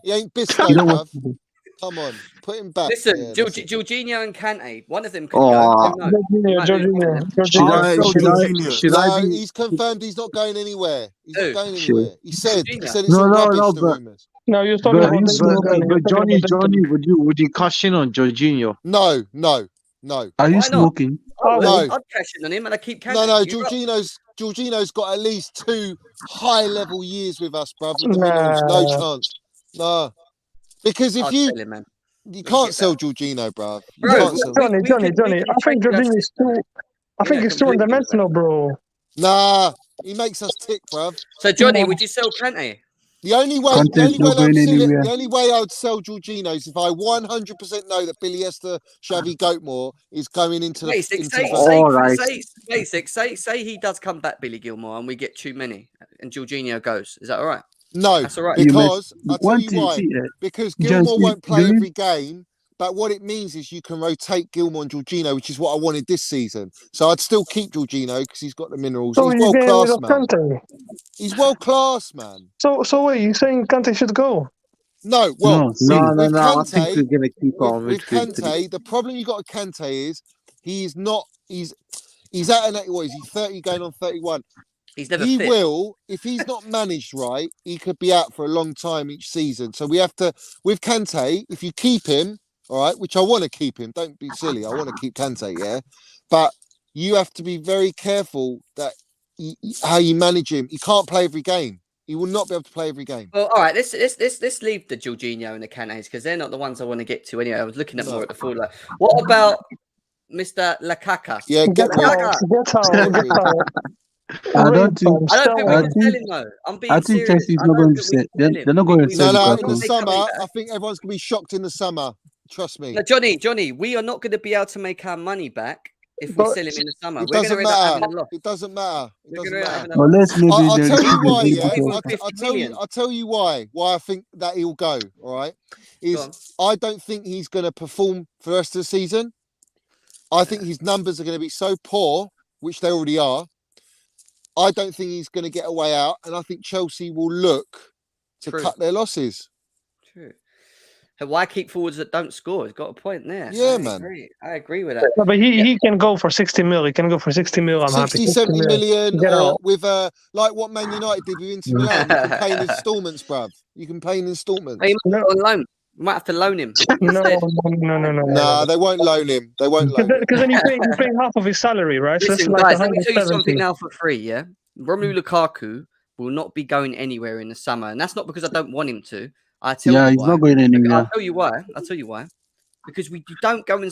He ain't Bisco, You don't watch bruv. football. Come on, put him back. Listen, Yeah, that's it. Jorginho and Kante, one of them could Oh. go. Who knows? Jorginho. Should I be? He's confirmed he's not going anywhere. He's Who? not going Sure. anywhere. He said Jorginho. it's No, all no, rubbish, no, the but- rumours. No, you're talking about Johnny, would you cash in on Jorginho? No. Are you Why not? smoking? Oh, No. I'd cash in on him and I keep Kante. No, You're right. Jorginho's got at least 2 high-level years with us, bruv. With the minerals, no chance. No. Because if I'd you sell him, man. can't sell Jorginho, bruv. You Bro, can't sell him. Johnny. I think Jorginho is too. I think he's too one-dimensional, bro. Nah, he makes us tick, bruv. So, Johnny, would you sell Kante? The only way Conte's not going anywhere. I would sell Jorginho is if I 100% know that Billy Esther, Xavi Goatmore is going into the. Say he does come back, Billy Gilmore, and we get too many, and Jorginho goes. Is that all right? No, That's all right. because I'll tell One you thing, why. see, Because Just Gilmore won't play believe- every game, but what it means is you can rotate Gilmore and Jorginho, which is what I wanted this season. So I'd still keep Jorginho because he's got the minerals. So He's you're world getting rid class, of man. Kante. He's world class, man. So wait, you saying Kante should go? No, well, No, with I think Kante, we're gonna keep on with Kante, the problem you got with Kante is he's at an what is he 30 going on 31? He's never He fit. will, if he's not managed right, he could be out for a long time each season. So we have to, with Kante, if you keep him, all right, which I want to keep him, don't be silly, I want to keep Kante, yeah? But you have to be very careful that how you manage him. He can't play every game. He will not be able to play every game. Well, all right, let's leave the Jorginho and the Kantes because they're not the ones I want to get to anyway. I was looking at more at the forward line. What about Mr. Lakaka? Yeah, Get out. I don't think. I don't think we I can think- sell him though. I'm being I think serious. Chelsea's I not don't going to think we sell. can sell him. They're not going to sell No, in Lukaku. the summer, I think everyone's going to be shocked in the summer. Trust me. No, Johnny, we are not going to be able to make our money back if we But sell him in the summer. It We're going to doesn't end up having a matter. loss. It doesn't matter. It We're doesn't going to have matter. a Well, loss. let's maybe. I'll tell you why, Maybe yeah. we'll I'll 50 tell you. million. I'll tell you why. Why I think that he'll go. All right, Go on. I don't think he's going to perform for the rest of the season. I think his numbers are going to be so poor, which they already are. I don't think he's going to get a way out, and I think Chelsea will look to True. cut their losses. True. And why keep forwards that don't score? He's got a point there. Yeah, man. I agree with that. No, but he can go for 60 mil. He can go for 60 mil. I'm 60, happy. 70 million, Get or out. with like what Man United did with Inter Milan. You can pay in instalments, bruv. You can pay in instalments. He might go on loan. We might have to loan him. No. Nah, they won't loan him. They won't loan him. Because then you're paying half of his salary, right? So Listen, that's like guys, let me tell you 170. something now for free, yeah? Romelu Lukaku will not be going anywhere in the summer. And that's not because I don't want him to. I tell Yeah, you he's why. not going I'll anywhere. tell you why. Because you don't go and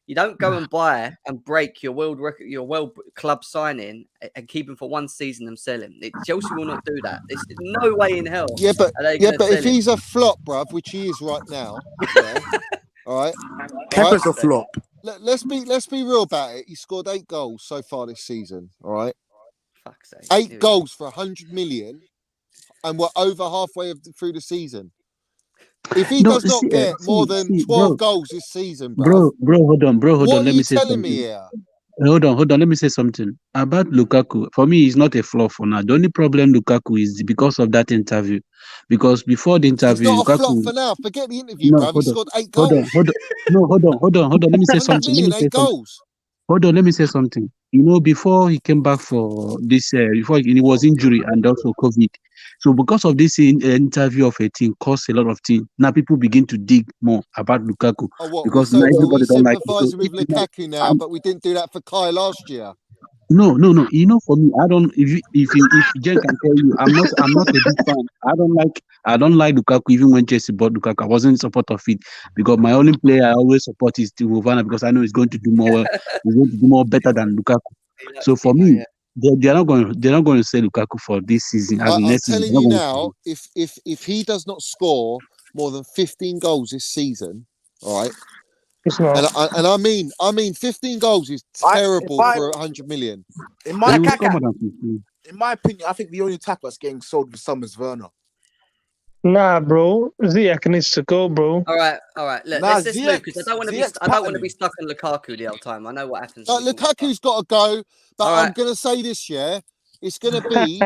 you don't go and buy and break your world record, your world club signing and keep him for one season and sell him. Chelsea will not do that. There's no way in hell. Yeah, but are they gonna if sell him. he's a flop, bruv, which he is right now, yeah, all right. Kepa's a flop. Let's be real about it. He scored 8 goals so far this season. All right, Fuck's sake. 8 goals for 100 million, and we're over halfway through the season. If he does not get more than 12 goals this season, bro, hold on. what Let are me you say telling something. me here? Hold on. Let me say something about Lukaku. For me, he's not a flop for now. The only problem Lukaku is because of that interview. Because before the He's interview, not a flop Lukaku. for now. Forget the interview, No, bruv. He hold on. scored 8 goals. Hold on. Let me say 100 something. million, 8 goals. Hold on, let me say something. You know, before he came back for this, before he was injury and also COVID. So because of this interview of a team caused a lot of things. Now people begin to dig more about Lukaku. Oh, what? Because So now we everybody don't like sympathise it. with Lukaku now, but we didn't do that for Kai last year. No. You know, for me, I don't. If Jen can tell you, I'm not a big fan. I don't like Lukaku. Even when Chelsea bought Lukaku, I wasn't in support of it because my only player I always support is Timo Werner because I know he's going to do more. He's going to do more better than Lukaku. So for me, they're not going to sell Lukaku for this season. I'm next telling season, you now, if he does not score more than 15 goals this season, all right. It's not. And I mean, 15 goals is terrible for 100 million. In my he will score more than 15. in my opinion, I think the only attacker that's getting sold this summer is Werner. Nah, bro. Ziyech needs to go, bro. All right. Look, Nah, let's move because I don't want to be. Ziyech's I don't want to patterning. be stuck on Lukaku the whole time. I know what happens. Like, when he falls Lukaku's got to go, but All I'm right. going to say this, yeah. It's going to be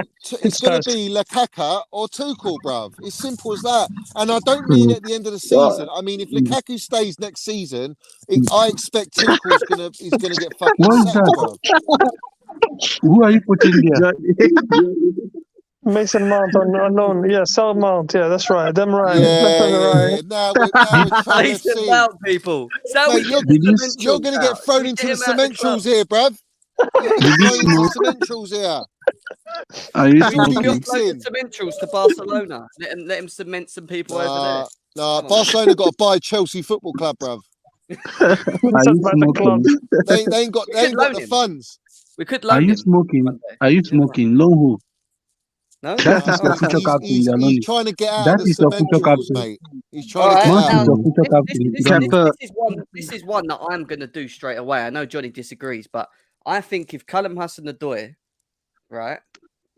Lukaku or Tuchel, bruv. It's simple as that. And I don't mean at the end of the season. I mean, if Lukaku stays next season, I expect Tuchel's going to get fucking What is sacked, that? bruv. Who are you putting there? Mason Mount on loan. Yeah, sell Mount. Yeah, that's right. Them right. Yeah. Now we're trying to Lace them see. out, people. So Mate, you're going to get thrown into the cement tools here, bruv. You're going to get thrown into the cement tools here. Are you Ricky smoking? Dixon. Cementals to Barcelona. Let him cement some people over there. Nah, Come on. Barcelona got to buy Chelsea Football Club, bruv. Are you smoking? They ain't got the funds. We could Are loan you him. smoking? one day. Are you smoking? Loan who? No. That is your future captain. He's You're lonely. trying to get out That of the is your cement future tools, captain. mate. He's All trying to right, get Mount is out. your future captain. This is one that I'm going to do straight away. I know Johnny disagrees, but I think if Callum Hudson-Odoi, right,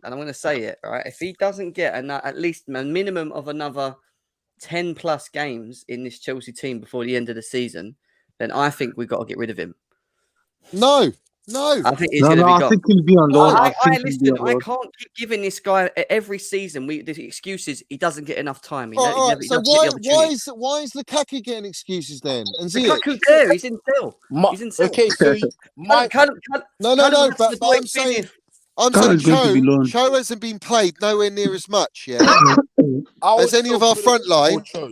and I'm going to say it, right, if he doesn't get at least a minimum of another 10 plus games in this Chelsea team before the end of the season, then I think we've got to get rid of him. No. I think he's going to be I gone. think he'll be on loan. I I can't keep giving this guy every season. The excuses he doesn't get enough time. He All right, he so doesn't get the opportunity. why is Lukaku getting excuses then? And Ziyech? Lukaku's there. He's in sale. He's in sale. Okay, so No, No, but I'm saying I'm Carl saying is going to be loaned. Cho hasn't been played nowhere near as much, yeah? I As would any go of our for front the- line. for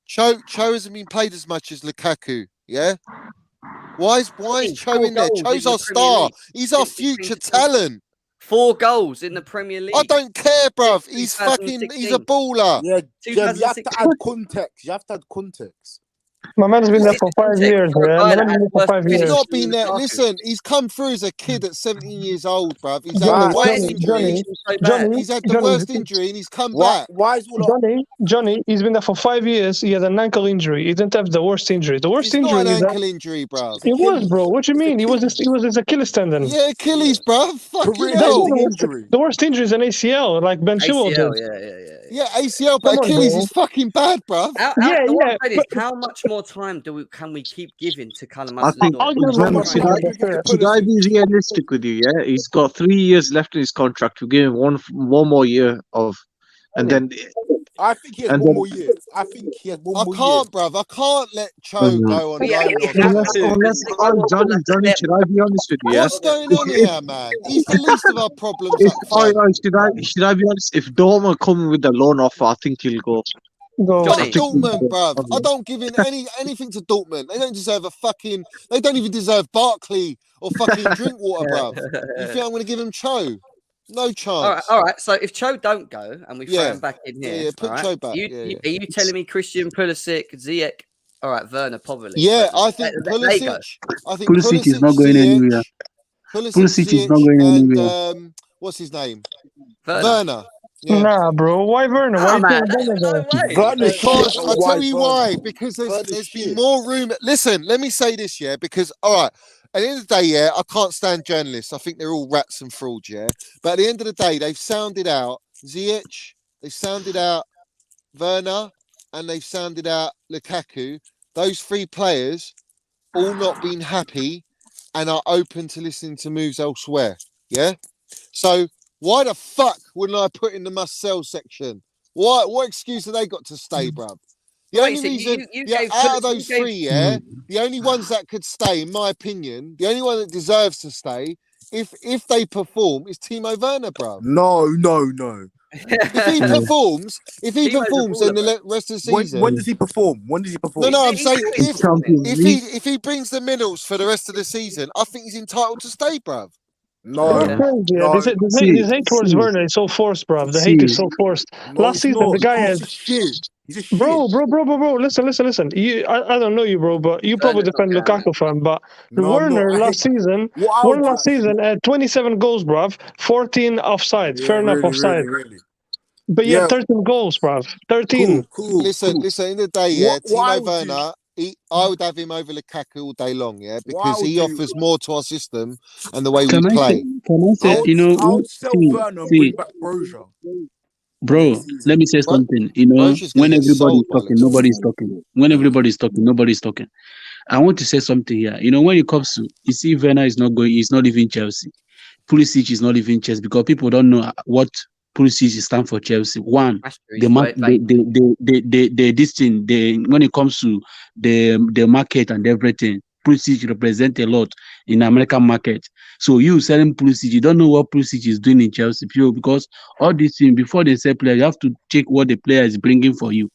Cho hasn't been played as much as Lukaku, yeah? Why is Cho 4 in there? goals Cho's in the our Premier star. League He's our since he came future to Chelsea. talent. 4 goals in the Premier I League. don't care, bruv. He's 2016. a baller. Yeah, Jem, you have to 2016. add context. You have to add context. My man's been there This for is 5 context years, for a yeah. guy My that man's had been there for worse 5 He's years. not than been there. Lukaku. Listen, he's come through as a kid at 17 years old, bruv. He's had Johnny, the Why worst is injury. So bad. He's had the worst injury and he's come back. Why is all of Johnny, he's been there for 5 years. He had an ankle injury. He didn't have the worst injury. The worst It's not injury an is that ankle injury, bruv. it was, bro. What you It's mean? He was Achilles. his Achilles tendon. Yeah, Achilles, bruv. Fucking Career That's hell. not ending the worst. injury. The worst injury is an ACL, like Ben Chilwell ACL, did. yeah. Yeah, ACL, but Come on, Achilles bro. is fucking bad, bruv. Yeah, What yeah. I'm saying is, how much more time can we keep giving to Callum I think, Hudson-Odoi? I'll give him one more should season. I, That's fair. Pulisic. should I be realistic with you? Yeah, he's got 3 years left in his contract. We give him one more year of, and then I think he has and one then. more year. I think he has I one more year. can't, bruv. I can't let Cho go on Yeah, loan we or have something. to. Unless Johnny, should I be honest with you? Yeah? What's going on here, man? He's the least of our problems If up front. should I be honest? If Dortmund come with the loan offer, I think he'll go. Go. Fuck Johnny. Dortmund, bruv. I don't give in anything to Dortmund. They don't deserve they don't even deserve Barkley or fucking Drinkwater, bruv. You think I'm going to give him Cho? No chance. All right. So if Cho don't go and we throw Yeah. him back in here, Yeah, put all right, Cho back. Are Yeah. you telling me Christian, Pulisic, Ziyech, all right, Werner probably? Yeah, but I think they go. Pulisic. Pulisic is not going anywhere. Pulisic is not going and anywhere. what's his name? Werner. Yeah. Nah, bro. Why Werner? Oh, Why you man, saying Werner no though? way. Werner's Because shit. I'll tell you why. Werner? Because Werner's there's been shit. more room. Listen, let me say this, yeah. Because all right, at the end of the day, yeah, I can't stand journalists. I think they're all rats and frauds, yeah. But at the end of the day, they've sounded out Ziyech, they've sounded out Werner, and they've sounded out Lukaku. Those 3 players all not been happy and are open to listening to moves elsewhere. Yeah. So why the fuck wouldn't I put in the must sell section? What excuse have they got to stay, bruv? The Wait, only so reason, you yeah, gave out of Pulisic- those you gave- 3, yeah, the only ones that could stay, in my opinion, the only one that deserves to stay, if they perform, is Timo Werner, bruv. No. If he performs, Timo's a in the baller, rest of the When season, does he perform? When does he perform? no, I'm He's saying doing if Champions League. he brings the minerals for the rest of the season, I think he's entitled to stay, bruv. No. You're crazy. Yeah. No. This hate towards Werner is so forced, bro. The hate is so forced. No, Last it's season, not. the guy He's had. just shit. He's just shit. Bro. Listen. I don't know you, bro, but you probably Werner's not defend going, Lukaku fan. But No, I'm Werner not. last season, What I would do- had 27 goals, bruv. 14 offside. Yeah, Fair enough, really, offside. really. But he Yeah. had 13 goals, bruv. 13. Cool. Listen, in the day, yeah, What I Timo would do- Werner, I would have him over Lukaku all day long, yeah, What I because would he do- offers more to our system and the way we Can I play. say, I you know, would sell Werner and bring back Broja. bro, let me say Bro- something. You know, Broja's gonna when get everybody's sold by talking, looks of it. nobody's talking. When everybody's talking, nobody's talking. I want to say something here. You know, when it comes to, you see, Werner is not going, he's not leaving Chelsea. Pulisic is not leaving Chelsea because people don't know what Pulisic stand for Chelsea. One, That's true, the he's market, this thing, when it comes to the market and everything, Pulisic represent a lot in the American market. So you selling Pulisic, you don't know what Pulisic is doing in Chelsea, pure, because all these things, before they sell player, you have to check what the player is bringing for you.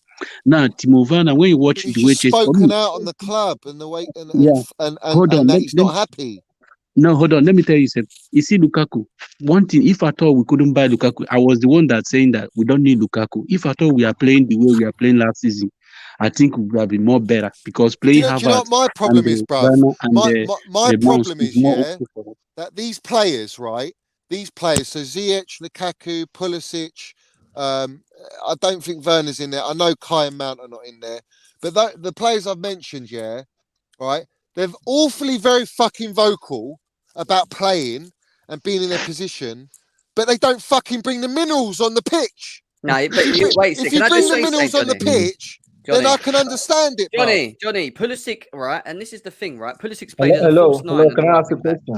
Now, Timo Werner, when you watch He's the way just Chelsea, spoken out on the club and the way Yeah. Hold on, and that let- he's not let- happy. no, hold on. Let me tell you something. You see, Lukaku. One thing, if at all we couldn't buy Lukaku, I was the one that saying that we don't need Lukaku. If at all we are playing the way we are playing last season, I think we would have been more better because Do you playing know what my problem is, bruv? My problem is, yeah, that these players, right? These players, so Ziyech, Lukaku, Pulisic, I don't think Werner's in there. I know Kai and Mount are not in there. But the players I've mentioned, yeah, right? They're awfully very fucking vocal about playing and being in their position, but they don't fucking bring the minerals on the pitch. No, but wait a second. If you Can I bring just the say minerals something, on the Johnny? pitch, then I can understand it, bruv. Johnny, Pulisic, right? And this is the thing, right? Pulisic's played as a Hello, false nine. can I ask a question?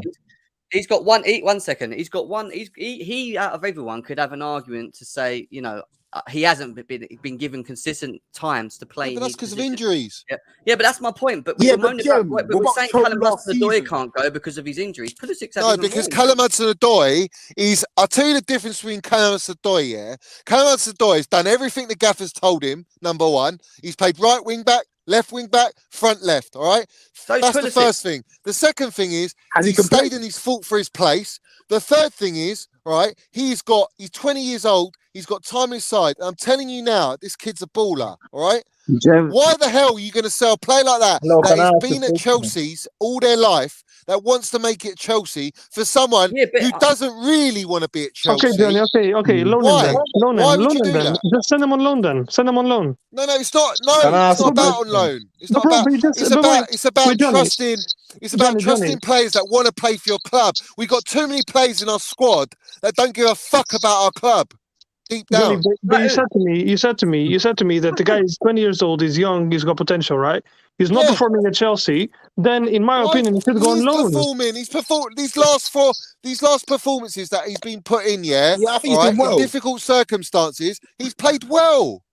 He's got one. 1 second. He's got one. He out of everyone could have an argument to say, you know, he hasn't been given consistent times to play. Yeah, but in that's his because of position. injuries. Yeah, but that's my point. But Yeah, we're but moaning Jem, about, what we're about saying Cho Callum last Hudson-Odoi season? can't go because of his injuries. Pulisic have No, even because more Callum Hudson-Odoi is. I'll tell you the difference between Callum Hudson-Odoi. Yeah, Callum Hudson-Odoi has done everything the gaffer's told him. Number one, he's played right wing back, left wing back, front left. All right, So that's the Pulisic. first thing. The second thing is Has he he's stayed complained? and he's fought for his place. The third thing is, right, he's 20 years old. He's got time on his side. I'm telling you now, this kid's a baller. All right. Jem, Why the hell are you going to sell a player like that hello, that can I has ask been a at question? Chelsea's all their life, that wants to make it Chelsea, for someone Yeah, but who doesn't really want to be at Okay, Chelsea? Johnny. Okay. Loan him Why? then. Loan Why him. would Loan you him do then. that? Just send him on loan then. Send him on loan. No, it's not. No, Can I it's ask not a about on question? loan. It's No, not bro, about. but you just It's but about. wait, It's about wait, Johnny. trusting. It's about Johnny. trusting players that want to play for your club. We got too many players in our squad that don't give a fuck about our club. Deep Johnny, down. but you said to me that the guy is 20 years old, he's young, he's got potential, right? He's not Yeah. performing at Chelsea. Then, in my Right? opinion, he should go on He's loan. performing. He's performed these last performances that he's been put in. Yeah, Yeah, I think all he's right. doing well. In difficult circumstances, he's played well.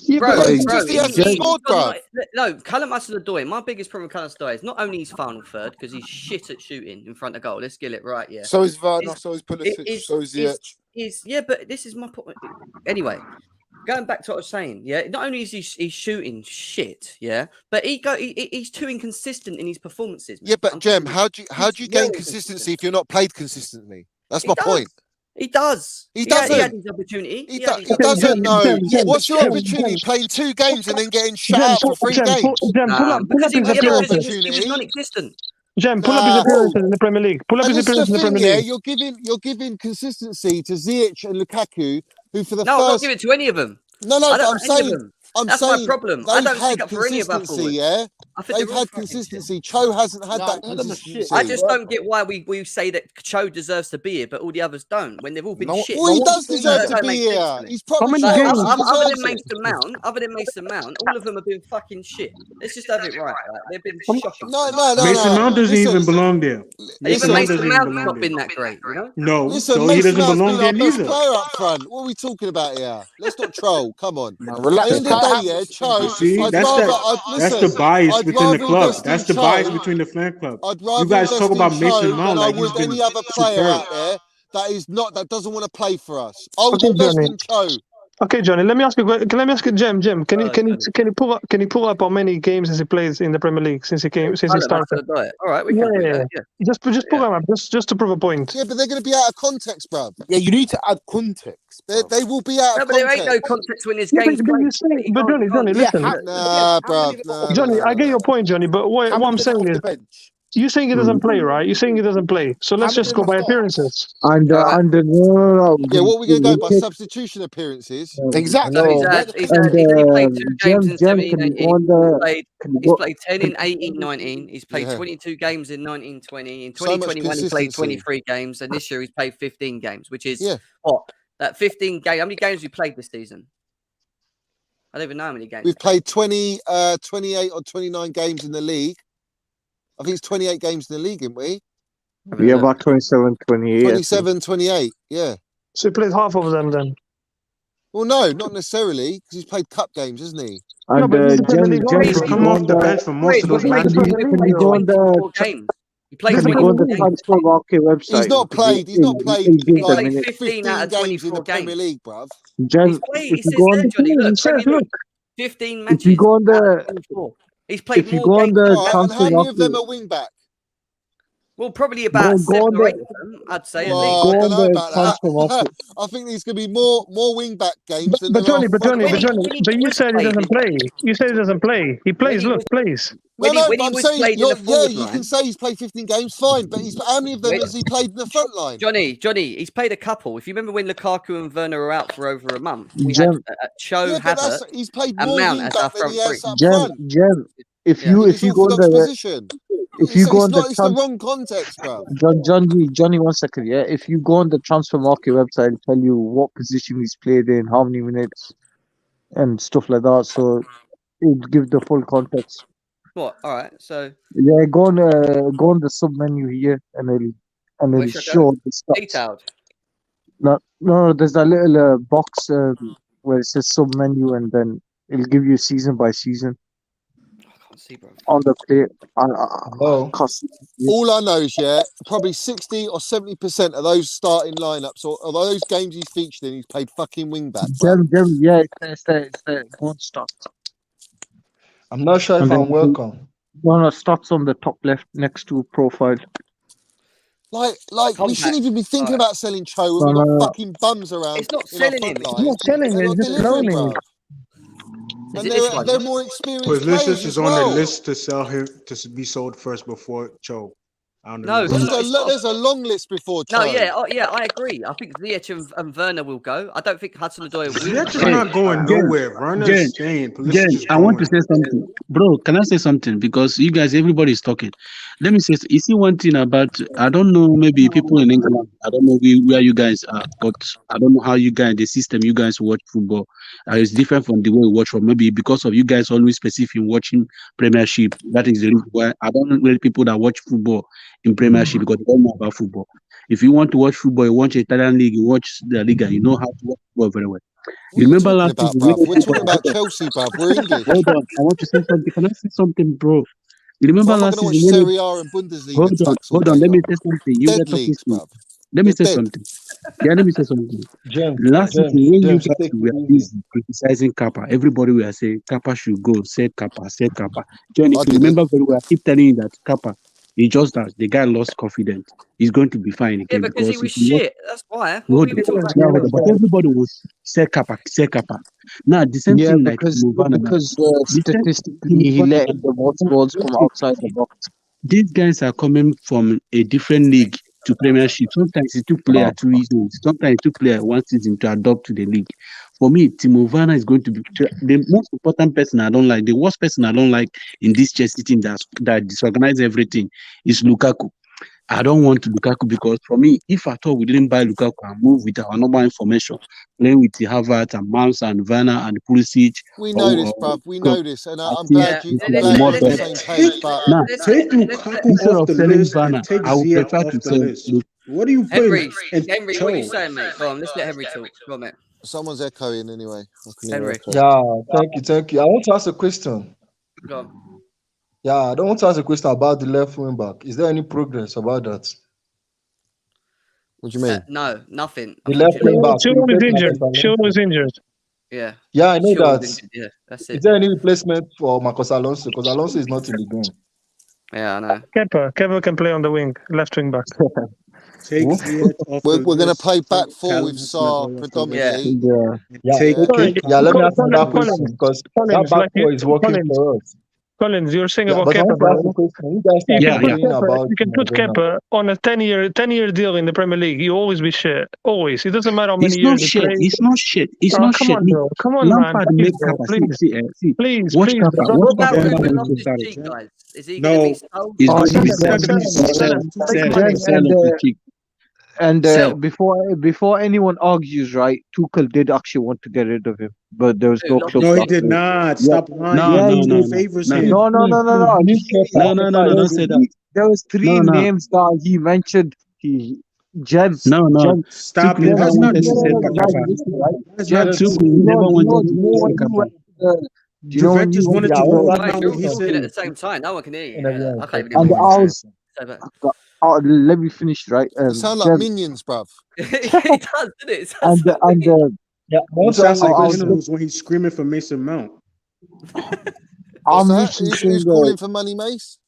Yeah, Bro, but It's bro, just he hasn't scored, bro. no, Callum Hudson-Odoi. My biggest problem with Callum Hudson-Odoi is not only his final third because he's shit at shooting in front of goal. Let's get it right, yeah. So is Werner, It's- so is Pulisic, so is Ziyech. Yeah, but this is my point. Anyway, going back to what I was saying, yeah. Not only is he's shooting shit, yeah, but he's too inconsistent in his performances. Yeah, but I'm Jem, telling how do you he's gain very consistency if you're not played consistently? That's He my does. point. He does. He He had doesn't. his opportunity. He had his doesn't know. Jem, What's your Jem, opportunity Jem. playing 2 games and then getting shut Jem, out for 3 Jem, games? pull up because his That's your appearances. he was opportunity. non-existent. Jem, pull up his Nah. appearances in the Premier League. Pull up And his this is appearances the in the thing, Premier yeah. League. You're giving consistency to Ziyech and Lukaku, who for the No, I'm not first. giving it to any of them. No, I but don't I'm like any of saying. them. I'm That's my saying problem. I they've don't had stick up for any of our consistency, forwards. yeah. I think They've they're all had fucking shit. consistency. Cho hasn't had that none of them are shit. consistency. I just don't get why we say that Cho deserves to be here, but all the others don't. When they've all been shit. Well, he does That deserve to don't be make sense here. to me. He's proper How many Chelsea. games? He Other deserves than it. Mason Mount, all of them have been fucking shit. Let's just have it right. They've been shocking. No. Mason Mount doesn't Listen, even belong there. Even Mason Mason doesn't Mount's belong not there. been that great, you know? No, Listen, so he Mason doesn't Mount's belong been there our best neither. player up front. What are we talking about here? Let's not troll. Come on. Man, At relax. the end of the day, yeah, Cho. You see, I'd that's rather, the bias I'd within the rather club. invest in That's the Cho. bias between the fan club. I'd You rather guys talk invest in about Mason Cho Mount than I like he's would been any other player superb. out there that doesn't want to play for us. I would Okay, invest Johnny. in Cho. Okay, Johnny. Let me ask you, Jem. Can you pull up how many games has he played in the Premier League since he started? All right, we can do that. Yeah. Just pull them up, just to prove a point. Yeah, but they're going to be out of context, bruv. Yeah, you need to add context. bro. They will be out No, of but there ain't context. no context when this Yeah, game's but played. you say, but Johnny, Yeah, listen. Nah, bruv. Nah, Johnny, nah, I get your point, Johnny. But what How I'm many saying off is, the bench? you're saying he doesn't play, right? You're saying he doesn't play. So let's How many just go of them by are starts? appearances. And no. Yeah, what are we going to go by? take- Substitution appearances? Exactly. So he's No. had And only played 2 games in Jem, 17, can you 18. go on the? He's played 10 in 18, 19. He's played Yeah. 22 games in 19, 20. In So much 2021, he played consistency. 23 games. And this year, he's played 15 games, which is Yeah. what? That 15 games. How many games have you played this season? I don't even know how many games. We've played 28 or 29 games in the league. I think it's 28 games in the league, haven't we? Yeah, about 27, 28. 27, 28. Yeah. So he played half of them then. Well, no, not necessarily, because he's played cup games, hasn't he? No, And but he's Premier League Jem, He's can come you go off on the the? bench for most of those Wait, matches. wait, He wait, played wait, wait. 24 games. He played Can you go on the 24 games. transfer market website? He's not played. He's not played He's He's like played 15 15 out of games in 24 the Premier games. League, bruv. Jem, He's played, if it you says go on there, Johnny, look, It says, Premier League, look, 15 matches if you go on out of the 24. He's played if you more go on games. the All right, and transfer how many of them market, are wing back? Well, probably about go 7 on or 8 the of them, I'd say, at Well, least. go I on don't know the about transfer that. market. I think there's going to be more wing back games than but there are Johnny, front When he- back. but you was said he played doesn't in- play. You said he doesn't play. He plays. he Look, was- plays. When No, he but I'm was saying, played in the yeah, forward you line. can say he's played 15 games, fine, but how many of them has he played in the front line? Johnny, he's played a couple. If you remember when Lukaku and Werner were out for over a month, we Jem, had Cho, Yeah, but Havertz, he's played and more Mount wing as our back than front he has three. up Jem, front Yeah. in if his you go on orthodox the position. if you go on the It's the wrong context, bro. Johnny, 1 second, yeah. If you go on the transfer market website, it'll tell you what position he's played in, how many minutes, and stuff like that. So it give the full context. What? All right. So Yeah, go on the sub menu here, and it'll Where should I show the stats. detailed. No, there's that little box where it says sub menu, and then it'll give you season by season I can't see, bro. on the play. I Hello. can't see it. All I know is, probably 60 or 70% of those starting lineups or of those games he's featured in, he's played fucking wing back, bro. Yeah, it's the one stats. I'm not sure if And then I'm welcome. no, stats on the top left next to profile. Like we Compact. shouldn't even be thinking Alright. about selling Cho when we've got fucking bums around It's not in our selling him. front It's line. not selling, They're it's not just delivering, loaning. bro. Is And it this one? they're more experienced Pulis players is as on well. the list to sell him to be sold first before Cho. No, There's it's not. a long list before Cho. No, yeah, I agree. I think Ziyech and Werner will go. I don't think Hudson-Odoi will. Ziyech is not going nowhere. Werner's staying. Pulisic is I want to going. say something, bro. Can I say something? Because you guys, everybody is talking. Let me say, you see one thing about, I don't know, maybe people in England, I don't know where you guys are, but I don't know how you guys, the system you guys watch football is different from the way we watch from. Maybe because of you guys always specific in watching Premiership. That is the reason why I don't know really people that watch football in Premiership because they don't know about football. If you want to watch football, you watch Italian league, you watch the Liga, you know how to watch football very well. What are you Remember talking last about, season? bruv? We're talking about Chelsea, bruv. We're English. Hold on, I want to say something. Can I say something, bro? You remember What am I last going to season? watch Serie A and Bundesliga tucks all Hold on. day Let me long? say something. You Dead were talking leagues, to. bruv. Let me They're say dead. something. Yeah, let me say something. James, Last season, when you James, guys take were it easy. busy criticizing Kappa, everybody were saying Kappa should go. Said Kappa. John, I if you didn't. remember very well, I keep telling you that Kappa, he just that the guy lost confidence. He's going to be fine Yeah, again because he was if you watch- shit. That's why. What Hold were you on. talking about? Now, hold on. But everybody was say Kappa. Now the same Yeah, thing like because Movana. statistically he let in the most goals from outside the box. These guys are coming from a different league to Premiership. Sometimes it took player 2 seasons. Sometimes it took player 1 season to adopt to the league. For me, Timo Werner is going to be the most important person I don't like. The worst person I don't like in this Chelsea team that disorganized everything is Lukaku. I don't want Lukaku because for me, if at all we didn't buy Lukaku and move with our normal information, playing with the Havertz and Mounts and Werner and Pulisic. We know this, bruv. We know this, and I'm glad you're on the same page. But Now, Take Lukaku instead off of the selling list Werner, and take I would Ziyech prefer off to the sell list. What are you Henry, putting? Henry, what are you saying, mate? Go on, let's let Henry talk. Go on, mate. someone's echoing anyway. I can hear Henry. echo. Yeah, thank you. I want to ask a question. Go on. Yeah, I don't want to ask a question about the left wing back. Is there any progress about that? What do you mean? No, nothing. The left wing back. Chilwell is injured. Chilwell is injured. Yeah. Yeah, I know Chilwell's that. injured, yeah, that's Is it. there any replacement for Marcos Alonso? Because Alonso is not in the game. Yeah, I know. Kepa can play on the wing, left wing back. Take Who? Ziyech off We're the going to list. play back Take four Callum with Saar Hudson-Odoi off the list. predominantly. Yeah, Take okay. Sorry, Yeah, let me ask another Collins, question because that back four is working for us. Collins, you're saying Yeah, about but I Kepa, want to ask bro. a question. You guys You are can put complaining Kepa. about You can put Werner. Kepa on a 10-year deal in the Premier League. You always be shit. Always. It doesn't matter how many It's not years he shit. plays. It's not shit. It's Oh, not come shit. on, bro. Come on, man. Lampard Please, made bro. Kappa. Please. See. Please, Watch please, Kappa. bro. Watch What about Kappa. Werner When and he Loftus started. Cheek, guys? Is he going to be sold? He's or- going to be Sell sell him. off the cheek. And Sell. before anyone argues, right? Tuchel did actually want to get rid of him, but there was Who, no Loftus club. No, he Cheek? did not. Stop lying. No. He favors him. No. Don't say that. There was three No. names that he mentioned. Jem. No. Stop Tuchel it. never That's not wanted to sell true. Kappa. That's not Tuchel true. never wanted to when sell you Kappa. went, do you know when Juventus you wanted went to roll him Guys, out you're when all he talking at the said. same time. No one can hear you. Yeah. I can't even and hear I what you're was let me finish, right? You sound like Jem, minions, bruv. saying. It does, doesn't it? It sounds and so and weird. Yeah, I You want to sound ask a like question. Animals when he's screaming for Mason Mount. What's I'm that? literally Who's saying calling for money, Mace?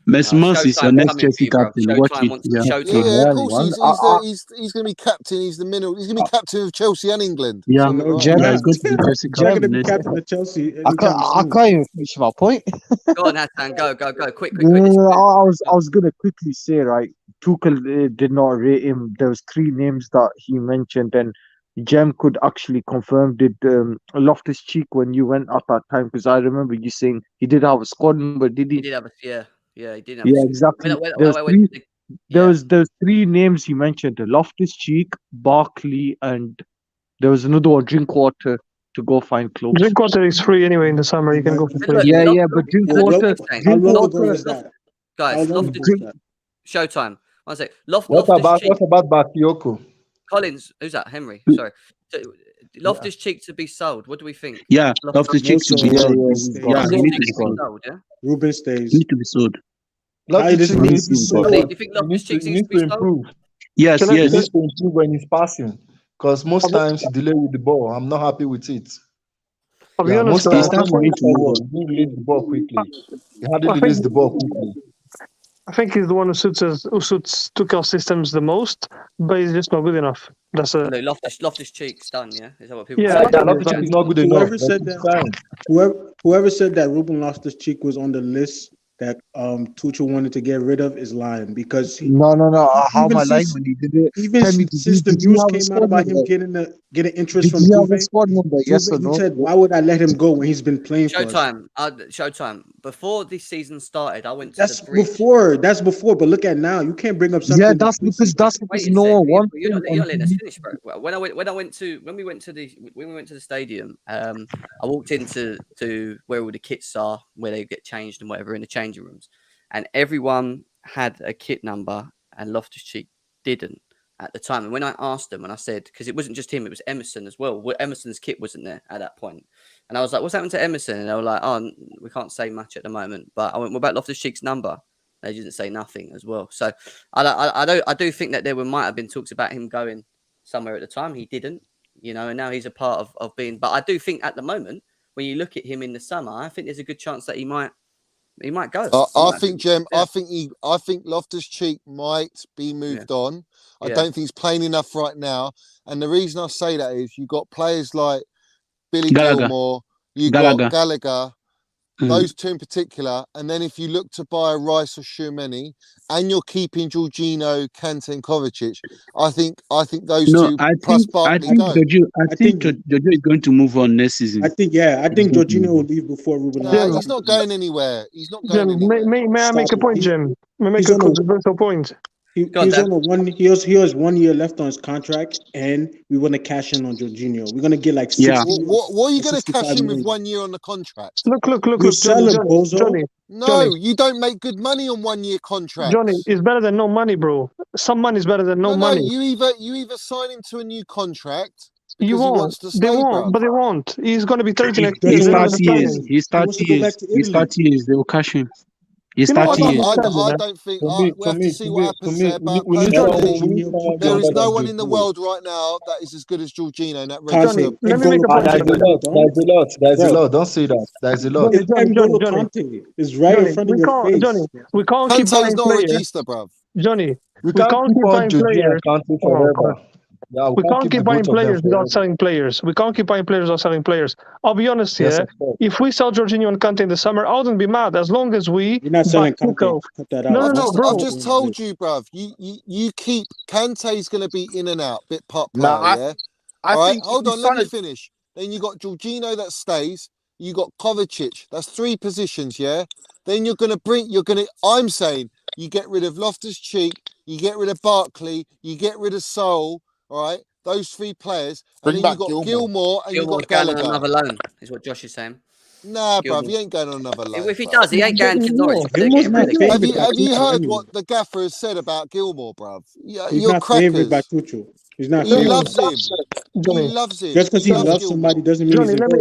Mesmas is your Showtime next coming for Chelsea you, bro. captain. Watch Showtime it. wants Yeah. Showtime. Yeah, of course. man. He's going to be captain. He's the middle. He's going to be captain of Chelsea and England. Yeah. So, No, right. he's Yeah, not. he's going to be Chelsea He's not going to captain be next captain of Chelsea I anytime soon. can't even finish my point. Go on, Hassan. Go. Quick. I was gonna quickly say, right, Tuchel did not rate him. There was three names that he mentioned, and Jem could actually confirm. Did Loftus Cheek when you went at that time? Because I remember you saying he did have a squad number, did He he? did have a yeah. He didn't have Yeah, a exactly. Wait, There was three. yeah. There was three names he mentioned: Loftus Cheek, Barkley, and there was another one, Drinkwater, to go find clubs. Drinkwater is free anyway in the summer. You can go for free. Look, Yeah, but Drinkwater. How long ago was that? Guys, How long Loftus ago was that? Showtime. One sec. What Loftus Cheek. about Bakayoko? Collins, who's that? Henry. Sorry. So, Loftus Cheek to be sold. What do we think? Yeah, Loftus-Cheek to be Yeah, sold. yeah, Yeah, yeah. he needs to Cheek be to be sold. sold, yeah. Ruben He stays. needs to be sold. Loftus Cheek He needs needs to to be be sold. Ali, sold. do you think He Loftus needs Cheek to, he needs needs to be to sold? improve. Yes, Can I- He yes. needs to improve when he's passing. Because most I'll be- times he delay with the ball. I'm not happy with it. I'll be Yeah, honest, most It's times time for him to move forward, on. he release the ball quickly. He hardly I think release the ball quickly. I think he's the one who suits Tuchel systems the most, but he's just not good enough. That's a No, Loftus Cheek's done, yeah? Is that what people yeah. say? Yeah, Loftus Cheek is not good enough. Whoever But said it's that, fine. whoever said that Ruben Loftus-Cheek was on the list that Tuchel wanted to get rid of is lying, because No. How am even I lying since when he did it? even Tell me, since the did you news have a came out squad about him member? getting interest Did from you have a Juve, squad member? Yes or he no? said, "Why would I let him go when he's been playing for us?" Showtime. Showtime. Before this season started, I went to That's the bridge. before. That's before. But look at now. You can't bring up Yeah, something. that's because Wait a no sec. one wants You're him. not letting us finish, bro. Well, when we went to the stadium, I walked into where all the kits are, where they get changed and whatever in the changing rooms, and everyone had a kit number, and Loftus-Cheek didn't at the time. And when I asked them, and I said, because it wasn't just him, it was Emerson as well. Emerson's kit wasn't there at that point. And I was like, what's happened to Emerson? And they were like, oh, we can't say much at the moment. But I went, what about Loftus-Cheek's number? They didn't say nothing as well. So I do think that might have been talks about him going somewhere at the time. He didn't, and now he's a part of being. But I do think at the moment, when you look at him in the summer, I think there's a good chance that he might go. I think, Jem, I think Loftus-Cheek might be moved on. I don't think he's playing enough right now. And the reason I say that is you've got players like Billy Gilmore, you've got Gallagher, those two in particular. And then if you look to buy a Rice or Tchouameni, and you're keeping Jorginho, Kante, and Kovacic, I think those two plus Barkley go. I think Jojo is going to move on next season. I think Jorginho will leave before Ruben. No, he's not going anywhere. He's not going anywhere. May I make a point, Jim? May I make a controversial point? He has 1 year left on his contract, and we want to cash in on Jorginho. We're going to get like 60. What are you going to cash in with 1 year on the contract? Look, Johnny. No, you don't make good money on 1 year contract. Johnny, it's better than no money, bro. Some money is better than no money. You either sign him to a new contract. You won't. He wants to stay, they won't, bro. but they won't. He's going to be 30 next year. He's 30 years. They will cash him. He's 30 years. I don't think we have to see what happens there. But personally, there is no one in the world right now that is as good as Jorginho in that register. Let me make a point. There's a lot. Don't say that. There's a lot. Johnny is right in front of your face. Johnny, we can't keep Kante's buying not a players. register, bruv. Johnny, we can't keep buying players. Yeah, we can't keep buying players without selling players. We can't keep buying players without selling players. I'll be honest here. If we sell Jorginho and Kante in the summer, I wouldn't be mad as long as we. You're not selling Kante. Cut that out. No, bro. I've just told you, bruv. You keep Kante's going to be in and out, bit pop player. I think. Hold on, let me finish. Then you got Jorginho that stays. You got Kovacic. That's 3 positions, yeah. Then I'm saying you get rid of Loftus-Cheek, you get rid of Barkley, you get rid of Sol. All right, those 3 players, and then you got Gilmore and you got Gallagher. On another loan is what Josh is saying. Nah, bruv, he ain't going on another loan. If he does, he ain't going to Norwich. Have you heard what the gaffer has said about Gilmore, bruv? You're crackers. He's not. He loves him. Johnny. He loves him. Just because he loves somebody doesn't mean Johnny, he's let me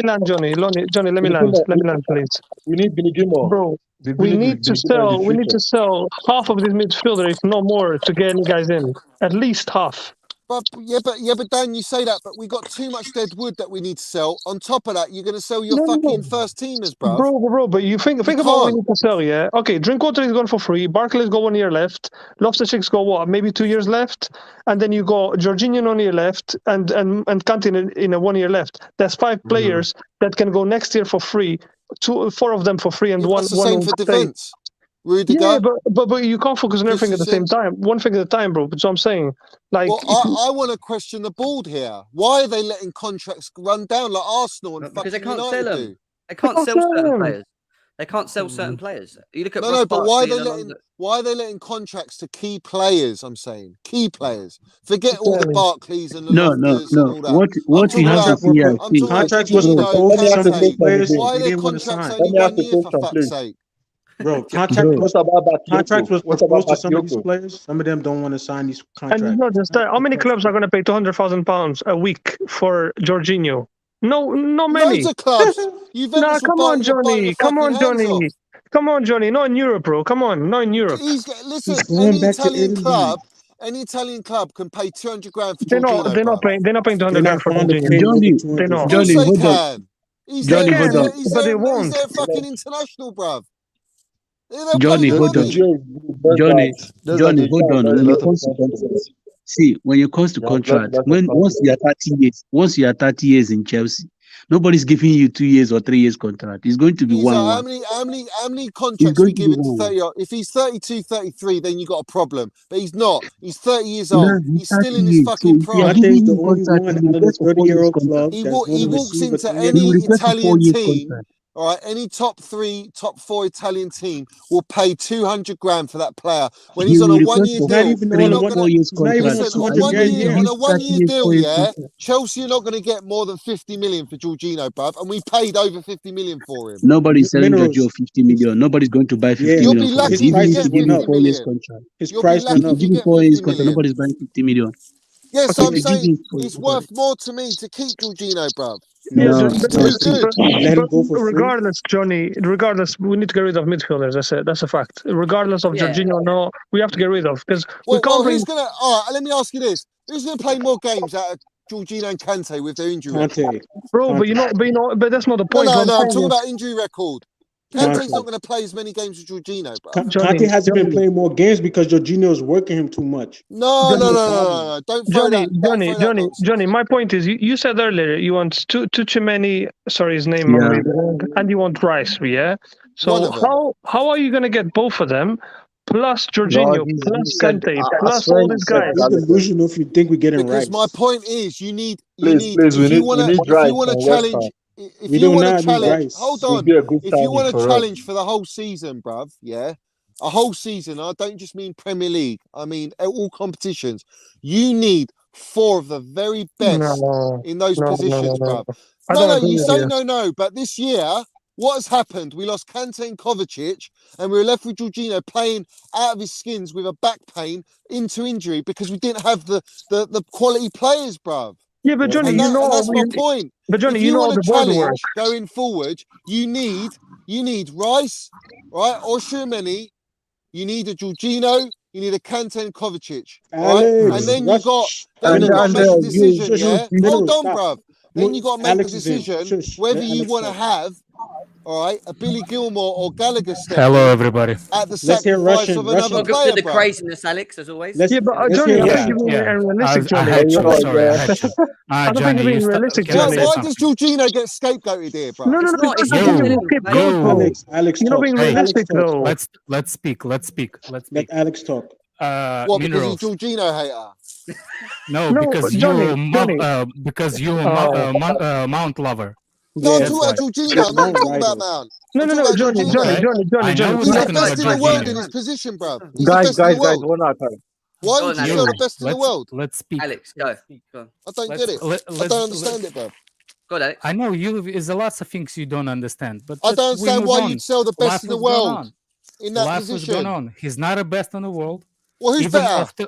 land, Johnny. Johnny, let me land, please. We need Billy Gilmore. Bro, we need to sell half of this midfielder, if not more, to get any guys in. At least half. But Dan, you say that, but we got too much dead wood that we need to sell. On top of that, you're going to sell your first teamers, bruv. Bro, but you think about what we need to sell, yeah? Okay, Drinkwater is gone for free. Barkley's got 1 year left. Loftus-Cheek's got what? Maybe 2 years left. And then you got Jorginho 1 year left and Kante in a 1 year left. That's 5 players that can go next year for free. 4 of them for free and one. That's the same for defence. Rudiger. Yeah, but you can't focus on everything at the same time. One thing at a time, bro. That's what I'm saying. Like, I want to question the board here. Why are they letting contracts run down like Arsenal and because they can't United sell them. do? They can't sell certain players. They can't sell certain players. You look at but why are they letting contracts to key players? I'm saying key players. Forget all the Barclays and the Loftus and all that. What you have to see, I think contracts was proposed to some players. Why are their contracts only 1 year for fuck's sake? Bro, contract Bro, was What about contract Bakayoko? was What about proposed to some of these Bakayoko? players. Some of them don't want to sign these And contracts. not just that, how many clubs are going to pay £200,000 a week for Jorginho? No, not many. Loads of clubs. Nah, Juventus will come on, bite your Johnny. Come fucking on, hands off. Johnny. Come on, Johnny. Not in Europe, bro. Come on, not in Europe. Listen, He's going any back to Italian Italy. club can pay 200 grand for They're Jorginho, not. They're not bro. paying. They're not paying They're 200 grand not for bound to Jorginho. pay more than Johnny, They're 200. not. Of course Johnny, they hold on. can. He's They Johnny, their, hold can, on. but they won't. he's their fucking international, bruv. They'll Johnny, pay the hold on. money. Johnny, There's Johnny, hold on. a When it lot of comes to contracts. contracts, see, when it comes to There's contract, lots of when once you are contracts. 30 years, once you are 30 years in Chelsea, nobody's giving you 2 years or 3 years contract. It's going to be He's how 1-1. many It's contracts going we to be give him to 1-1. 30? If he's 32, 33, then you got a problem. But he's not. He's 30 years Nah, old. he's He's 30 still in his years. So fucking if you are prime. Conte is giving the him only contract, one he will out of the get for 4 years 30-year-old contract. club that's going He to walks receive a into 3-year He any will contract. get for 4 Italian years team, contract. all right, any top 3, top 4 Italian team will pay 200 grand for that player when He he's on will a request 1-year for He's not deal. even You're on a not 3, one. 4 gonna years He's not even on contract. listen on a 200 Why do grand you on yet. give a 30 1-year years deal. 4 years Yeah, contract? Chelsea are not gonna get more than 50 million for Jorginho, bruv, and we paid over 50 million for him. Nobody's selling Giorgio Minerals. 50 million. Nobody's going to buy 50 Yeah, You'll million be for him. lucky his if Even you if prices you get give went him up. 50 4 years million. contract. His You'll be price went If lucky you up. if you give him get 4 50 years contract, million. nobody's buying 50 million. Yes, Okay, I'm if you give saying him 4 years it's contract. worth more to me to keep Jorginho, bruv. Yeah, No, He's no. too good. Let him but go for free. regardless, Johnny, regardless, we need to get rid of midfielders. That's a fact. Regardless of Yeah. Jorginho, no, we have to get rid of because we Well, can't bring. who's gonna? All right, let me ask you this: who's gonna play more games out of Jorginho and Kante with their injury record? Conte. Bro, but but that's not the point. What I'm I'm saying talking is, about injury record. Conte. Kante's not going to play as many games as Jorginho, bro. Johnny, Conte hasn't been Johnny, playing more games because Jorginho is working him too much. No, That's no, the no, no, problem. no, no. Don't throw that nonsense. Johnny. My point is, you said earlier you want Tuchemeni. Sorry, his name, Yeah. and you want Rice, yeah. One So of them. how are you gonna get both of them, plus No, Jorginho, he plus said, Kante, I plus swear all he these said guys? You're Gallagher. delusional if you think we're getting Because Rice. my point is, you need Please, we need Rice on West Ham. We do not need Rice. hold Would on. be a good If you signing want to for us. challenge for the whole season, bruv, yeah, a whole season. I don't just mean Premier League. I mean all competitions. You need 4 of the very best No, in those no, positions, no. bruv. I No, don't no, agree you with say you. no. But this year, what has happened? We lost Kante and Kovacic, and we were left with Jorginho playing out of his skins with a back pain into injury because we didn't have the quality players, bruv. Yeah, but Johnny, And that's my point. But Johnny, If you you know want the to board work. challenge going forward, you need Rice, right, or Schumanni. You need a Jorginho. You need a Kante and Kovacic, right? Alex, And then you got and to make a decision, you, yeah. Hold on, bruv. Then you got to make Alex the is in. decision Shush, whether let you Alex want to talk. have, all right, a Billy Gilmore or Gallagher step Hello, in everybody. at the Let's hear sacrifice Russian. of another Welcome player, to the bruv. craziness, Alex, as always. Let's Johnny, hear I Yeah, think you're being yeah. unrealistic, I Johnny. had you. Yeah, Sorry, I had you. I don't think Johnny, you're being you realistic, can I Johnny. say Why does something? Jorginho get scapegoated here, bruv? No, It's not. It's because not. you You, keep Valid. going. Alex You're not talk. being Hey. realistic, though. let's speak. Let speak. Alex talk. What, because he's Minerals. Jorginho hater? No, No, because Johnny, you're a Mount lover. No, I'm Yeah, talking about Jorginho. I'm not Mount talking about Rider. Mount. No, I'm no, talking no, about Johnny, Jorginho. I know we're He's the talking about best in the world in Jorginho. his position, bruv. He's the best in the world. 1 hour time. Why Go would on, you Alex. say the best in the world? Let's speak. Alex, go. Go on. I don't get it. I don't understand it, bruv. Go on, Alex. I know there's a lots of things you don't understand, but I don't we understand move why on. you'd sell the best Life in the is going world on. in that Life is position. going on. He's not the best in the world. Well, who's Even better? after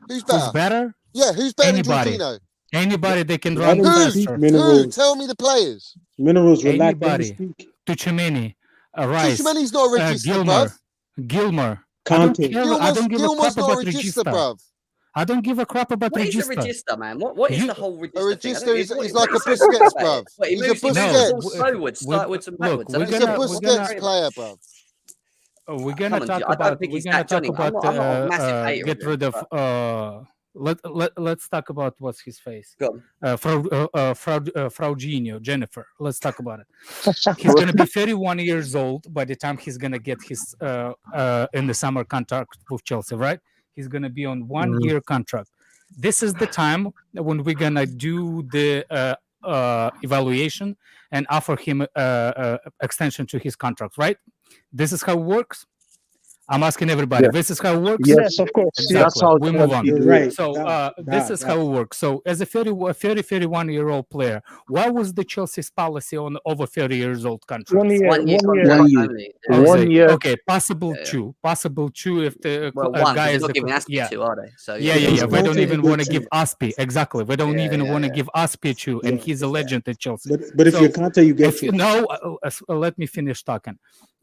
Who's who's better? better? Yeah, who's better Anybody. than Jorginho? Anybody they can Let run him faster. speak, Who? Minerals. Tell me the players. Minerals, relax. Let him Anybody. speak. Tuchemeni, Rice, Tuchemani's not a register, bruv. Gilmer. Conte. I don't give a Gilmore's crap not a about register, register. bruv. I don't give a crap about What is a register. register, man? What is You- the whole A register thing? I register don't- is what- like what a is so Busquets, good about bruv. it? What, he He's a moves his Busquets. balls forwards, sideways and backwards. I don't He's get a it. What's Busquets great about player, bruv. We're Come gonna on, talk I don't about. think We're he's gonna that talk Johnny. about. I'm not a massive hater Get of him, rid of. but Let's talk about what's his face. go on. Fraudinho, Jennifer. Let's talk about it. He's gonna be 31 years old by the time he's gonna get his in the summer contract with Chelsea, right? He's gonna be on 1-year contract. This is the time when we're gonna do the evaluation and offer him extension to his contract, right? This is how it works. I'm asking everybody. Yeah. This is how it works. Yes. Yes, of course. Exactly. That's how We move on. Chelsea You're do it. right. So this is how it works. So as a 31-year-old player, what was the Chelsea's policy on over 30 years old 1 contracts? year. 1 year 1 year. contract 1 year. only. Oh, One year. Okay, possible Yeah. two. Possible two if the Well, one, guy because is they're not giving Aspi yeah. two, are they? So Yeah. Is We don't Conte a even good want to give trainer? Aspi. Exactly. We don't Yeah, even yeah, want to yeah. give Aspi two, and Yeah. he's a legend at Chelsea. But if So you're Conte, you get if you two. know, let me finish talking.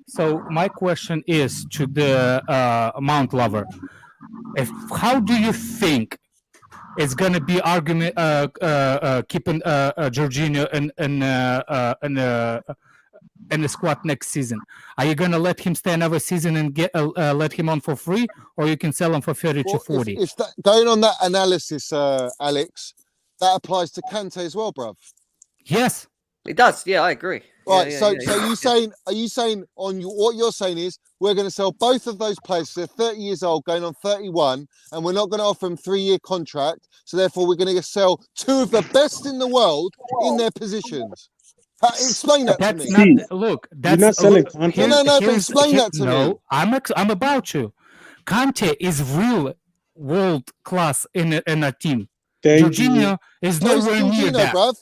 So my question is to the Mount lover: how do you think it's going to be argument keeping Jorginho in the squad next season? Are you going to let him stay another season and get let him on for free, or you can sell him for 30 to Well, 40? if that, going on that analysis, Alex, that applies to Kante as well, bruv. Yes. It does. Yeah, I agree. Right. Yeah, so, yeah, so yeah. you saying? Are you saying on your, what you're saying is we're going to sell both of those players? So they're 30 years old, going on 31, and we're not going to offer them 3-year contract. So therefore, we're going to sell two of the best in the world in their positions. Explain that to That's me. not See, look. You're That's not selling look, Conte. No, but here's- explain that to me. No, I'm about to. Conte is real world class in a team. Thank you. Jorginho is So is nowhere near Jorginho, that. bruv.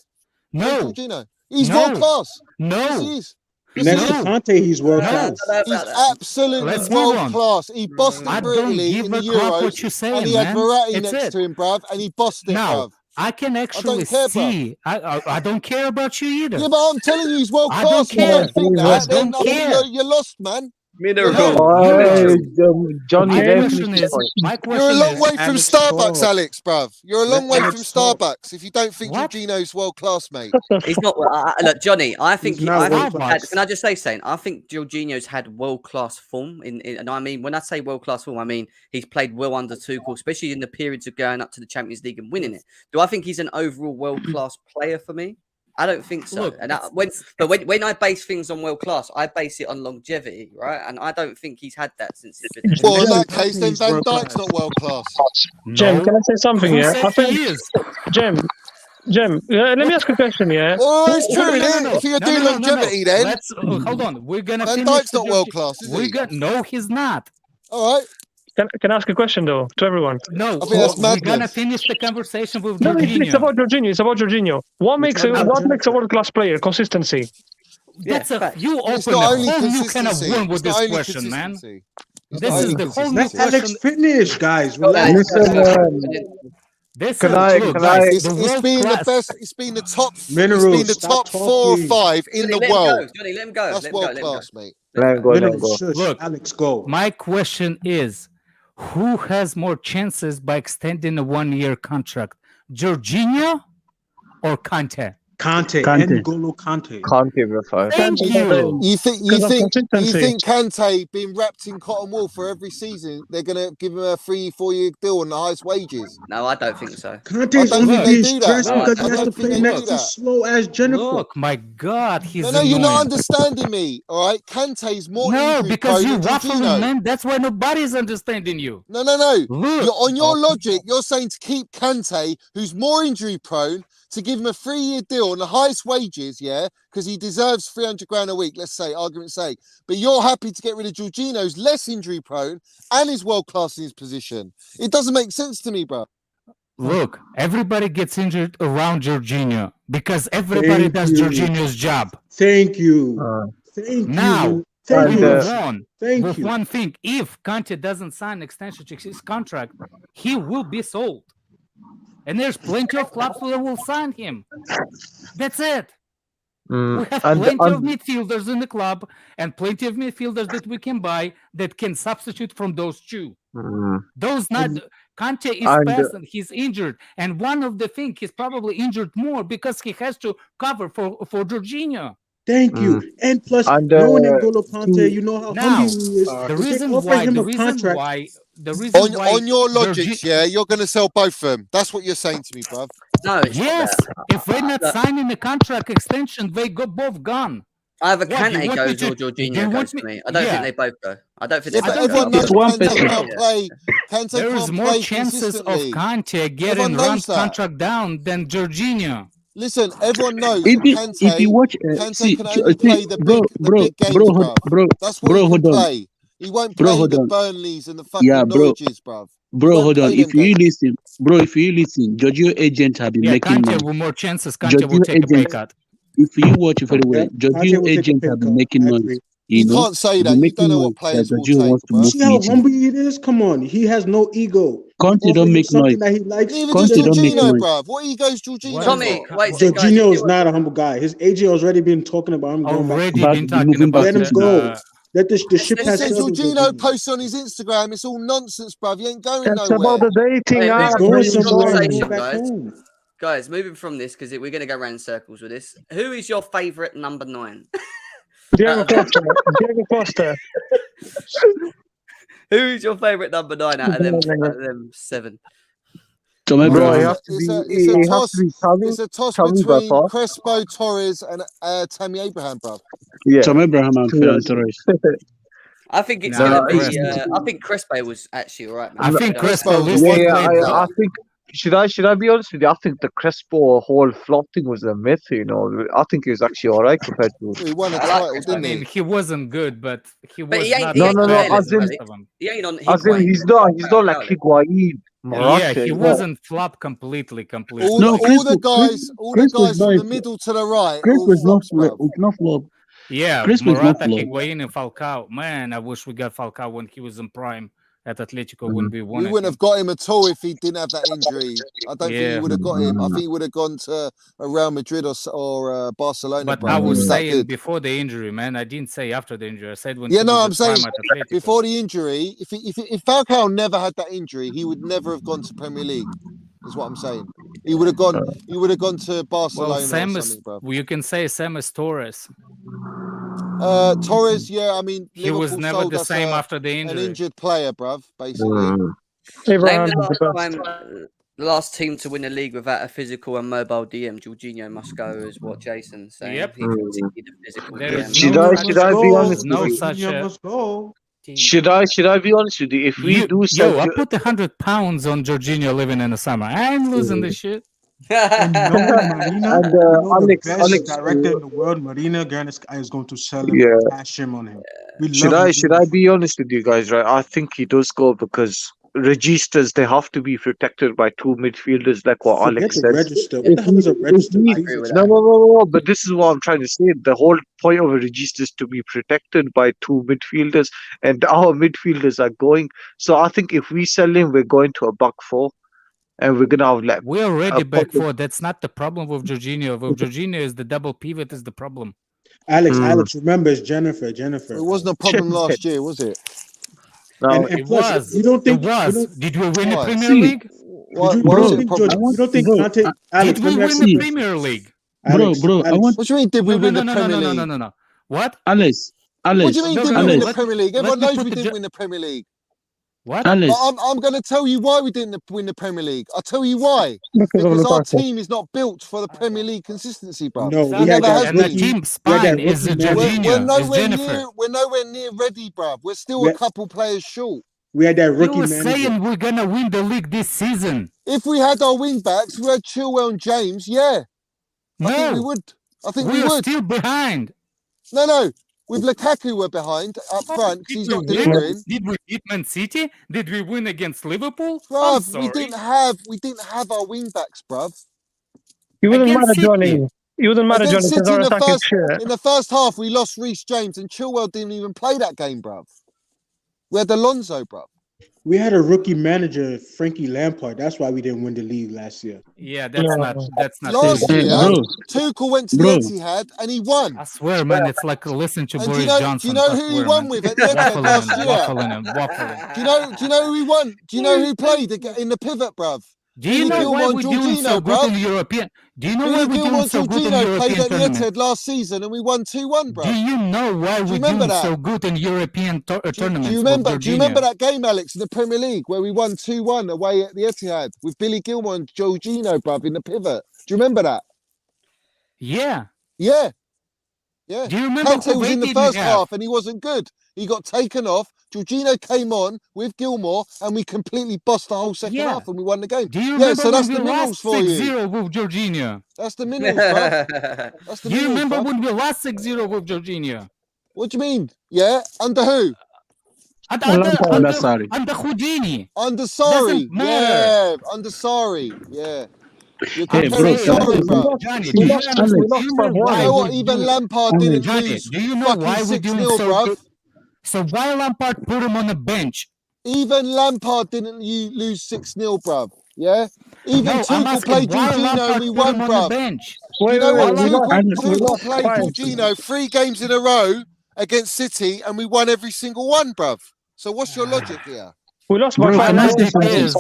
No, Jorginho. He's No. world class. Yes, no. he is. Next No. to Conte, he's world No. class. He's absolutely Let's move world on. class. He bossed I it don't brutally give in the a crap Euros, what you're saying, and he had man. Verratti It's next it. to him, bruv, and he bossed it, Now, bruv. I can actually care, bruv. see. I don't care about you either. Yeah, but I'm telling you, he's world I class. don't If you don't care. think I that, then don't I think care. you're lost, man. Mineral. No, Oh, you Johnny, My let question me is, talk. my You're a question long is, way from Alex, Starbucks, talk. Alex, bruv. You're a Let long way from Alex talk. Starbucks if you don't think What? Jorginho's world class, mate. He's not. Look, Johnny. I think. He's not I think. world class. Can I just say something? I think Jorginho's had world class form. And I mean, when I say world class form, I mean he's played well under Tuchel, especially in the periods of going up to the Champions League and winning it. Do I think he's an overall world class player for me? I don't think so. Look, And it's- when I base things on world class, I base it on longevity, right? And I don't think he's had that since he's been. Well, in Jem, that case, then he's Van world Dijk's class. not world class. Jem, no. can I say something? Who Yeah, said I think he is? Jem, let me ask you a question. Yeah, Well, it's true, No, no, innit? no, no. If you're No, doing no, no, no, no. longevity, then Let's hold on. We're gonna Van finish. Dijk's the not world Jorgi- class, is We're he? gonna no, he's not. All right. can I ask a question though to everyone? No, I think that's we're gonna madness. finish the conversation with No, it's Jorginho. about Jorginho. It's about Jorginho. What makes not about a world class player? Consistency. That's a fact. you It's open a not only whole new can of consistency. worm with It's not this only question, man. consistency. It's This not is only the whole consistency. new Let Alex question. finish, guys. Relax. Listen, This Can is I- look, can guys. I- The It's world been class. the best. It's been the top. Minerals, It's been the stop top 4 or talking. 5 in Johnny, the let him go. world. Johnny, let him go. That's Let him go. world Let him go. class, mate. let him go, let him Minerals, go. shush. Look, Alex, go. My question is, who has more chances by extending a 1-year contract, Jorginho or Kante? Conte, Conte. N'Golo Conte. Can't give a fuck. Thank you. You think Because of consistency. Kante being wrapped in cotton wool for every season, they're gonna give him a 3-4 year deal on the highest wages? No, I don't think so. Conte's I don't only think they being do that. stressed No, because I he has don't to think play they next do to that. slow ass Jennifer. Look, my God, he's No, you're not annoying. understanding me. All right, Kante's more No, injury because prone you're than waffling, Jorginho. man. That's why nobody's understanding you. No. Look, You're, on your logic, you're saying to keep Kante, who's more injury prone, to give him a 3-year deal on the highest wages, yeah, because he deserves 300 grand a week, let's say, argument's sake. But you're happy to get rid of Jorginho, who's less injury prone and is world class in his position. It doesn't make sense to me, bro. look, everybody gets injured around Jorginho because everybody Thank does you. Jorginho's job. Thank you. Uh, Thank Now, you. Thank we you. move Wilson. on Thank with you. one thing. If Kante doesn't sign extension to his contract, he will be sold. And there's plenty of clubs that will sign him. That's it. We have plenty of midfielders in the club and plenty of midfielders that we can buy that can substitute from those two. Those not Kante is past and he's injured. And one of the things he's probably injured more because he has to cover for Jorginho. Thank you. And plus, knowing N'Golo Conte, you know how Now, humble he is. the If they reason offer why, him the a reason contract, why, the reason why On your logics, yeah, you're going to sell both of them. That's what you're saying to me, bruv. No, it's yes, not that. if they're not signing a contract extension, they go both gone. Either What, do you Kante want me goes to- or do you Jorginho want goes for me- me. I don't yeah. think they both go. I don't think Yeah, they but both everyone go. knows It's one Kante person. can't play. Kante There is can't more play chances of consistently. Kante getting Everyone knows Rand's that. contract down than Jorginho. Listen, everyone knows If you Kante watch, Kante see, can only play the big games, bruv. That's what he can hold on. play. He won't Bro, play hold the on. Burnleys and the fucking Yeah, bro. Norwiches, bruv. Bro, won't hold on. play them If you games. listen, bro, if you listen, Giorgio agent have been Yeah, making Kante noise. with more chances, Kante will Giorgio take a pay agent, cut. if you watch it very well, Yeah, Giorgio Kante will take a agent pay have been cut. making I noise. agree. You know, can't say they've that. been You don't making know noise what that players will Giorgio take, wants to bruv. move See to how Italy. humble he is? Come on. He has no ego. Conte Offer don't you make something noise. that he likes. Neither he does Conte don't make Jorginho, noise. bruv. What ego's Jorginho What is Tommy, it? got? wait, so guys, Jorginho you is not a humble guy. His agent already been talking about him going back. Already But been talking moving back about Let him to Italy. go. Let the ship has Listen, sailed with Jorginho Jorginho. posts on his Instagram. It's all nonsense, bruv. He ain't going It's nowhere. about the dating Wait, He's app. going What moving you from somewhere and doing? going conversation, back guys. home. Guys, moving from this because we're going to go around in circles with this. Who is your favourite number 9? Diego Out of them- Costa. Diego Costa. Who is your favourite number 9 out of them 7? Tom Bro, it Abraham. has to It's be. a It has toss. to be Tammy. It's a toss Tammy by between far. Crespo, Torres, and Tammy Abraham, bruv. Yeah. Tom Abraham and Ferran Yeah. Torres. I think it's Nah, going to be. Crespo. I think Crespo was actually all right. I Man. think No, Crespo Crespo was looks a like one played player. I well. think should I be honest with you? I think the Crespo whole flop thing was a myth. You know, I think he was actually all right compared to. He won a I like title, Crespo. I didn't mean, he? he wasn't good, but he But was he ain't. not He as ain't No, bad careless as the as in, rest about it. of them. He ain't on as in, Higuain. he's not like Higuain, Yeah, Morata. he You know. wasn't flop completely. All No, the Crespo, guys, all the Crespo is guys from not. the middle to the right, are Crespo all is not. flops, bruv. It's not flop. Yeah, Crespo is not Morata, flop. Higuain, and Falcao. Man, I wish we got Falcao when he was in prime at Atletico when we We wanted wouldn't him. have got him at all if he didn't have that injury. I don't think he Yeah, would have got him. I think he would have gone to a Real Madrid or Barcelona, but bruv. I He was was that saying good. before the injury, man. I didn't say after the injury. I said when Yeah, he no, was I'm at prime saying at Atletico. before the injury, if Falcao never had that injury, he would never have gone to Premier League. Is what I'm saying. He would have gone. He would have gone to Barcelona Well, or same as something, bruv. you can say same as Torres. Torres, yeah, I mean, He was Liverpool never sold the us same after the an injury. injured player, bruv, basically. Name Abraham the is the last best. time, the last team to win a league without a physical and mobile DM. Jorginho must go, is what Jason's saying. Yep. He thinks he need a physical There DM. is Should no I such, be there's honest with no you? such a Must go. team. Should I be honest with you? If we do sell, I put £100 on Jorginho living in the summer. I ain't losing this shit. And knowing Marina, and the Alex, best director in the world, Marina Ganis is going to sell him, yeah. cash him on him. We Should love I be honest with you guys? Right, I think he does go because registers they have to be protected by two midfielders, like what Forget Alex the said. register. What the hell is a If register? we, I agree with no, that. no, but this is what I'm trying to say. The whole point of a register is to be protected by two midfielders, and our midfielders are going. So I think if we sell him, we're going to a back four, and we're gonna have like We're already a back pocket- four. That's not the problem with Jorginho. With Jorginho is the double pivot is the problem. Alex, remember it's Jennifer. It wasn't a problem last year, was it? Now, And It plus, was. you don't think It was. you don't, Did we win the Why? Premier See, League? Why you was bro, it a think problem? you don't think bro, Conte? Alex, Did let we me ask win you the a see, question. Premier League? Alex, bro, I want What do you mean? Did we win the Premier League? No. What? Alex, What do you mean? No, Did no, we win the Alex, Premier League? let Everyone me knows put we the didn't win the Premier League. What? But Alex. I'm going to tell you why we didn't win the Premier League. I'll tell you why. Because of Because our Lukaku. team is not built for the Premier League consistency, bruv. No, It we had never that has And the been. team we had spine that is rookie a manager. We're Jorginho, is nowhere Jennifer. near. We're nowhere near ready, bruv. We're still We a couple players short. we had that You rookie were manager. saying we're gonna win the league this season. If we had our wing backs, we had Chilwell and James. Yeah, I think we No, would. I think we we are would. still behind. No. With Lukaku, we're behind up front because Did he's we not win? delivering. Did we beat Man City? Did we win against Liverpool? I'm Bruv, sorry. we didn't have our wing backs, bruv. It wouldn't Against matter, Johnny. City. It wouldn't matter, Johnny, Against because City our attack is shit. in the first half, we lost Reece James and Chilwell didn't even play that game, bruv. We had Alonso, bruv. We had a rookie manager, Frankie Lampard. That's why we didn't win the league last year. Yeah, that's not Last true. year, Bro, Tuchel went to the bro, Etihad and he won. I swear, man, it's like listening to And Boris do you Johnson. know I who he swear, won man. with at the Etihad last year? Waffling. Do you know who he won? Do you know who played in the pivot, bruv? Do you Billy know why Gilmore we're and doing so Jorginho, good bruv. in European? Do you know why Billy we're Gilmore doing and so good in Jorginho played European at the tournament? Etihad last season and we won 2-1, Do bruv. you know why Do you we're remember doing that? so good in European tournaments Do you with remember? Do you remember Jorginho? that game, Alex, in the Premier League where we won 2-1 away at the Etihad with Billy Gilmore and Jorginho, bruv, in the pivot? Do you remember that? Yeah. Yeah. Do you remember Kante who was they in the didn't first have? half and he wasn't good. He got taken off. Jorginho came on with Gilmore and we completely bossed the whole second Yeah. half and we won the game. Do you Yeah, remember so that's when the we minerals lost for you. 6-0 with Jorginho? That's the minerals, bruv. That's the Do you minerals, remember bruv. when we lost 6-0 with Jorginho? What do you mean? Yeah? Under who? Under Sarri. Under Houdini. Under Sarri, Doesn't matter. yeah. Under Sarri, yeah. You're Hey, I'm bro, comparing saying, Sarri, Alex, bro. Johnny, We do you lost understand? Do you know 5-1. why You know we're what? Even doing, Lampard didn't Johnny? lose Do you know fucking why we're doing 6-0, so bruv. good? So why Lampard put him on the bench? Even Lampard didn't lose 6-0, bruv. Yeah? Even No, I'm Tuchel asking played why Jorginho and Lampard we put won, him on the bruv. bench. Do you know Wait, what? we lost, Alex, we Tuchel lost played 5. Jorginho 3 games in a row against City and we won every single one, bruv. So what's your logic here? We lost by bro, My 5 can I say goals. logic something? is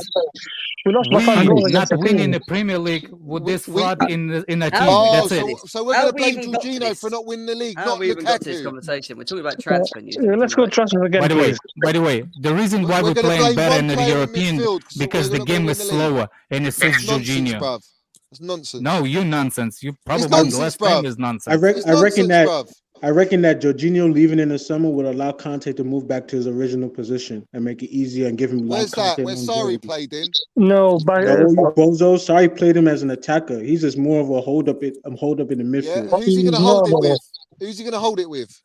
We lost by 5 we goals Alex, against not the winning the team. Premier League with this We fraud in a How team. we That's got it. to so this? so we're How going have to we blame even got to Jorginho this? for not winning the league, How not have we even got to this Lukaku. conversation? We're talking about transfer news. Let's go transfer again, By please. the way, the reason why We're we're going to playing blame better one in the player in European midfield because we're the not going to game win is the league. slower and it suits That's nonsense, Jorginho. bruv. That's nonsense. No, you nonsense. You It's probably nonsense, last bruv. time is I, nonsense. rec- It's I reckon nonsense, that bruv. I reckon that Jorginho leaving in the summer would allow Conte to move back to his original position and make it easier and give him Where's that? Conte Where Sarri longevity. played in? No, but No, you bozo. Sorry, played him as an attacker. He's just more of a hold up in the Yeah, midfield. who's he going to no, hold it no, no. with? Who's he going to hold it with?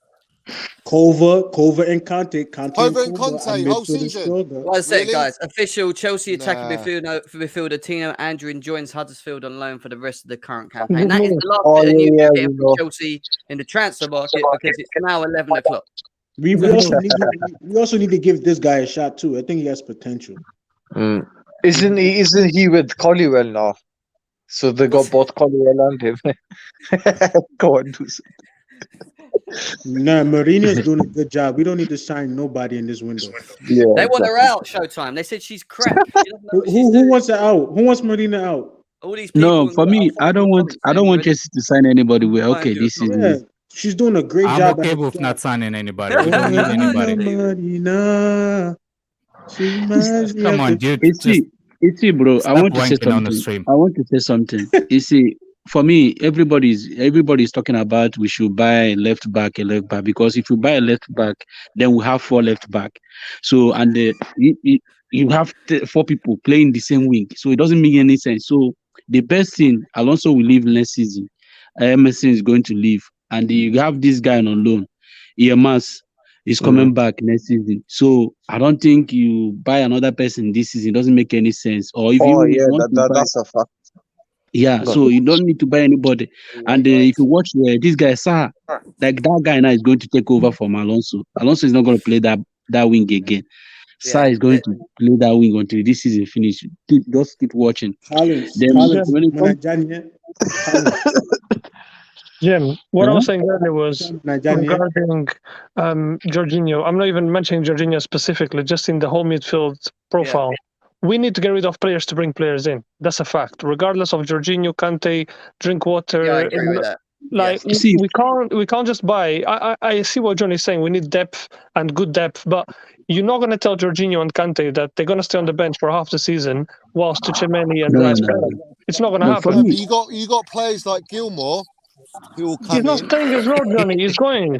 Kova and Conte. Kova and Kova Conte, are whole midfield and season. shoulder. One second, Really? guys. Official Chelsea attacking Nah. midfielder Tino Andrew joins Huddersfield on loan for the rest of the current campaign. Good That is news. the last Oh, bit of yeah, news yeah, we're we getting from know. Chelsea in the transfer market because it's now 11 o'clock. We Good also news. we also need to give this guy a shot too. I think he has potential. Mm. Isn't he with Collywell now? So they got both Collywell and him. Go on, do so. Nah, Mourinho's doing a good job. We don't need to sign nobody in this window. Yeah, They want her exactly. out, Showtime. They said she's crap. She doesn't know Who, what she's who doing. wants her out? Who wants Marina out? All these people. No, in for the- me, our I don't want comments saying, Chelsea to sign anybody. Well, Mind okay, you, this it's not- Yeah, is she's doing a great I'm job. okay at her with job. not signing anybody. We don't need anybody. Marina. She reminds me Come of on, the dude. It's Just see, bro. I stop want to say wanking on the something. stream. I want to say something. You see, for me, everybody's talking about we should buy a left back, because if you buy a left back, then we have 4 left back. So and you have 4 people playing the same wing, so it doesn't make any sense. So the best thing, Alonso will leave next season. Emerson is going to leave, and you have this guy on loan. EMS is coming back next season. So I don't think you buy another person this season. It doesn't make any sense. Or if Oh, you yeah, want to buy, that's a fact. yeah, Go so you don't need to buy anybody. And if you watch this guy, Saha, like that guy now is going to take over from Alonso. Alonso is not going to play that wing again. Yeah, Saha is going to play that wing until this season finishes. Just keep watching. Collins. Then when it comes, Jim, what I Huh? was saying earlier was regarding Jorginho. I'm not even mentioning Jorginho specifically, just in the whole midfield profile. We need to get rid of players to bring players in. That's a fact. Regardless of Jorginho, Kante, Drinkwater. Yeah, I agree with that. Like See- we can't just buy. I see what Johnny's saying. We need depth and good depth, but you're not going to tell Jorginho and Kante that they're going to stay on the bench for half the season whilst Tuchel and No, Rice no, play. no. It's not going to No, happen. for No, me, but you got players like Gilmore who will He's come not in. staying as well, Johnny. He's going.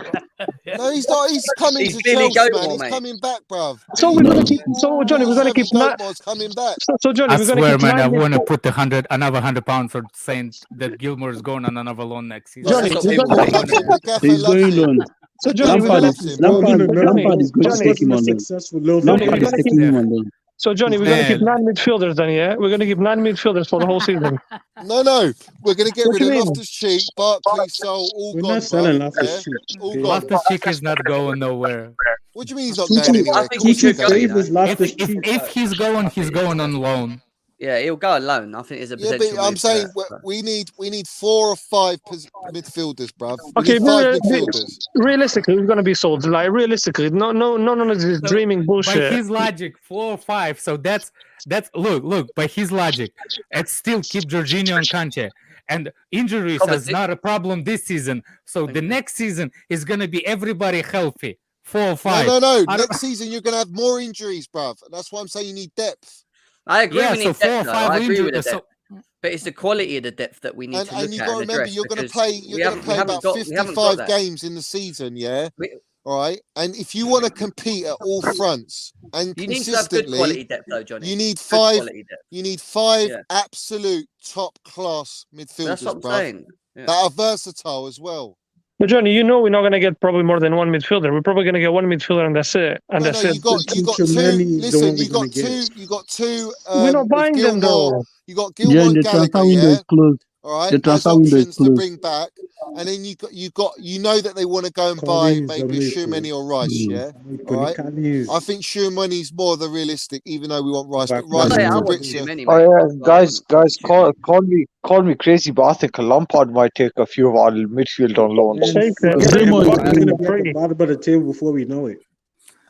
No, he's not. He's coming He's to Billy Chelsea, Goatmore, man. He's mate. coming back, bruv. So we're going to keep. So Johnny, we're going to keep. Goatmore's coming back. So Johnny, I we're going to swear, keep man, I 9 want to put another £100 for saying that Gilmore is going on another loan next season. Well, Johnny, that's we're what going people to think. The gaffer he's loves going him. on. So Johnny, we're Lampard going is to. Lampard is going to Johnny, take him on loan. Successful little Johnny, Lampard we're is going to taking keep. him on loan. So Johnny, we're going to keep Man. 9 midfielders then, yeah? We're going to keep 9 midfielders for the whole season. No. We're going to get What rid do of you mean? Loftus-Cheek, Barkley, Sol, all We're gone, not selling bruv. Loftus Yeah? Cheek. All gone. Loftus-Cheek is not going nowhere. What do you mean he's not going anywhere? I Of think he course he's should go, going. you know. Favors Loftus Cheek. If he's going on loan. Yeah, he'll go alone. I think there's a Yeah, potential. but I'm move for saying that. we need 4 or 5 midfielders, bruv. We Okay, need 5 midfielders. realistically, we're going to be sold. Like, realistically, no, none of this dreaming By bullshit. his logic, 4 or 5. So that's look. By his logic, it's still keep Jorginho and Kante. And injuries is not a problem this season. So the next season is gonna be everybody healthy. 4 or 5. No. Next season you're going to have more injuries, bruv. That's why I'm saying you need depth. I agree. Yeah, we need so 4 or depth, though. 5 I agree with injuries. the depth. But it's the quality of the depth that we need to look And you've at got to and remember address, you're going to because play we haven't about got- we haven't got 55 that. games in the season, yeah? All right. And if you want to compete at all fronts and You need to have good consistently, quality depth, though, Johnny. you need Good 5 quality depth. you need 5 Yeah. absolute top class midfielders, That's what I'm bruv, saying. Yeah. that are versatile as well. But Johnny, you know we're not going to get probably more than one midfielder. We're probably going to get one midfielder, and that's it. And No, that's no, it. you got two. Tchouameni is the one Listen, we're you gonna got two. get. You got two. We're not With buying them Gilmore, though. you got Then Gilmore and the Gallagher. transfer window Yeah. is closed. All right, The as transfer window is options to closed. bring back, and then you know that they want to go and buy Collins, maybe Dominic, Tchouameni or Rice. Yeah, all right. Collins. I think Tchouameni's more the realistic, even though we want Rice. But Right, Rice right. I to want Brits. too many, Oh mate. yeah, I guys, want too many. call me crazy, but I think Lampard might take a few of our midfield on loan. And Shake that. fucking Greenmore is Everton's going. gonna be at the bottom of the table before we know it.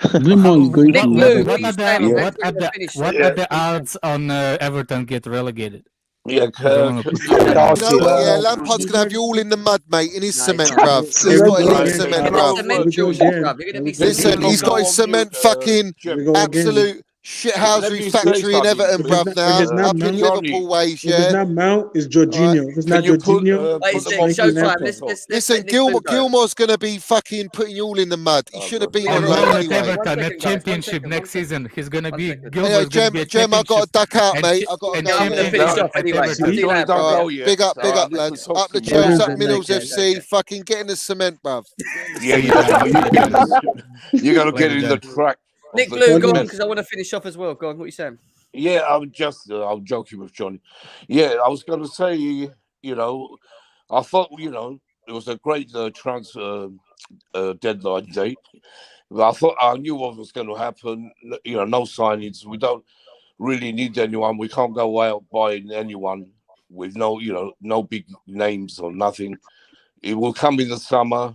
Greenmore is going Nick to. Blue, what What are you are the saying? Yeah. what are the Finish what it. are the odds on Everton get relegated? Yeah, I don't want to put You know Chelsea, what? Yeah, Well, Lampard's gonna have you all in the mud, mate, in his No, cement, he's not. bruv. See, He's here we got it go in his again, cement, You're Carl. gonna bruv. cement Here we go Jules, again. bruv. You're gonna Here be we go Listen, again. cementing he's got his cement fucking Here we go again. absolute shithousery factory in Everton, If bruv. it's Now not up in Mount, Liverpool ways, if it's yeah. not Mount, it's All right. Jorginho. If it's not Jorginho, Wait, it's it's Frankie showtime. Lampard. Let's Listen, let Nick Blue go. Gilmore's gonna be fucking putting you all in the mud. He should have been on And loan not at anyway. Everton, at second, guys. Championship next season. He's gonna One be second. Hey, Gilmore's gonna be a Jem, I got to championship duck out, and mate. I got to and go. I'm gonna Yeah. finish championship off at anyway. Everton. See you later, bro. All right, big up, lads. Up the Chelsea, up Middles FC. Fucking get in the cement, bruv. See you later. You got to get Later, in the Jem. track. Nick of the Blue, go on, defense. because I want to finish off as well. Go on, what are you saying? Yeah, I'm joking with Johnny. Yeah, I was going to say, you know, I thought, you know, it was a great transfer deadline date. But I knew what was going to happen. You know, no signings. We don't really need anyone. We can't go out buying anyone with no big names or nothing. It will come in the summer.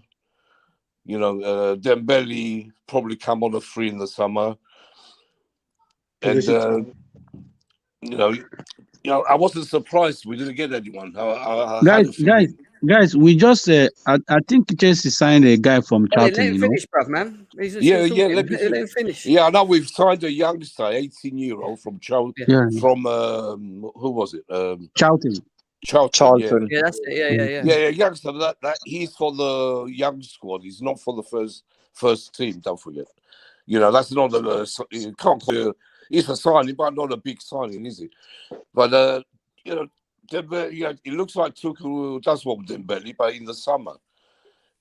You know, Dembele probably come on a free in the summer. And you know, I wasn't surprised we didn't get anyone. I had a feeling. Guys, we just I think Chelsea signed a guy from Let Charlton, him you know. finish, bruv, man. He's just Yeah, talking. let me Let him finish. Yeah, I know we've signed a youngster, 18-year-old from Charlton. Yeah. From who was it? Charlton. Charlton. Yeah, that's it. Yeah, youngster. That he's for the young squad. He's not for the first team. Don't forget. You know, that's not you can't call it. It's a signing, but not a big signing, is it? But you know, Dembele, it looks like Tuchel does want Dembele, but in the summer.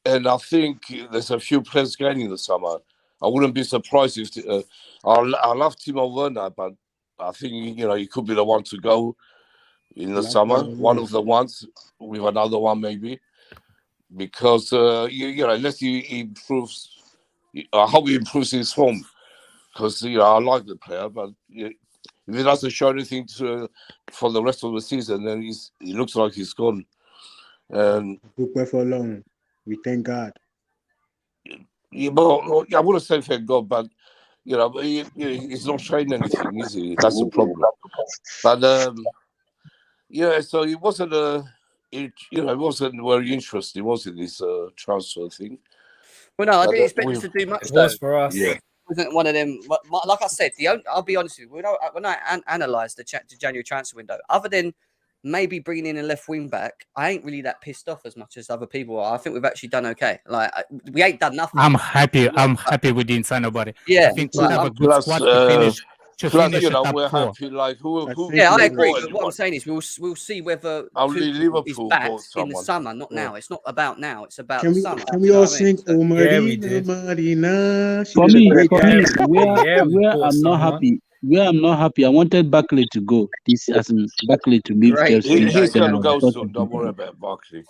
And I think there's a few players going in the summer. I wouldn't be surprised if I love Timo Werner, but I think he could be the one to go in the summer. One of the ones with another one maybe, because unless he improves, I hope he improves his form. Because I like the player, but if he doesn't show anything for the rest of the season, then it looks like he's gone. And Book for loan. We thank God. Yeah, well, I wouldn't say thank God, but he's not showing anything, is he? That's the problem. But so it wasn't it wasn't very interesting, was it? This transfer thing. Well, no, I didn't expect us to do much. It was for us. Yeah. Wasn't one of them. Like I said, I'll be honest with you. When I analysed the January transfer window, other than maybe bringing in a left wing back, I ain't really that pissed off as much as other people are. I think we've actually done okay. Like we ain't done nothing. I'm happy we didn't sign nobody. Yeah, I think we have a good squad to finish. We're happy. Like who yeah, I agree. But what I'm saying is, we'll see whether only Liverpool is back bought someone in the summer, not now. It's not about now. It's about Can the we summer. can we all sing "Oh Marina, Marina"? For me, where I'm not happy. Where I'm not happy, I wanted Barkley to go. This as in Barkley to leave Chelsea. He's going to go soon. Don't worry about Barkley.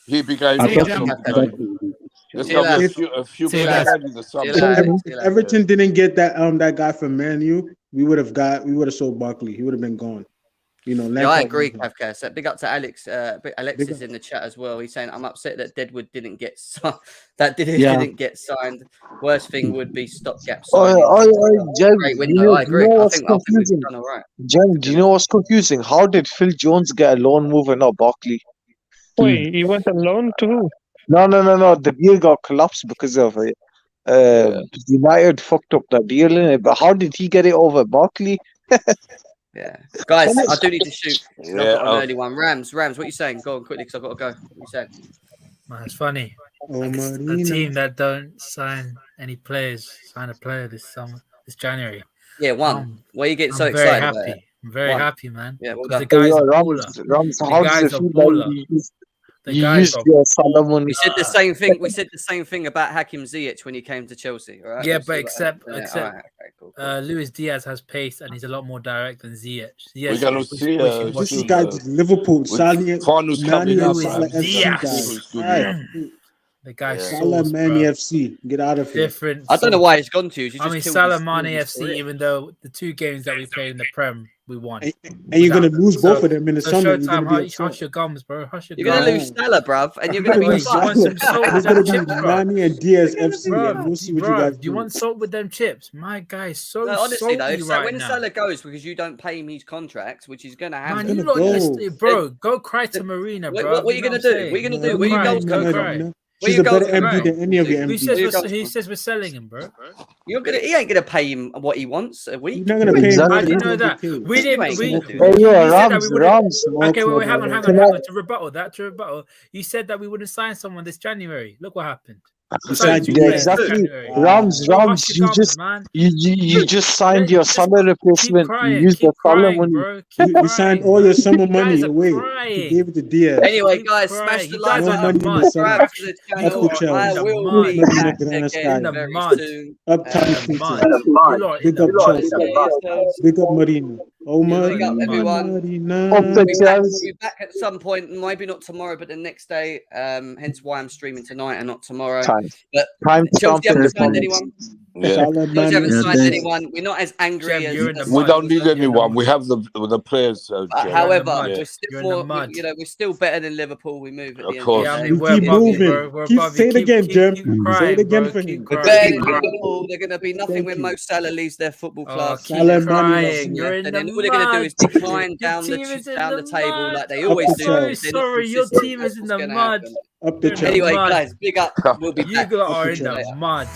He became There's going to be a few players in the summer. If Everton didn't get that guy from Man U, we would have sold Barkley. He would have been gone. Yeah, I agree, Kavkas. Big up to Alex. Alexis in the chat as well. He's saying, "I'm upset that Deadwood didn't get didn't get signed. Worst thing would be stopgap signing." Jen, Great window. I agree. I think we've done all right. Jen, do you know what's confusing? How did Phil Jones get a loan move and not Barkley? Wait, he went on loan to who? No. The deal got collapsed because of it. United fucked up that deal in it. But how did he get it over Barkley? Yeah, guys, I do need to shoot. I've got an early one. Rams, what are you saying? Go on quickly because I've got to go. What are you saying? Man, it's funny. The team that don't sign any players sign a player this January. Yeah, one. Why are you getting so I'm very excited? happy. I'm very happy, man. Yeah, well because done. the guy's a baller. Rams, The how does guy's it a feel baller. The You guy's used got your Salah money. We said the same thing. We said the same thing about Hakim Ziyech when he came to Chelsea. All right. Yeah, We but said that. except All right, okay, cool. Luis Diaz has pace and he's a lot more direct than Ziyech. We're Ziyech gonna is see This is soon guy Liverpool. with Salah, Farnus coming Mani, and up. Salah Luis FC Diaz. guy. Who's good Right. enough. The guy's Yeah. Salah, sauce, Mani bro. FC. Get out of here. Different. I don't know sauce. why he's gone to. You I mean, just killed Salah, his- Mane killed his FC. career. Even though the 2 games that we played in the Prem, we won. And you're going to lose both of them in the so summer. You're Showtime, going to be hush your gums, bro. Hush your You're gums. gonna lose Salah, bruv, and you're gonna be Wait, you want some salt with There's them going to chips, be bro? Mani and Diaz FC, Bro, and we'll see what you bro, guys do you do. want salt with them chips? My guy is so No, honestly though, salty if right when now. Salah goes because you don't pay him his contract, which is gonna happen. Man, you lot listen, bro. Go cry to Marina, What- bro. what are you gonna do? What are you gonna do? Where you goals come from? She's a better MD than any of your Who MDs. says he says we're selling him, bro? He ain't gonna pay him what he wants a week. You're not gonna pay him. How do you know that? We didn't. We yeah, said that we wouldn't. Rams. Okay, wait, hang on. To rebuttal, you said that we wouldn't sign someone this January. Look what happened. Yeah, exactly. Rams, you just signed your summer replacement. You used the Salah money. You signed all your summer money away. You gave it to Diaz. Anyway, guys, smash the like No money in the subscribe summer. to the channel. Up the I Chelsea. will be Medina back Grana again Sky. very soon. Up Tommy Peter. Big up Chelsea. Big up Marina. Oh, Big up everyone. Marina. We'll be back at some point, maybe not tomorrow, but the next day. Hence why I'm streaming tonight and not tomorrow. But Chelsea haven't signed anyone. Chelsea haven't signed anyone. We're not as angry as We don't need anyone. We have the players. however, Yeah. we're still more. We're still better than Liverpool. We move at the end. course. Of the day. We keep moving. Say it again, Jem. Say it again for him. We're better than Liverpool. They're going to be nothing when Mo Salah leaves their football club. Salah And then all they're going to do is decline down the table like they always do. Sorry, your team is in the mud. Up the Anyway, guys, big up. We'll be back. You are in the mud.